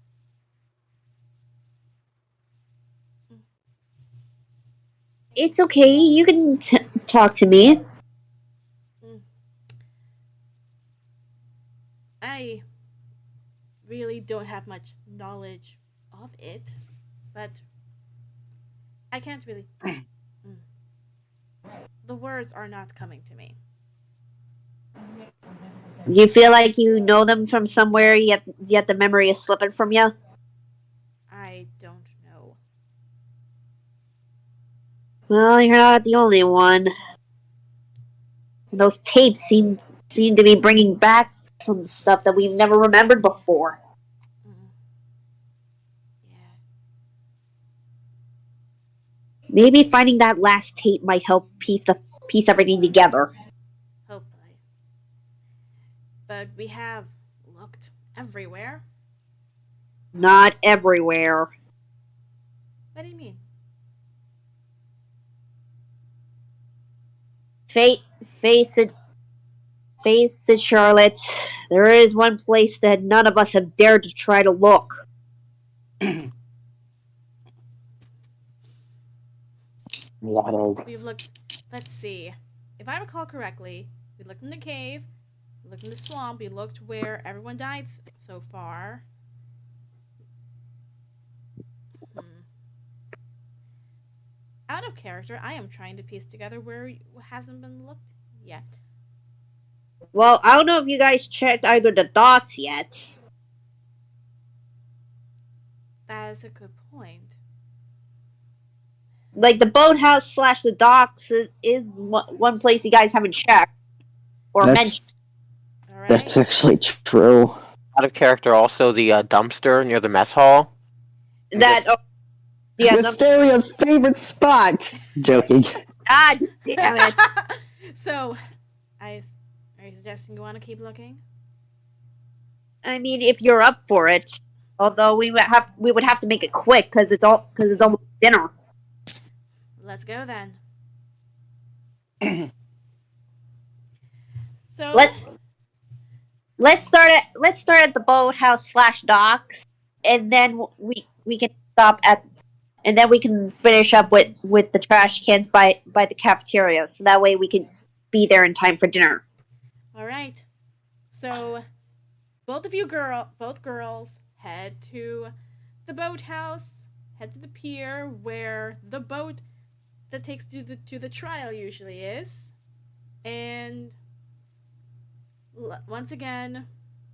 It's okay. You can talk to me. I really don't have much knowledge of it, but I can't really. The words are not coming to me. Do you feel like you know them from somewhere, yet the memory is slipping from you? I don't know. Well, you're not the only one. Those tapes seem to be bringing back some stuff that we've never remembered before. Yeah. Maybe finding that last tape might help piece everything together. Hopefully. But we have looked everywhere. Not everywhere. What do you mean? Face it, Charlotte. There is one place that none of us have dared to try to look. We've looked. Let's see. If I recall correctly, we looked in the cave, we looked in the swamp, we looked where everyone died so far. Out of character, I am trying to piece together where it hasn't been looked yet. Well, I don't know if you guys checked either the docks yet. That is a good point. Like, the boathouse / the docks is one place you guys haven't checked. Or mentioned. All right. That's actually true. Out of character, also the dumpster near the mess hall. That, Wisteria's favorite spot! Joking. Ah, damn it. So, are you suggesting you want to keep looking? I mean, if you're up for it. Although we would have to make it quick because it's almost dinner. Let's go then. So Let's start at the boathouse / docks, and then we can stop at, and then we can finish up with the trash cans by the cafeteria. So that way we can be there in time for dinner. all right. So both girls head to the boathouse, head to the pier where the boat that takes you to the trial usually is, and once again,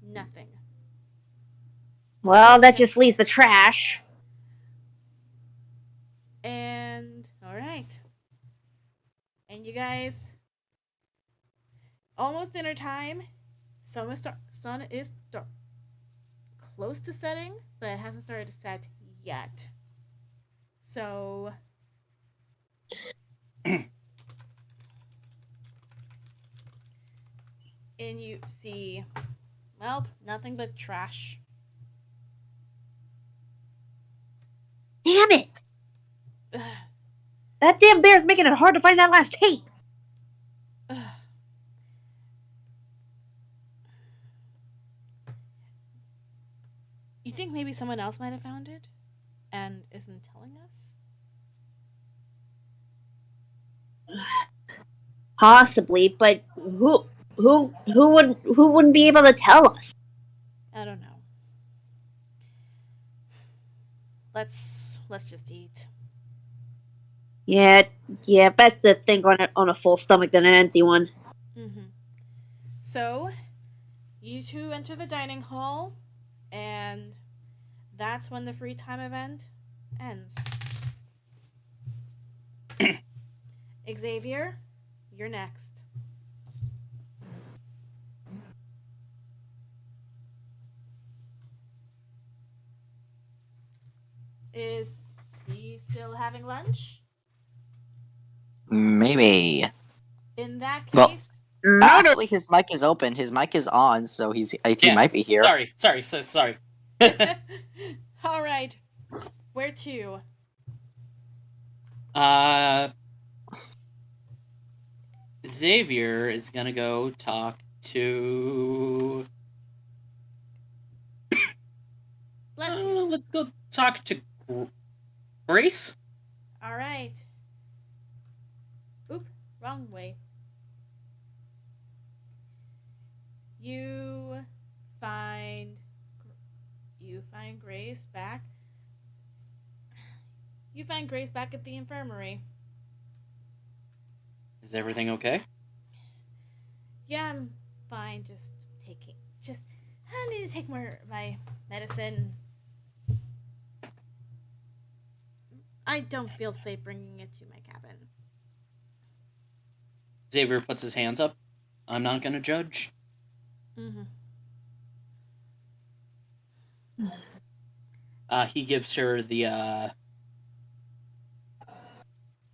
nothing. Well, that just leaves the trash. And all right, and you guys, almost dinner time. Sun is close to setting, but it hasn't started to set yet. So and you see, well, nothing but trash. Damn it! That damn bear's making it hard to find that last tape. You think maybe someone else might have found it and isn't telling us? Possibly, but who wouldn't be able to tell us? I don't know. Let's just eat. Yeah, best to think on a full stomach than an empty one. Mm-hmm. So, you two enter the dining hall, and that's when the free time event ends. Xavier, you're next. Is he still having lunch? Maybe. In that case, Well- Mm. Actually, his mic is open. His mic is on, so he Yeah, might be here. Sorry. all right. Where to? Xavier is gonna go talk to. Bless you. Let's go talk to Grace. All right. Oop, wrong way. You find Grace back. You find Grace back at the infirmary. Is everything okay? Yeah, I'm fine. I need to take more of my medicine. I don't feel safe bringing it to my cabin. Xavier puts his hands up. I'm not gonna judge. Mm-hmm. He gives her the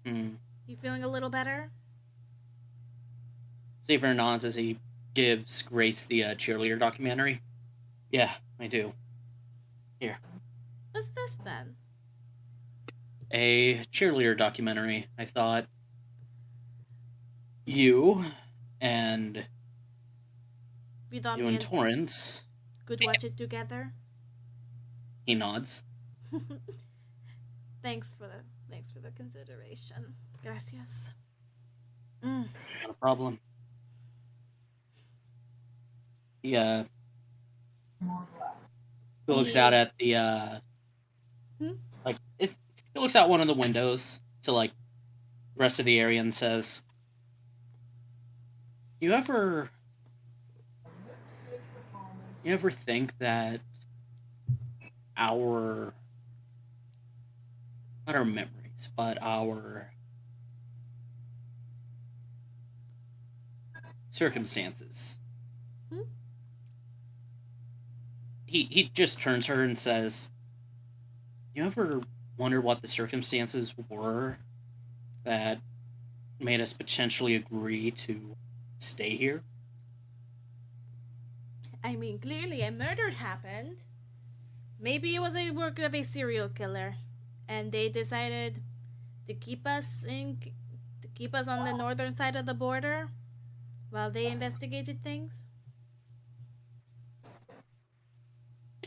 You feeling a little better? Xavier nods as he gives Grace the cheerleader documentary. Yeah, I do. Here. What's this then? A cheerleader documentary. I thought you and We thought you me and and Torrance. could watch it together. He nods. Thanks for the consideration. Gracias. Not a problem. He looks out at the he looks out one of the windows to like the rest of the area and says, You ever think that our not our memories, but our circumstances. He just turns to her and says, You ever wonder what the circumstances were that made us potentially agree to stay here? I mean, clearly a murder happened. Maybe it was a work of a serial killer, and they decided to keep us on the northern side of the border while they investigated things.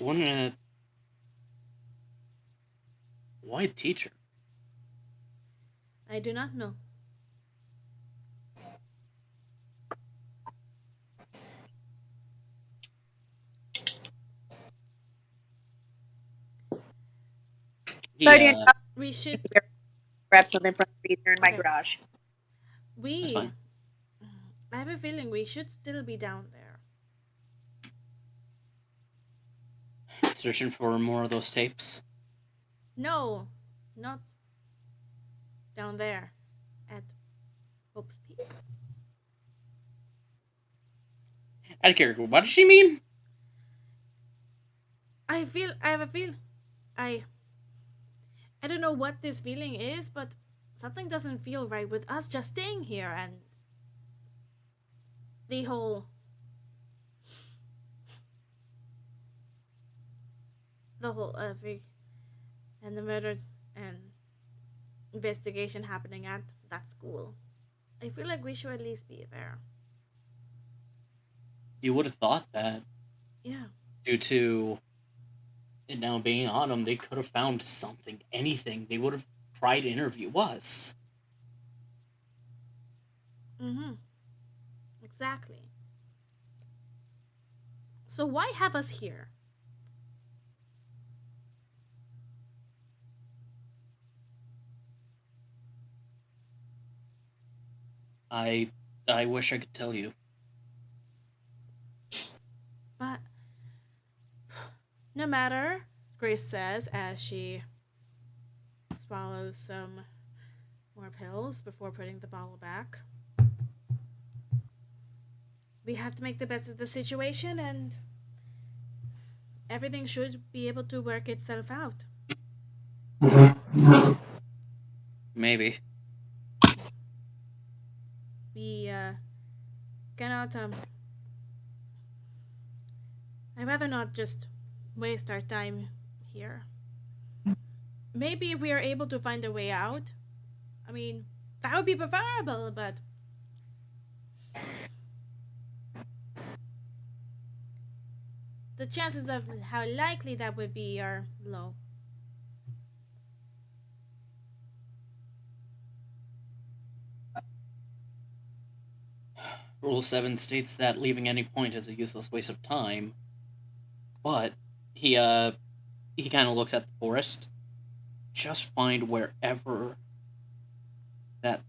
Why a teacher? I do not know. Sorry to Yeah, interrupt. We should. Grab something from the freezer in my Okay. garage. that's We. fine. I have a feeling we should still be down there. Searching for more of those tapes. No, not down there at Hope's Peak. Out of character, what does she mean? I have a feel. I don't know what this feeling is, but something doesn't feel right with us just staying here and the whole and the murder and investigation happening at that school. I feel like we should at least be there. You would have thought that Yeah. due to it now being autumn, they could have found something, anything. They would have tried to interview us. Mm-hmm. Exactly. So why have us here? I wish I could tell you. But no matter, Grace says as she swallows some more pills before putting the bottle back. We have to make the best of the situation, and everything should be able to work itself out. Maybe. We cannot I'd rather not just waste our time here. Maybe if we are able to find a way out, I mean, that would be preferable, but the chances of how likely that would be are low. Rule 7 states that leaving any point is a useless waste of time. But he kind of looks at the forest. Just find wherever that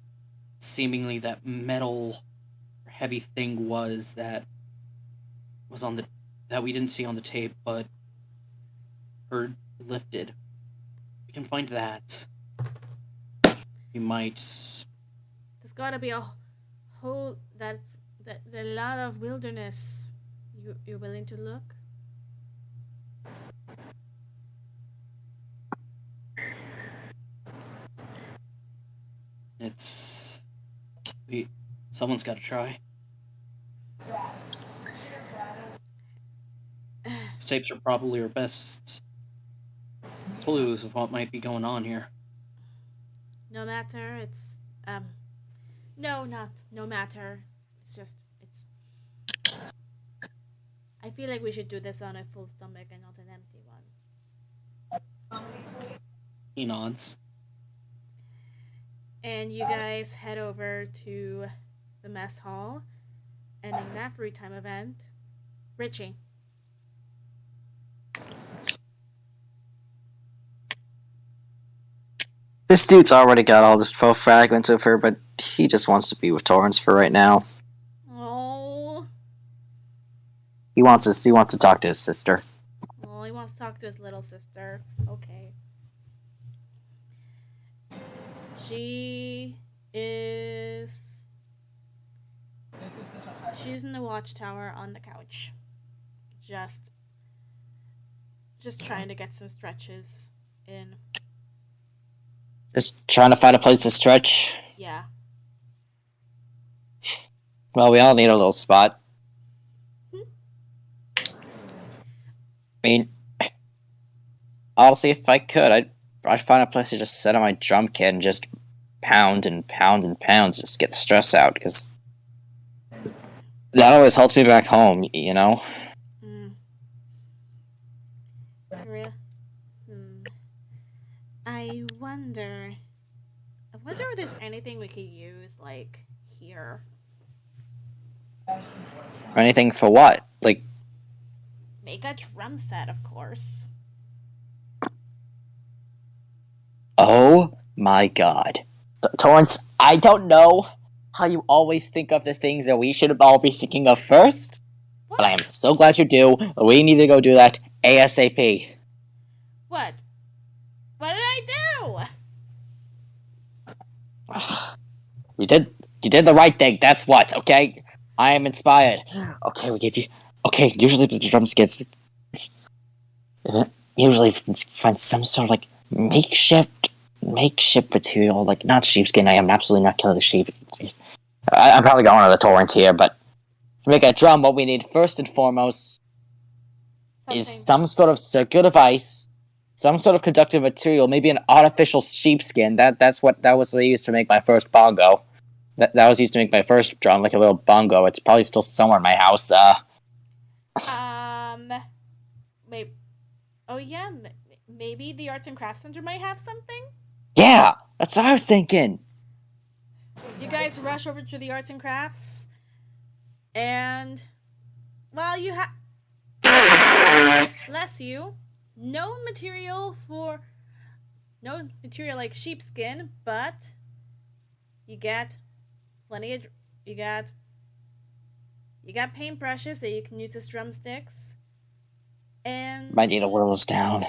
seemingly that metal heavy thing was that was on the that we didn't see on the tape but heard lifted. We can find that. We might. There's gotta be a whole that's a lot of wilderness. You're willing to look? It's someone's got to try. These tapes are probably our best clues of what might be going on here. No matter, it's no matter. It's just I feel like we should do this on a full stomach and not an empty one. He nods. And you guys head over to the mess hall, and in that free time event, Richie. This dude's already got all this fragments of her, but he just wants to be with Torrance for right now. Oh. He wants to talk to his sister. Oh, he wants to talk to his little sister. Okay. She's in the watchtower on the couch. Just trying to get some stretches in. Just trying to find a place to stretch. Yeah. Well, we all need a little spot. I mean, honestly, if I could, I'd find a place to just sit on my drum kit and just pound and pound and pound, just get the stress out, because that always helps me back home, you know? I wonder if there's anything we could use, like, here. Anything for what? Like, Make a drum set, of course. oh my god. Torrance, I don't know how you always think of the things that we should all be thinking of first, but I am so glad you do. We need to go do that ASAP. What? What did I do? You did the right thing, that's what, okay? I am inspired. Okay, we get you. Okay, usually the drums gets... Usually find some sort of, like, makeshift material, like, not sheepskin. I am absolutely not killing the sheep. I'm probably going to the torrent here, but to make a drum, what we need first and foremost is some sort of circular device, some sort of conductive material, maybe an artificial sheepskin. That was what I used to make my first bongo. That was used to make my first drum, like a little bongo. It's probably still somewhere in my house. Maybe. Oh yeah, maybe the Arts and Crafts Center might have something. Yeah, that's what I was thinking. You guys rush over to the Arts and Crafts, and while you have, bless you, no material like sheepskin, but you get plenty of you got paintbrushes that you can use as drumsticks, and Might need to whittle this down.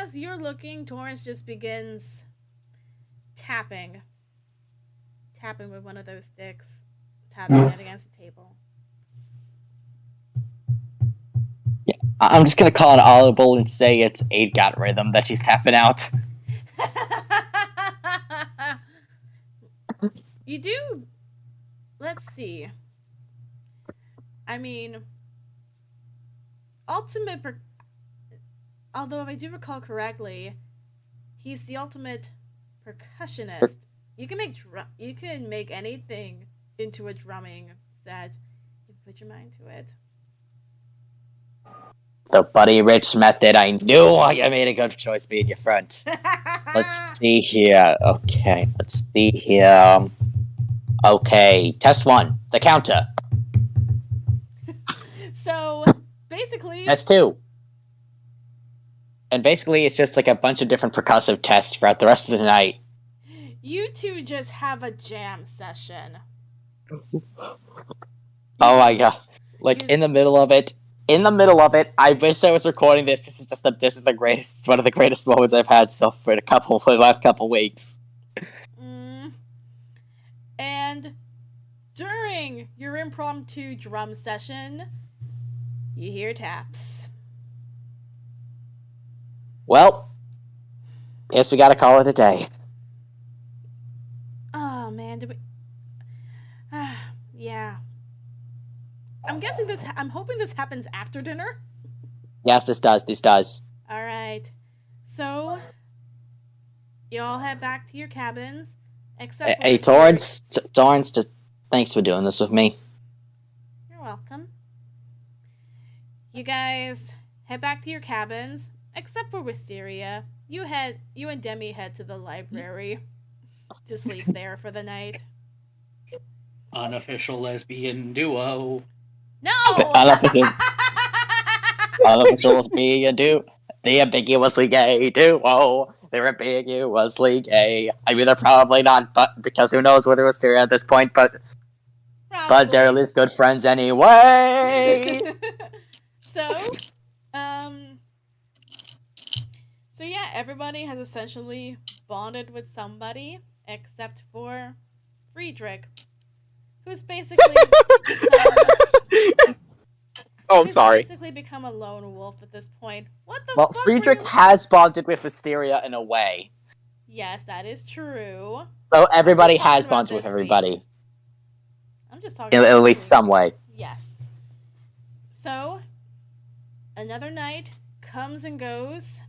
as you're looking, Torrance just begins tapping with one of those sticks, tapping it against the table. Yeah, I'm just gonna call it audible and say it's 8-got rhythm that she's tapping out. You do. Let's see. I mean, although if I do recall correctly, he's the ultimate percussionist. You can make anything into a drumming set if you put your mind to it. The Buddy Rich method. I knew I made a good choice being your friend. Let's see here. Okay, let's see here. Okay, test 1. The counter. So, basically... Test 2. And basically, it's just like a bunch of different percussive tests throughout the rest of the night. You two just have a jam session. Oh my god. Like, in the middle of it, I wish I was recording this. This is the greatest, one of the greatest moments I've had for the last couple weeks. And during your impromptu drum session, you hear taps. Well, guess we gotta call it a day. Oh man, did we... yeah. I'm hoping this happens after dinner. Yes, this does. Alright. So, you all head back to your cabins, except Hey, Torrance, just thanks for doing this with me. You're welcome. You guys head back to your cabins, except for Wisteria. You and Demi head to the library to sleep there for the night. Unofficial lesbian duo. No! Unofficial lesbian duo. The ambiguously gay duo. They're ambiguously gay. I mean, they're probably not, but because who knows whether Wisteria at this point, but they're at least good friends anyway. So yeah, everybody has essentially bonded with somebody, except for Friedrich, who's basically basically become a lone wolf at this point. What the fuck? Friedrich has bonded with Wisteria in a way. Yes, that is true. So everybody talking has about bonded with this everybody I'm just talking in about at this least week. some way. Yes. So, another night comes and goes.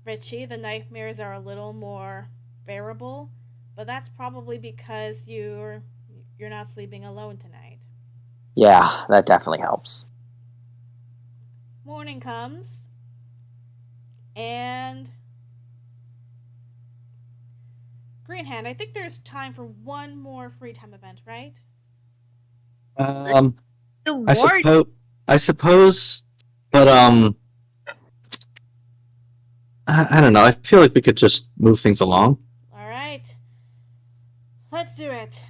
Richie, the nightmares are a little more bearable, but that's probably because you're not sleeping alone tonight. Yeah, that definitely helps. Morning comes, and Greenhand, I think there's time for one more free time event, right? I suppose, but I don't know. I feel like we could just move things along. All right. Let's do it.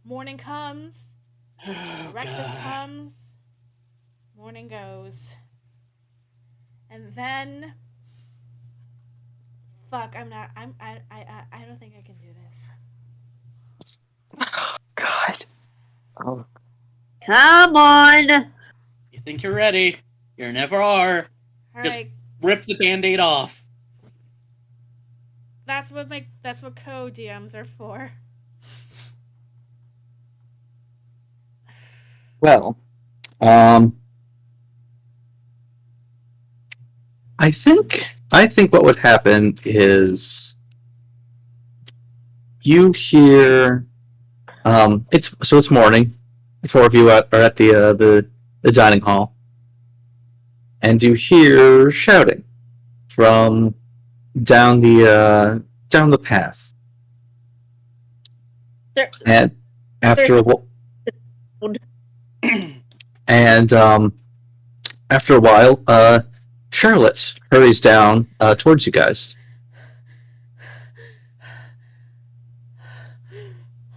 Morning comes. Breakfast comes. Morning goes. And then fuck, I don't think I can do this. God. Oh. Come on. You think you're ready? You never are. All Just right. rip the band-aid off. That's what co-DMs are for. Well, I think what would happen is you hear it's morning. The four of you are at the dining hall, and you hear shouting from down the path. And after after a while, Charlotte hurries down towards you guys.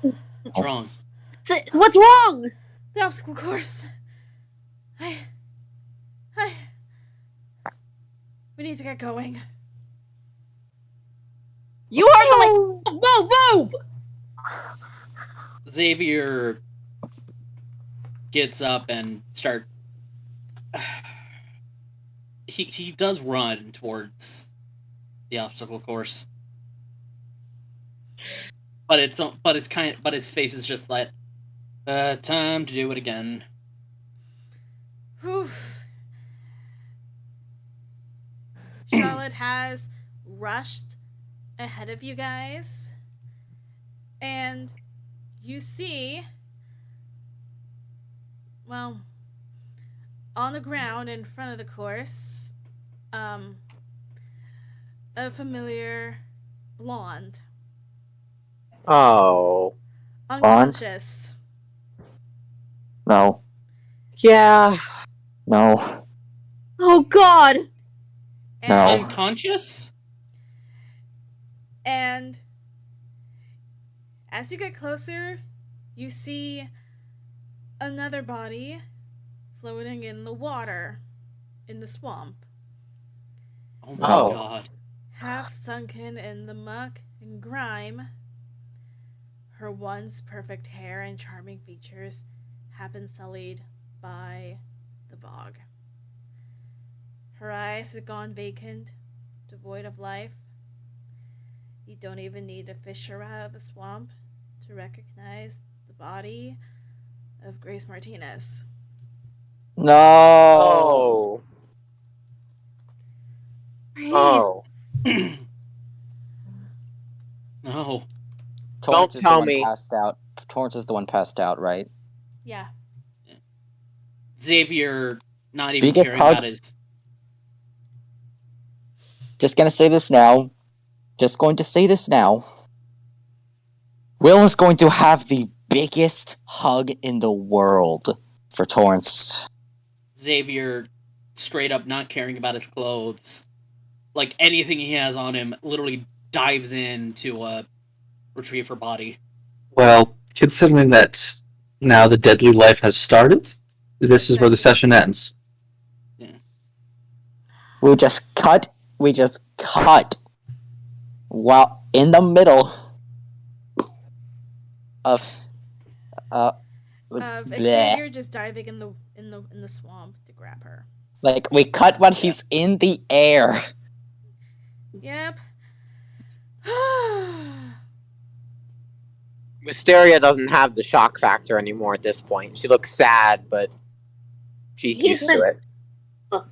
What's wrong? What's wrong? The obstacle course. We need to get going. You are the move! Xavier gets up and he does run towards the obstacle course, but his face is just like, time to do it again. Whew. Charlotte has rushed ahead of you guys, and you see, well, on the ground in front of the course, a familiar blonde. Oh. Unconscious. No. Yeah. No. Oh God! And, No. Unconscious? And as you get closer, you see another body floating in the water in the swamp. Oh my Oh. god. Half sunken in the muck and grime, her once perfect hair and charming features have been sullied by the bog. Her eyes have gone vacant, devoid of life. You don't even need to fish her out of the swamp to recognize the body of Grace Martinez. No. Oh. Oh. No. Torrance is the tell one me. passed out. Torrance is the one passed out, right? Yeah. Xavier, not even Biggest caring hug? about his... Just gonna say this now. Just going to say this now. Will is going to have the biggest hug in the world for Torrance. Xavier, straight up not caring about his clothes, like anything he has on him, literally dives in to retrieve her body. Well, considering that now the deadly life has started, this is where the session ends. We just cut. While in the middle of Xavier just diving in the swamp to grab her. Like, we cut when he's in the air. Yep. Wisteria doesn't have the shock factor anymore at this point. She looks sad, but she's He's used to it.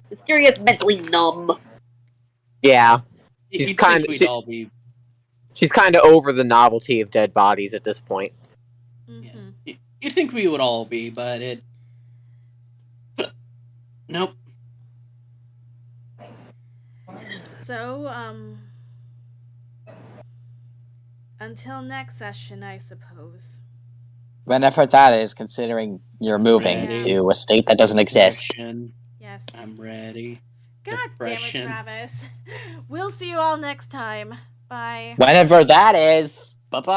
Wisteria's mentally numb. Yeah, You'd She's think kinda- we'd she- all be. she's kind of over the novelty of dead bodies at this point. Mhm. You think we would all be, but it. Nope. So, until next session, I suppose. Whenever that is, considering you're moving Ready. to a state that doesn't exist. Depression. Yes. I'm ready. God damn it, Depression. Travis. We'll see you all next time. Bye. Whenever that is. Bye-bye.